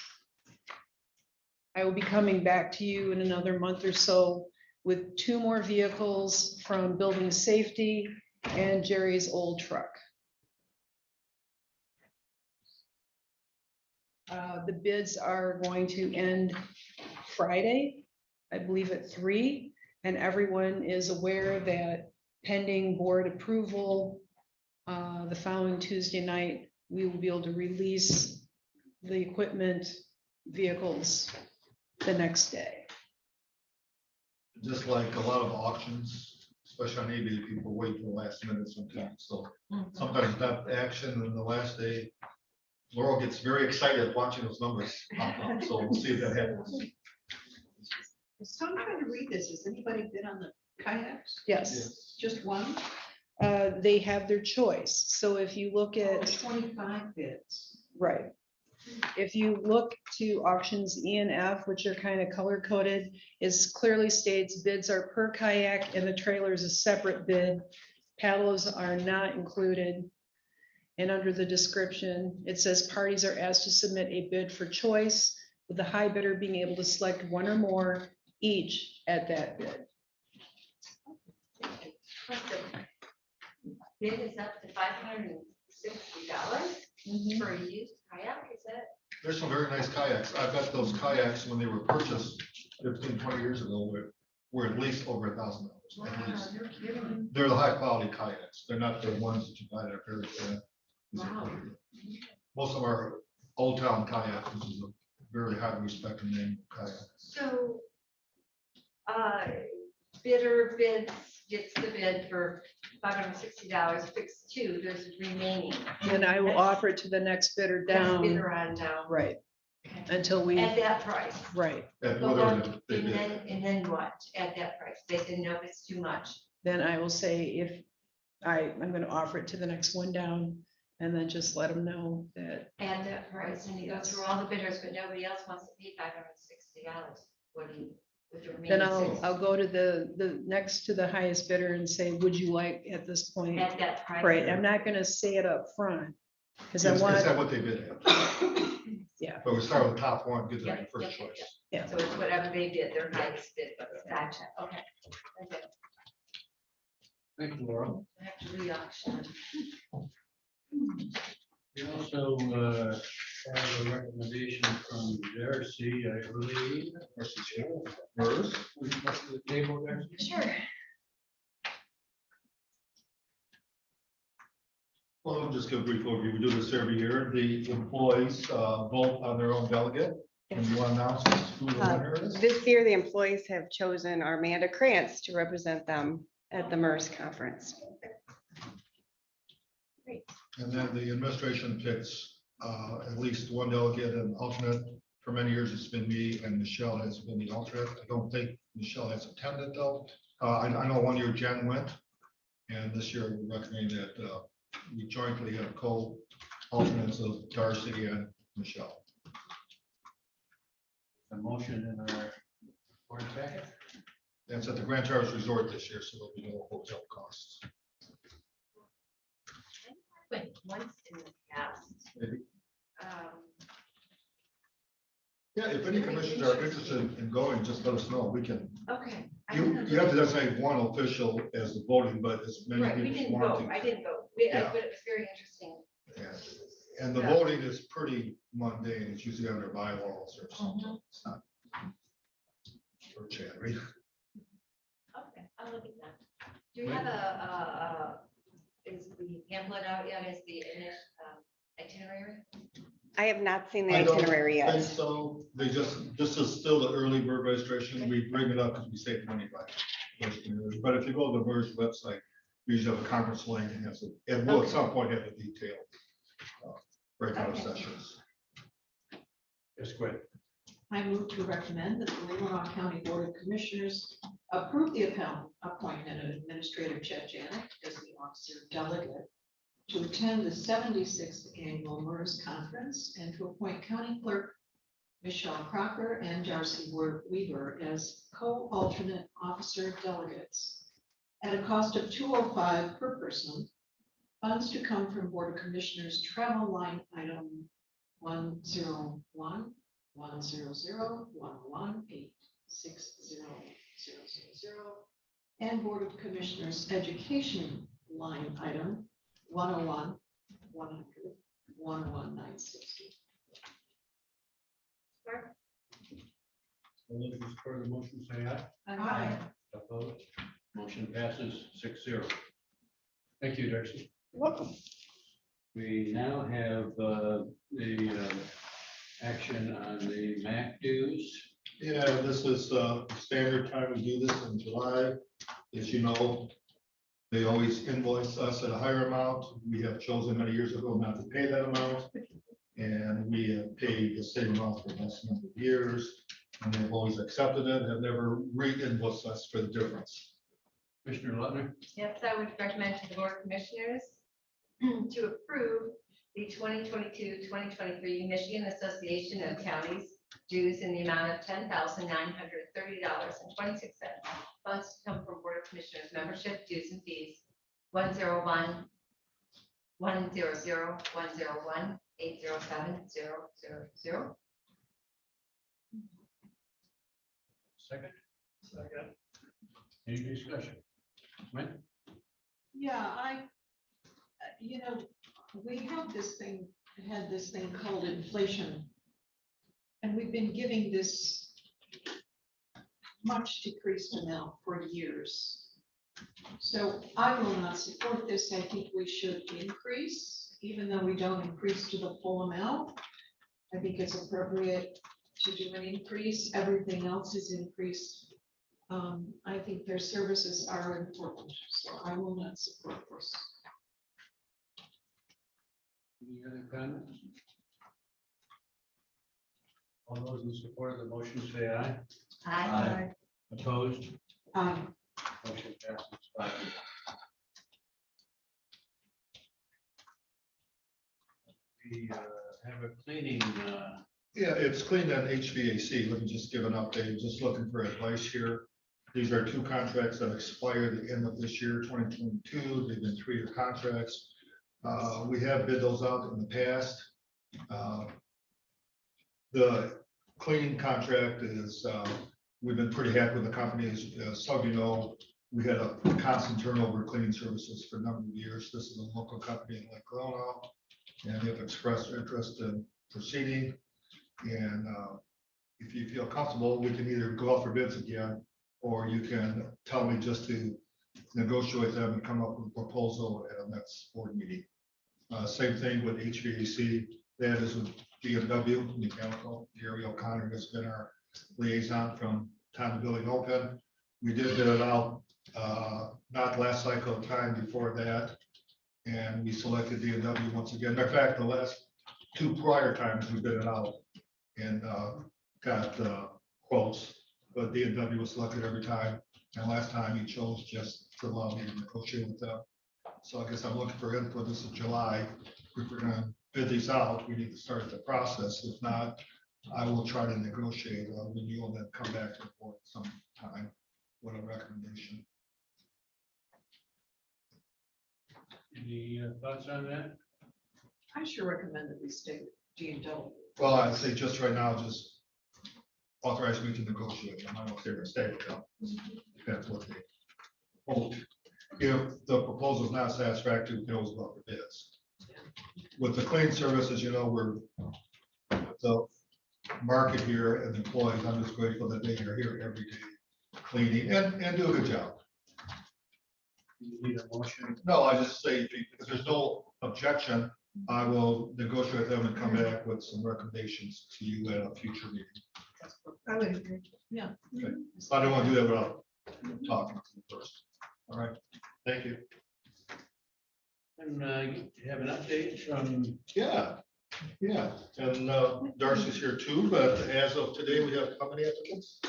Speaker 16: I will be coming back to you in another month or so with 2 more vehicles from building safety and Jerry's old truck. The bids are going to end Friday, I believe at 3, and everyone is aware that pending board approval, the following Tuesday night, we will be able to release the equipment vehicles the next day.
Speaker 9: Just like a lot of auctions, especially on eBay, people wait till the last minute sometimes, so sometimes that action in the last day. Laurel gets very excited watching those numbers pop up, so we'll see if that happens.
Speaker 15: So I'm trying to read this. Has anybody been on the kayaks?
Speaker 16: Yes.
Speaker 15: Just one?
Speaker 16: They have their choice. So if you look at,
Speaker 15: 25 bids.
Speaker 16: right. If you look to auctions E and F, which are kind of color coded, it clearly states bids are per kayak and the trailer is a separate bid. Paddles are not included. And under the description, it says parties are asked to submit a bid for choice, with the high bidder being able to select 1 or more each at that bid.
Speaker 14: Bid is up to $560 for a used kayak, is that?
Speaker 9: There's some very nice kayaks. I've got those kayaks when they were purchased 15, 20 years ago, were at least over $1,000. At least.
Speaker 14: You're kidding.
Speaker 9: They're the high quality kayaks. They're not the ones that you buy at a fair.
Speaker 14: Wow.
Speaker 9: Most of them are Old Town kayaks, which is a very highly respected name kayak.
Speaker 14: So, bidder bids, gets the bid for $560, fixed 2, there's remaining.
Speaker 16: And I will offer it to the next bidder down.
Speaker 14: Bidder on down.
Speaker 16: Right. Until we.
Speaker 14: At that price.
Speaker 16: Right.
Speaker 9: At
Speaker 14: But
Speaker 9: whatever
Speaker 14: then-
Speaker 9: they did.
Speaker 14: And then what, at that price? They didn't know if it's too much.
Speaker 16: Then I will say if I'm gonna offer it to the next one down and then just let them know that.
Speaker 14: At that price, and you go through all the bidders, but nobody else wants to pay $560. What do you, with the remaining
Speaker 16: Then
Speaker 14: six?
Speaker 16: I'll go to the next to the highest bidder and say, would you like at this point?
Speaker 14: At that price.
Speaker 16: Right, I'm not gonna say it up front. Cause I
Speaker 9: Is
Speaker 16: want,
Speaker 9: that what they bid at?
Speaker 16: yeah,
Speaker 9: But we start with the top one, get
Speaker 14: Yeah,
Speaker 9: that first
Speaker 14: yeah,
Speaker 9: choice.
Speaker 16: yeah.
Speaker 14: So it's whatever they did, their highest bid, gotcha, okay. Okay.
Speaker 4: Thank you, Laurel.
Speaker 14: I have to re-auction.
Speaker 4: We also have a recommendation from Darcy, I believe.
Speaker 9: Hers?
Speaker 4: We come to the table, Darcy?
Speaker 14: Sure.
Speaker 9: Well, I'll just give a brief overview. We do this every year. The employees vote on their own delegate. And you want to announce who the winner is?
Speaker 11: This year, the employees have chosen Armanda Krantz to represent them at the MERS conference.
Speaker 9: And then the administration picks at least one delegate and alternate. For many years, it's been me and Michelle has been the alternate. I don't think Michelle has attended though. I know one year Jen went. And this year we're recommending that we jointly have co-alternates of Darcy and Michelle.
Speaker 4: A motion in our board packet.
Speaker 9: That's at the Grand Traverse Resort this year, so there'll be no hotel costs.
Speaker 14: Went once in the past.
Speaker 9: Maybe.
Speaker 14: Um,
Speaker 9: Yeah, if any commissions are interested in going, just let us know. We can,
Speaker 14: Okay.
Speaker 9: you have to designate one official as the voting, but as many
Speaker 14: Right, we
Speaker 9: people
Speaker 14: didn't
Speaker 9: want
Speaker 14: go,
Speaker 9: to.
Speaker 14: I didn't go,
Speaker 9: Yeah.
Speaker 14: but it was very interesting.
Speaker 9: Yeah. And the voting is pretty mundane. It's usually under bylaws or something. It's not. Or chattery.
Speaker 14: Okay, I'll look at that. Do you have is the pamphlet out yet? Is the itinerary?
Speaker 11: I have not seen the
Speaker 9: I don't
Speaker 11: itinerary yet.
Speaker 9: think so. This is still the early bird registration. We bring it up because we save money by. But if you go to the MERS website, we usually have a conference link and has it will at some point have a detailed breakout of sessions.
Speaker 4: Yes, go ahead.
Speaker 15: I move to recommend that the Leelanau County Board of Commissioners approve the appointment of Administrator Chet Janik as the officer delegate to attend the 76th annual MERS conference and to appoint County Clerk Michelle Crocker and Darcy Weaver as co-alternate officer delegates at a cost of $205 per person. Funds to come from Board of Commissioners travel line item 101. 100-118-60000 and Board of Commissioners education line item 101-100-11960.
Speaker 4: All those in support of the motion say aye.
Speaker 15: Aye.
Speaker 4: Opposed? Motion passes 6-0. Thank you, Darcy.
Speaker 11: You're welcome.
Speaker 4: We now have the action on the MAC dues.
Speaker 9: Yeah, this is standard time to do this in July. As you know, they always invoice us at a higher amount. We have chosen many years ago not to pay that amount. And we have paid the same amount for the last number of years. And they've always accepted it, have never re-invoiced us for the difference.
Speaker 4: Commissioner Lutner.
Speaker 14: Yes, I would recommend to the Board of Commissioners to approve the 2022-2023 Michigan Association of Counties dues in the amount of $10,930.26. Funds to come from Board of Commissioners membership dues and fees 101-101-807-000.
Speaker 4: Second. Any discussion? Right?
Speaker 15: Yeah, we have had this thing called inflation. And we've been giving this much decreased amount for years. So I will not support this. I think we should increase, even though we don't increase to the full amount. I think it's appropriate to do an increase. Everything else is increased. I think their services are important, so I will not support this.
Speaker 4: Any other comments? All those in support of the motion say aye.
Speaker 14: Aye.
Speaker 4: Opposed?
Speaker 15: Um,
Speaker 4: Motion passes 5. We have a cleaning.
Speaker 9: Yeah, it's cleaned on HVAC. Let me just give an update, just looking for advice here. These are 2 contracts that expire at the end of this year, 2022. They've been 3-year contracts. We have bid those out in the past. The cleaning contract is, we've been pretty happy with the company. As some of you know, we had a constant turnover of cleaning services for a number of years. This is a local company in Leelanau, and they've expressed their interest in proceeding. And if you feel comfortable, we can either go out for bids again, or you can tell me just to negotiate with them and come up with a proposal at a next board meeting. Same thing with HVAC. That is with BMW Mechanical. Gary O'Connor has been our liaison from time the building opened. We did bid it out, not last cycle, time before that. And we selected BMW once again. In fact, the last 2 prior times we bid it out and got quotes, but BMW was selected every time. And last time he chose just to allow me to negotiate with them. So I guess I'm looking for input. This is July. If we're gonna bid these out, we need to start the process. If not, I will try to negotiate a renewal and then come back to the board sometime with a recommendation.
Speaker 4: Any thoughts on that?
Speaker 15: I sure recommend that we stay with BMW.
Speaker 9: Well, I'd say just right now, just authorize me to negotiate. I don't know if they're gonna stay with them. Depends what they hold. If the proposal is not satisfactory, we can always go up for bids. with the cleaning services, you know, we're the market here and employees, I'm just grateful that they are here every day cleaning and do a good job.
Speaker 4: You need a motion?
Speaker 9: No, I just say, if there's no objection, I will negotiate with them and come back with some recommendations to you at a future meeting.
Speaker 15: I would agree. Yeah.
Speaker 9: Okay. So I don't want to do that without talking to them first. All right, thank you.
Speaker 4: And you have an update from?
Speaker 9: Yeah, and Darcy's here too, but as of today, we have how many applicants?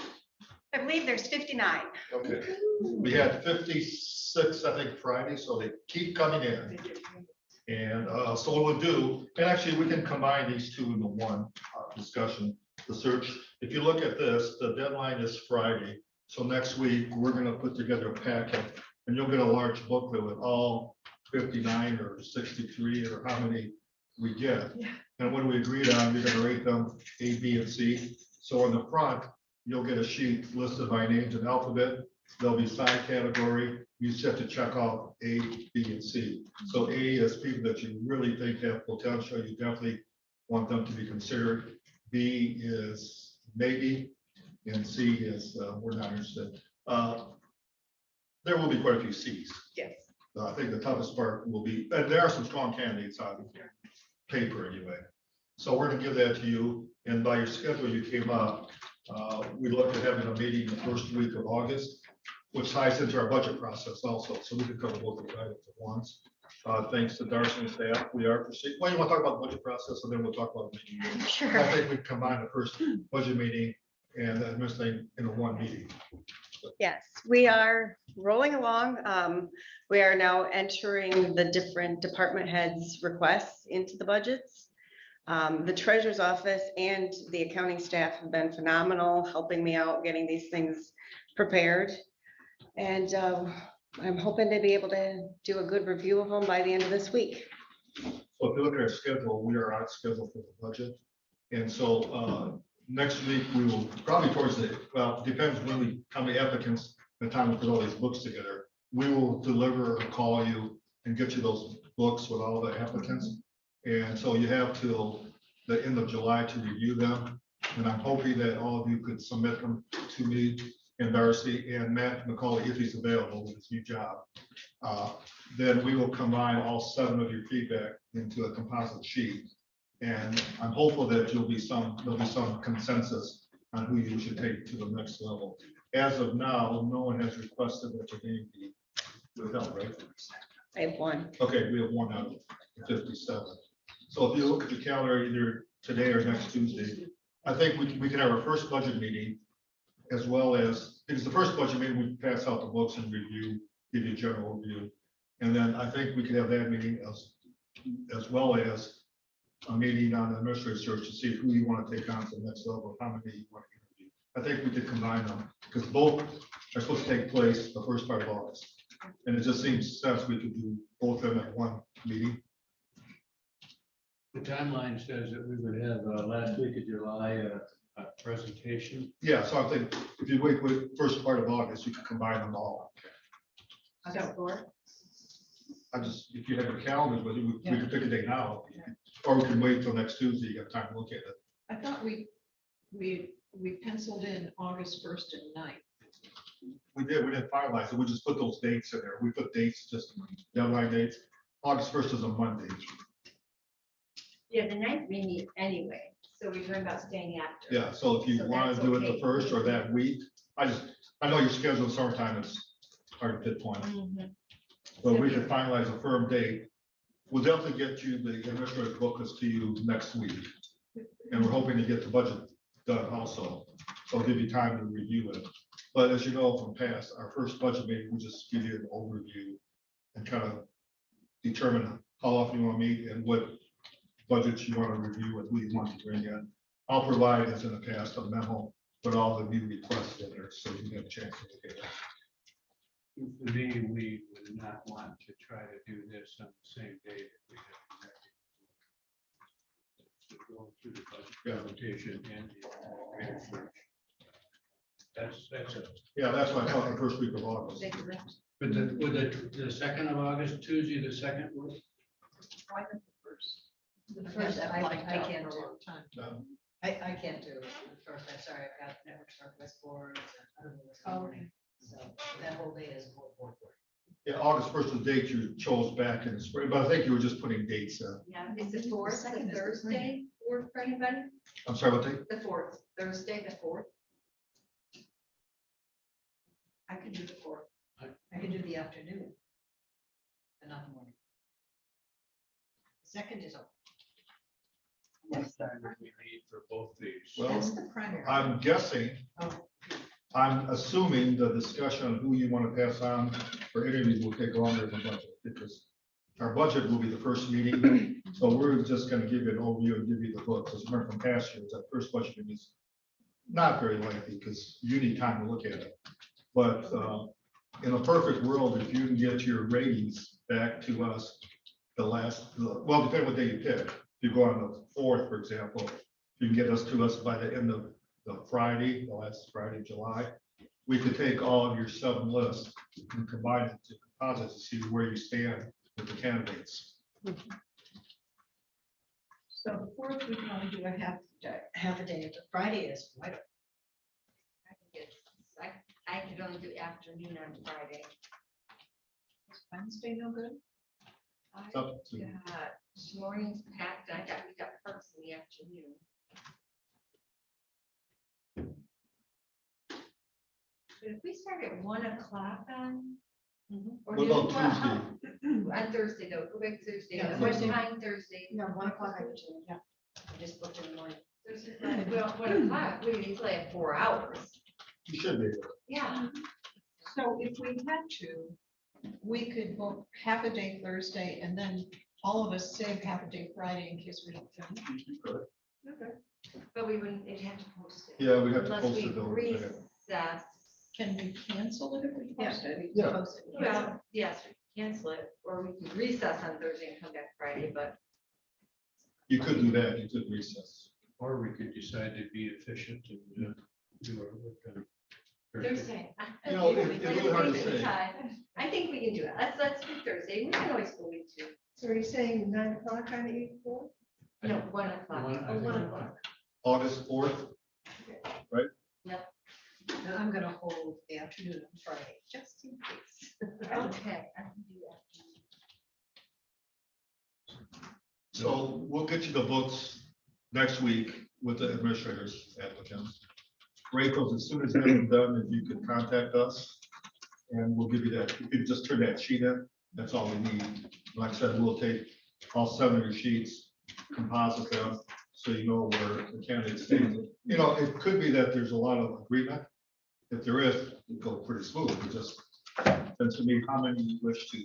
Speaker 11: I believe there's 59.
Speaker 9: Okay, we had 56, I think, Friday, so they keep coming in. And so what we'll do, and actually we can combine these two into one discussion, the search. If you look at this, the deadline is Friday. So next week, we're gonna put together a packet and you'll get a large booklet with all 59 or 63 or how many we get. And when we agreed on, you're gonna rate them A, B, and C. So on the front, you'll get a sheet listed by names and alphabet. There'll be side category. You just have to check off A, B, and C. So A is people that you really think have potential. You definitely want them to be considered. B is maybe, and C is we're not interested. There will be quite a few Cs.
Speaker 11: Yes.
Speaker 9: I think the toughest part will be, and there are some strong candidates on paper anyway. So we're gonna give that to you, and by your schedule, you came up. We looked at having a meeting the first week of August, which ties into our budget process also, so we can cover both of the items at once. Thanks to Darcy and staff, we are proceeding. Well, you want to talk about the budget process, and then we'll talk about the meeting.
Speaker 11: Sure.
Speaker 9: I think we combine the first budget meeting and the administrative in a one meeting.
Speaker 11: Yes, we are rolling along. We are now entering the different department heads' requests into the budgets. The treasurer's office and the accounting staff have been phenomenal, helping me out, getting these things prepared. And I'm hoping to be able to do a good review of them by the end of this week.
Speaker 9: So if you look at our schedule, we are on schedule for the budget. And so next week, we will probably towards the, well, depends when we, how many applicants, the time we put all these books together. We will deliver or call you and get you those books with all the applicants. And so you have till the end of July to review them. And I'm hoping that all of you could submit them to me and Darcy and Matt McCauley, if he's available with his new job. Then we will combine all 7 of your feedback into a composite sheet. And I'm hopeful that there'll be some consensus on who you should take to the next level. As of now, no one has requested that your name be withheld, right?
Speaker 11: I have one.
Speaker 9: Okay, we have 1 out of 57. So if you look at the calendar either today or next Tuesday, I think we can have our first budget meeting as well as, because the first budget meeting, we pass out the books and review, give you a general review. And then I think we could have that meeting as well as a meeting on the administrative search to see who you want to take on to the next level, how many you want to interview. I think we could combine them because both are supposed to take place the first part of August. And it just seems sense we could do both of them at one meeting.
Speaker 4: The timeline says that we would have last week of July a presentation.
Speaker 9: Yeah, so I think if you wait with first part of August, you can combine them all.
Speaker 15: How's that for?
Speaker 9: I just, if you have your calendars, but we can pick a day now, or we can wait till next Tuesday, you have time to look at it.
Speaker 15: I thought we penciled in August 1st and 9th.
Speaker 9: We didn't finalize it, we just put those dates in there, we put dates, just deadline dates. August 1st is a Monday.
Speaker 14: Yeah, the 9th we meet anyway, so we're talking about staying after.
Speaker 9: Yeah, so if you
Speaker 14: So
Speaker 9: want
Speaker 14: that's
Speaker 9: to do it the
Speaker 14: okay.
Speaker 9: first or that week, I know your schedule in summertime is hard to pinpoint.
Speaker 14: Mhm.
Speaker 9: But we can finalize a firm date. We'll definitely get you the administrative booklets to you next week. And we're hoping to get the budget done also. So it'll give you time to review it. But as you know from past, our first budget meeting, we'll just give you an overview and kind of determine how often you want to meet and what budgets you want to review and who you want to bring in. I'll provide, as in the past, a memo, but all the new requests in there, so you have a chance to look at it.
Speaker 4: For me, we would not want to try to do this on the same day that we have. Going through the budget presentation and the research. That's it.
Speaker 9: Yeah, that's why I thought the first week of August.
Speaker 4: But would the 2nd of August, Tuesday, the 2nd work?
Speaker 2: The
Speaker 15: I've
Speaker 2: first,
Speaker 15: had that
Speaker 2: I
Speaker 15: blacked out
Speaker 2: can't
Speaker 15: for a
Speaker 2: do.
Speaker 15: long time.
Speaker 2: I can't do the first, I'm sorry, I've got network Northwest boards and I don't know what's
Speaker 15: Oh,
Speaker 2: going on. So that whole day is board.
Speaker 9: Yeah, August 1st was the date you chose back in the spring, but I think you were just putting dates in.
Speaker 14: Yeah, is the fourth,
Speaker 2: second
Speaker 14: the
Speaker 2: is the
Speaker 14: Thursday, work for anybody?
Speaker 9: I'm sorry, what day?
Speaker 14: The fourth, Thursday, the fourth.
Speaker 2: I can do the fourth. I can do the afternoon. But not the morning. Second is open.
Speaker 4: What time do we need for both these?
Speaker 2: That's
Speaker 9: Well,
Speaker 2: the primary.
Speaker 9: I'm guessing,
Speaker 2: Oh,
Speaker 9: I'm assuming the discussion on who you want to pass on for interviews will take longer than budget, because our budget will be the first meeting. So we're just gonna give you an overview and give you the books. As remember from past years, that first budget meeting is not very lengthy, because you need time to look at it. But in a perfect world, if you can get your ratings back to us well, depending what day you pick. If you go on the 4th, for example, you can get us to us by the end of the Friday, the last Friday of July. We could take all of your 7 lists and combine it to composites to see where you stand with the candidates.
Speaker 2: So the fourth, we can only do a half a day. The Friday is wide open.
Speaker 14: I think it's, I could only do afternoon on Friday.
Speaker 2: Is Wednesday no good?
Speaker 9: It's up to-
Speaker 14: Morning's packed, we got parks in the afternoon. But if we start at 1 o'clock on. or
Speaker 9: What
Speaker 14: do
Speaker 9: about
Speaker 14: you-
Speaker 9: Tuesday?
Speaker 14: On Thursday though, go back Thursday,
Speaker 2: Yeah,
Speaker 14: what
Speaker 2: Thursday.
Speaker 14: time Thursday?
Speaker 2: No, 1 o'clock I can do, yeah. I just booked in the morning.
Speaker 14: Thursday, Friday, well, 1 o'clock, we usually have 4 hours,
Speaker 9: You should be able to.
Speaker 14: yeah.
Speaker 15: So if we had to, we could book half a day Thursday and then all of us save half a day Friday in case we don't finish.
Speaker 9: You could.
Speaker 14: Okay. But we wouldn't, it'd have to post it.
Speaker 9: Yeah, we have to
Speaker 14: Unless
Speaker 9: post
Speaker 14: we
Speaker 9: it though.
Speaker 14: recess.
Speaker 15: Can we cancel it if we post it?
Speaker 9: Yeah.
Speaker 2: Post it.
Speaker 14: Well, yes, we cancel it, or we could recess on Thursday and come back Friday, but
Speaker 9: You could do that, you could recess.
Speaker 4: Or we could decide to be efficient and do our work on
Speaker 14: Thursday.
Speaker 9: You know, it's really hard to say.
Speaker 14: I think we can do it. Let's do Thursday. We can always go into.
Speaker 2: So are you saying 9 o'clock on the 8th?
Speaker 14: No, 1 o'clock.
Speaker 4: I
Speaker 14: Oh,
Speaker 4: think
Speaker 14: 1 o'clock.
Speaker 9: August 4th,
Speaker 14: Yep.
Speaker 2: And I'm gonna hold the afternoon on Friday, just in case.
Speaker 14: Okay, I can do that.
Speaker 9: so we'll get you the books next week with the administrators applicants. Rate those as soon as they're done, if you could contact us. And we'll give you that, you can just turn that sheet in, that's all we need. Like I said, we'll take all 7 of your sheets, composite them, so you know where the candidate stands. You know, it could be that there's a lot of agreement. If there is, it'll go pretty smooth, it just depends to me how many you wish to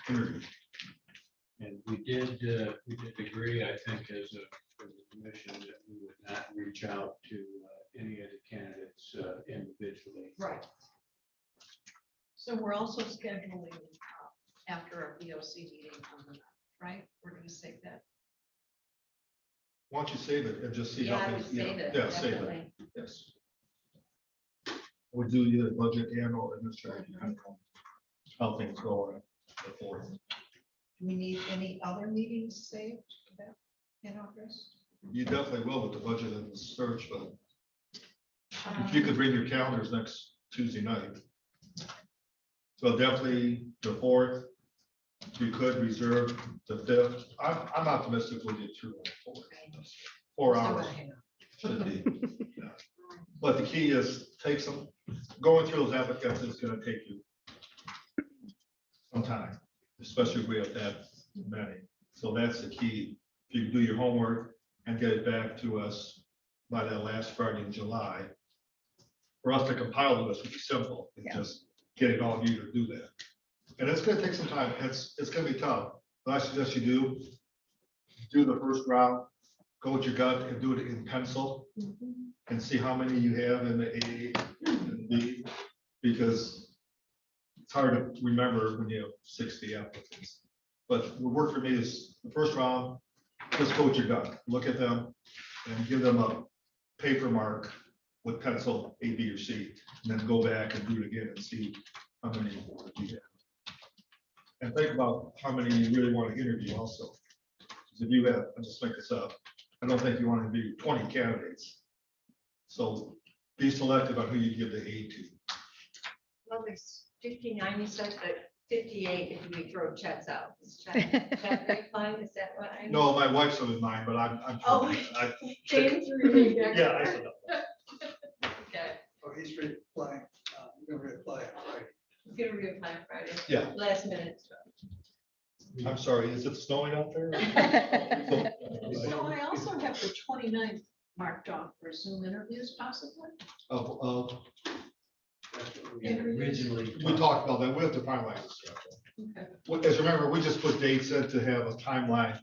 Speaker 9: interview.
Speaker 4: And we did agree, I think, as a commission, that we would not reach out to any of the candidates individually.
Speaker 14: Right.
Speaker 15: So we're also scheduling after our BOC meeting on the 9th, right? We're gonna save that.
Speaker 9: Why don't you save it and just see
Speaker 14: Yeah,
Speaker 9: how
Speaker 14: I would
Speaker 9: things, yeah,
Speaker 14: save it,
Speaker 9: yeah, save it,
Speaker 14: definitely.
Speaker 9: yes. We do either budget and or administrative, depending on how things go on the 4th.
Speaker 15: Do we need any other meetings saved in August?
Speaker 9: You definitely will with the budget and the search, but if you could bring your calendars next Tuesday night. So definitely the 4th, you could reserve the 5th. I'm optimistic we'll get through on the 4th. 4 hours should be. Yeah. But the key is going through those applicants is gonna take you some time, especially if we have that many. So that's the key. If you do your homework and get it back to us by that last Friday in July, for us to compile the list would be simple. It's just getting all of you to do that. And it's gonna take some time. It's gonna be tough. But I suggest you do the first round, go with your gut and do it in pencil and see how many you have in the A and B, because it's hard to remember when you have 60 applicants. But what worked for me is the first round, just go with your gut, look at them and give them a paper mark with pencil A, B, or C, and then go back and do it again and see how many you have. And think about how many you really want to interview also. if you have, I'll just make this up, I don't think you want to be 20 candidates. So be selective on who you give the aid to.
Speaker 14: Well, there's 59, you said, but 58 if we throw Chet's out. Is Chet grapevine? Is that what I?
Speaker 9: No, my wife's on mine, but I'm.
Speaker 14: Oh, James really?
Speaker 9: Yeah, I said that.
Speaker 14: Okay,
Speaker 12: Oh, he's replying, we're gonna reply on Friday.
Speaker 14: we're gonna reapply Friday.
Speaker 9: Yeah.
Speaker 14: Last minute.
Speaker 9: I'm sorry, is it snowing out there?
Speaker 15: So I also have the 29th marked off for Zoom interviews possibly.
Speaker 4: Originally.
Speaker 9: We talked about that, we have to finalize this.
Speaker 15: Okay.
Speaker 9: Well, as remember, we just put dates in to have a timeline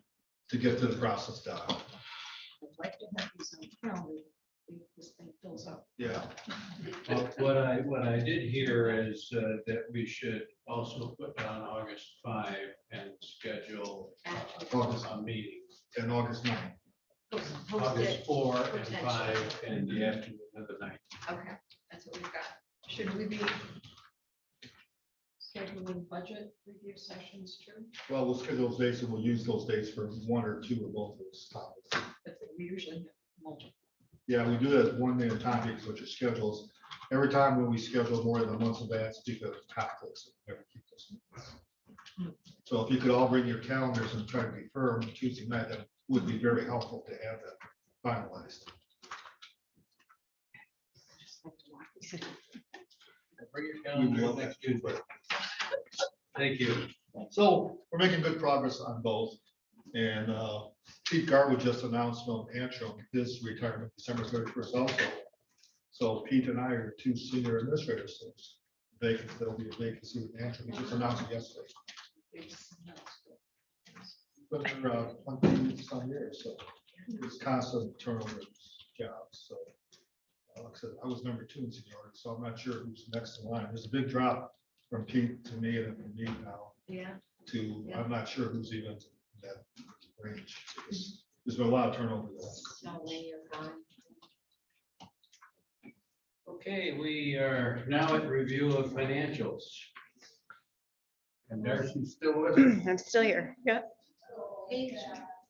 Speaker 9: to get to the process done.
Speaker 15: I'd like to have these on calendar if this thing fills up.
Speaker 9: Yeah.
Speaker 4: What I did hear is that we should also put down August 5 and schedule a meeting.
Speaker 9: And August 9.
Speaker 4: August 4 and 5 and the afternoon of the night.
Speaker 14: Okay, that's what we've got.
Speaker 15: Should we be scheduling budget review sessions too?
Speaker 9: Well, we'll schedule those dates and we'll use those dates for one or two of both of those topics.
Speaker 15: But we usually have multiple.
Speaker 9: Yeah, we do that one day at a time because what your schedules, every time when we schedule more than a month's advance, because of conflicts. we never keep those meetings. So if you could all bring your calendars and try to be firm Tuesday night, that would be very helpful to have that finalized.
Speaker 4: Bring your calendar next Tuesday. Thank you.
Speaker 9: So we're making good progress on both. And Pete Garwood just announced from Antrim his retirement December 31st also. So Pete and I are two senior administrators. So there'll be a vacancy with Antrim. He just announced it yesterday. But for 20 some years, so it's constant turnover of jobs. So like I said, I was number 2 in seniority, so I'm not sure who's next in line. There's a big drop from Pete to me and from me now
Speaker 14: Yeah.
Speaker 9: to, I'm not sure who's even in that range. There's been a lot of turnover there.
Speaker 14: So when you're gone.
Speaker 4: Okay, we are now at review of financials. And Darcy's still with us.
Speaker 11: I'm still here. Yep.
Speaker 14: Page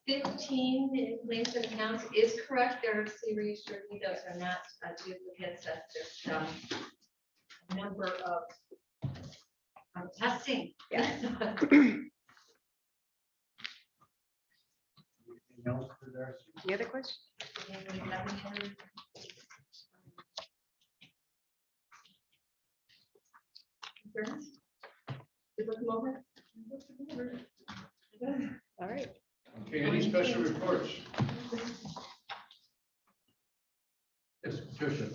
Speaker 14: 15 in claims and accounts is correct. There are series, certainly those are not duplicates. That's just a number of testing.
Speaker 11: Yeah.
Speaker 4: Anything else for Darcy?
Speaker 11: Any other question?
Speaker 14: Concerns? Did we come over?
Speaker 11: All right.
Speaker 4: Okay, any special reports? Yes, Patricia.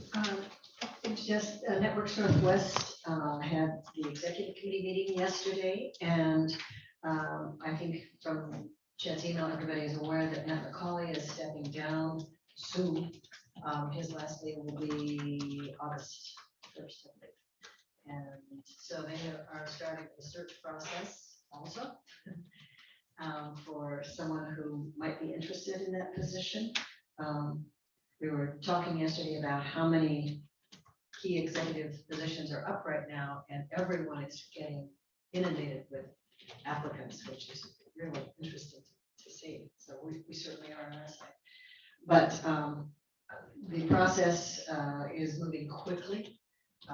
Speaker 2: It's just Networks Northwest had the executive committee meeting yesterday, and I think from Chet's email, everybody is aware that Matt McCauley is stepping down soon. His last day will be August 1st, I think. And so they are starting the search process also for someone who might be interested in that position. We were talking yesterday about how many key executive positions are up right now, and everyone is getting inundated with applicants, which is really interesting to see. So we certainly are on our side. But the process is moving quickly.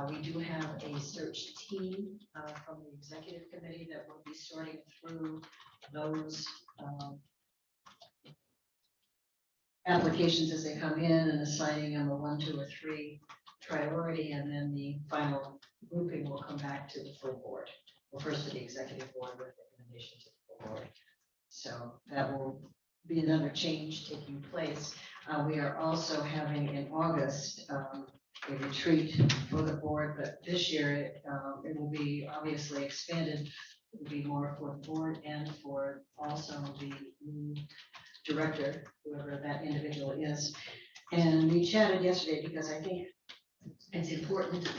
Speaker 2: We do have a search team from the executive committee that will be sorting through those applications as they come in and assigning them a 1, 2, or 3 priority, and then the final grouping will come back to the full board. Well, first to the executive board with recommendation to the full board. So that will be another change taking place. We are also having in August a retreat for the board, but this year it will be obviously expanded. It will be more for the board and for also the new director, whoever that individual is. And we chatted yesterday because I think it's important.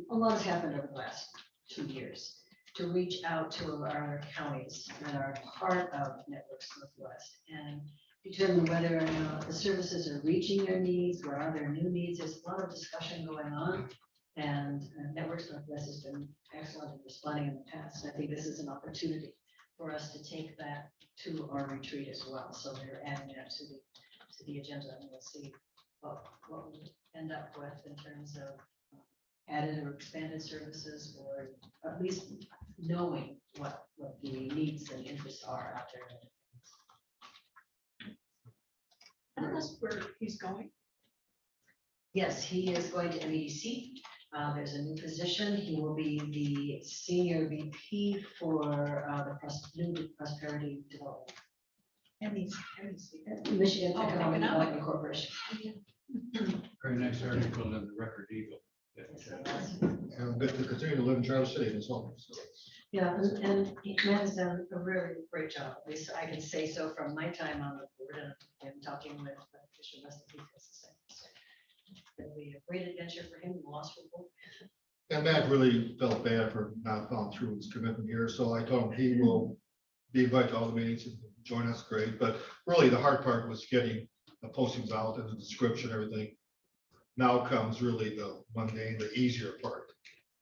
Speaker 2: A lot has happened over the last 2 years to reach out to our counties that are part of Networks Northwest and determine whether or not the services are reaching their needs, what are their new needs. There's a lot of discussion going on, and Networks Northwest has been excellent in responding in the past. And I think this is an opportunity for us to take that to our retreat as well. So they're adding that to the agenda, and we'll see what we end up with in terms of added or expanded services, or at least knowing what the needs and interests are out there.
Speaker 15: That's where he's going.
Speaker 2: Yes, he is going to MEDC. There's a new position. He will be the senior VP for the new prosperity development. Michigan Economic Development Corporation.
Speaker 4: Very nice article in the Record Eagle.
Speaker 9: And good to continue to live in Traverse City as well. So,
Speaker 2: Yeah, and Matt has done a really great job. At least I can say so from my time on the board and talking with Fisher West. He feels the same. So it'll be a great adventure for him. Lost for both.
Speaker 9: And Matt really felt bad for not following through his commitment here, so I told him he will be invited to all the meetings and join us, great, but really the hard part was getting the postings out and the description, everything. Now comes really the mundane, the easier part.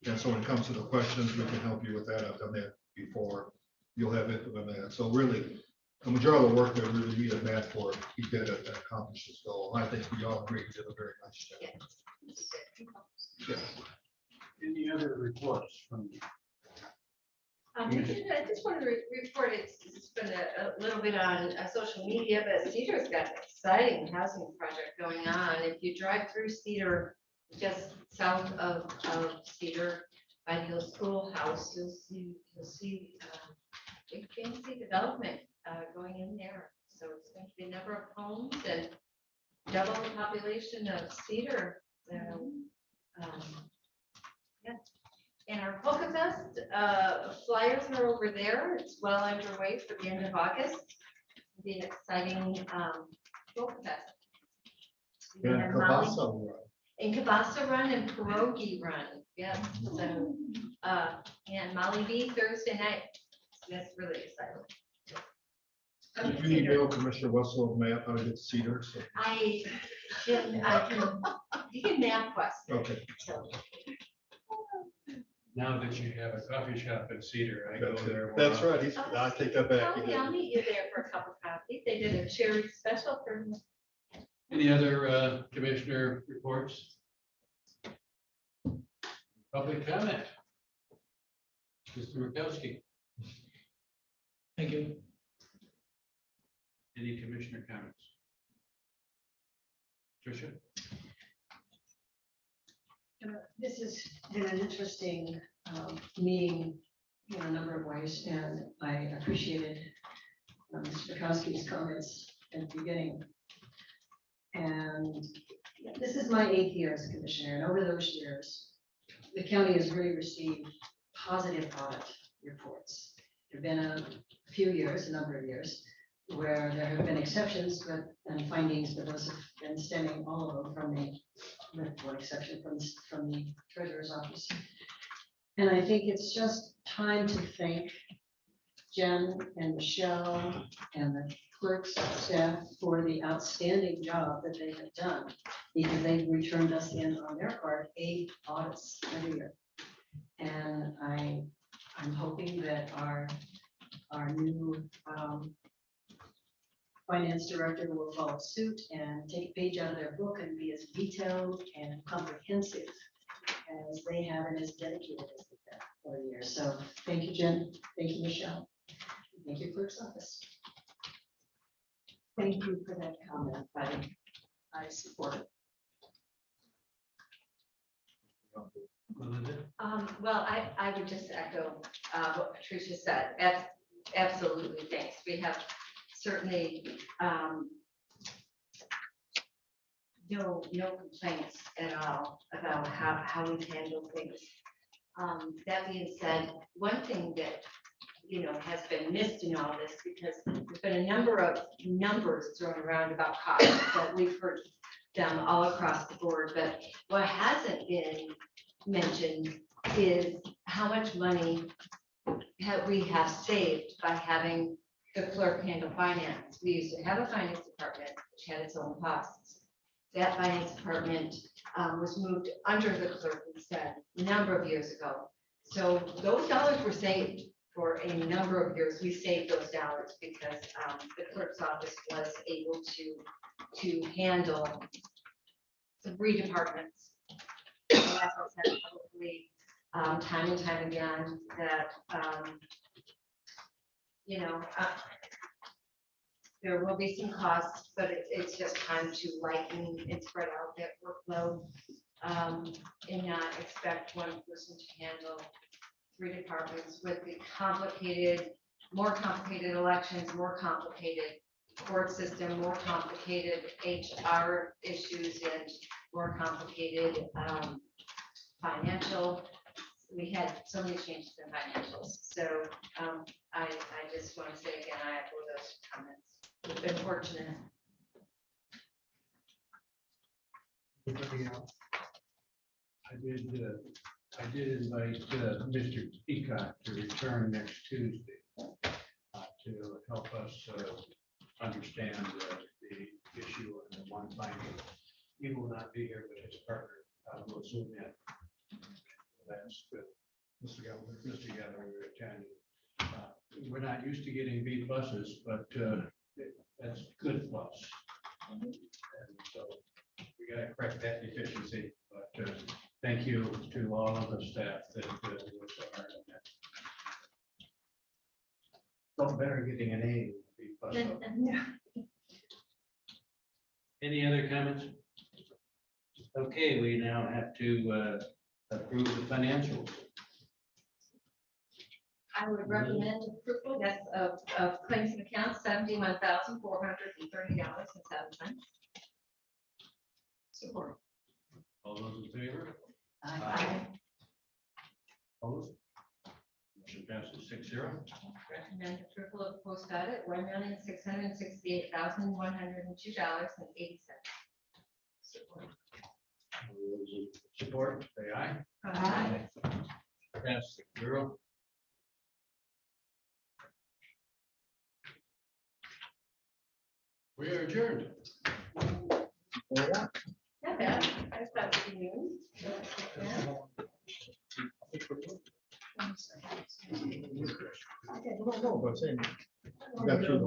Speaker 9: And so when it comes to the questions, we can help you with that. I've done that before. You'll have input on that. So really, the majority of the work that really we did Matt for, he did it to accomplish his goal. And I think we all agree he did a very nice job. Yeah.
Speaker 4: Any other reports from?
Speaker 14: I just wanted to report, it's been a little bit on social media, but Cedar's got an exciting housing project going on. If you drive through Cedar, just south of Cedar, by the old schoolhouse, you'll see big fancy development going in there. So it's going to be a number of homes and double the population of Cedar. So, yeah. And our Polka Fest flyers are over there. It's well underway for the end of August. It'll be an exciting Polka Fest.
Speaker 9: And Kabasa Run.
Speaker 14: And Kabasa Run and Pierogi Run. Yes. So and Molly B Thursday night. So that's really exciting.
Speaker 9: Did you email Commissioner Wessel map how to get to Cedar? So,
Speaker 14: You can map West.
Speaker 9: okay.
Speaker 14: So,
Speaker 4: Now that you have a coffee shop in Cedar, I go there.
Speaker 9: That's right. I take that back.
Speaker 14: Probably I'll meet you there for a cup of coffee. They did a cherry special for me.
Speaker 4: Any other commissioner reports? Public comment? Mr. Murkowski.
Speaker 21: Thank you.
Speaker 4: Any commissioner comments? Tricia?
Speaker 2: This has been an interesting meeting in a number of ways, and I appreciated Mr. Bukowski's comments at the beginning. And this is my 8th year as a commissioner, and over those years, the county has really received positive audit reports. There have been a few years, a number of years, where there have been exceptions and findings, but those have been stemming, all of them, from with one exception, from the treasurer's office. And I think it's just time to thank Jen and Michelle and the clerk's staff for the outstanding job that they have done, because they've returned us in on their part 8 audits every year. And I'm hoping that our new finance director will follow suit and take a page out of their book and be as detailed and comprehensive as they have and as dedicated as they have for the year. So thank you, Jen. Thank you, Michelle. Thank you, clerk's office.
Speaker 15: Thank you for that comment. I support it.
Speaker 14: Well, I would just echo what Patricia said. Absolutely, thanks. We have certainly no complaints at all about how we've handled things. That being said, one thing that has been missed in all this, because there's been a number of numbers thrown around about costs that we've heard them all across the board, but what hasn't been mentioned is how much money we have saved by having the clerk handle finance. We used to have a finance department which had its own costs. That finance department was moved under the clerk instead a number of years ago. So those dollars were saved for a number of years. We saved those dollars because the clerk's office was able to handle 3 departments. And as I said publicly, time and time again, that, there will be some costs, but it's just time to lighten and spread out that workload, and not expect one person to handle 3 departments with the more complicated elections, more complicated court system, more complicated HR issues, and more complicated financial. We had so many changes in financials. So I just want to say again, I echo those comments. We've been fortunate.
Speaker 4: Anybody else? I did invite Mr. Peacock to return next Tuesday to help us understand the issue and the one finding. He will not be here, but his partner will zoom in. That's good. Mr. Gallagher attending. We're not used to getting B pluses, but that's good plus. And so we got to correct that deficiency. But thank you to all of the staff that worked so hard on that. Felt better getting an A. B plus. Any other comments? Okay, we now have to approve the financials.
Speaker 14: I would recommend approval, yes, of claims and accounts, $71,430.07.
Speaker 4: Support. All those in favor?
Speaker 14: Aye.
Speaker 4: Opposed? Motion passes 6-0.
Speaker 14: Recommend approval of post audit, $1,668,102.80. Support.
Speaker 4: All those in support, say aye.
Speaker 14: Aye.
Speaker 4: Pass 6-0. We are adjourned.
Speaker 14: Not bad. I thought it would be noon.
Speaker 9: I got through the.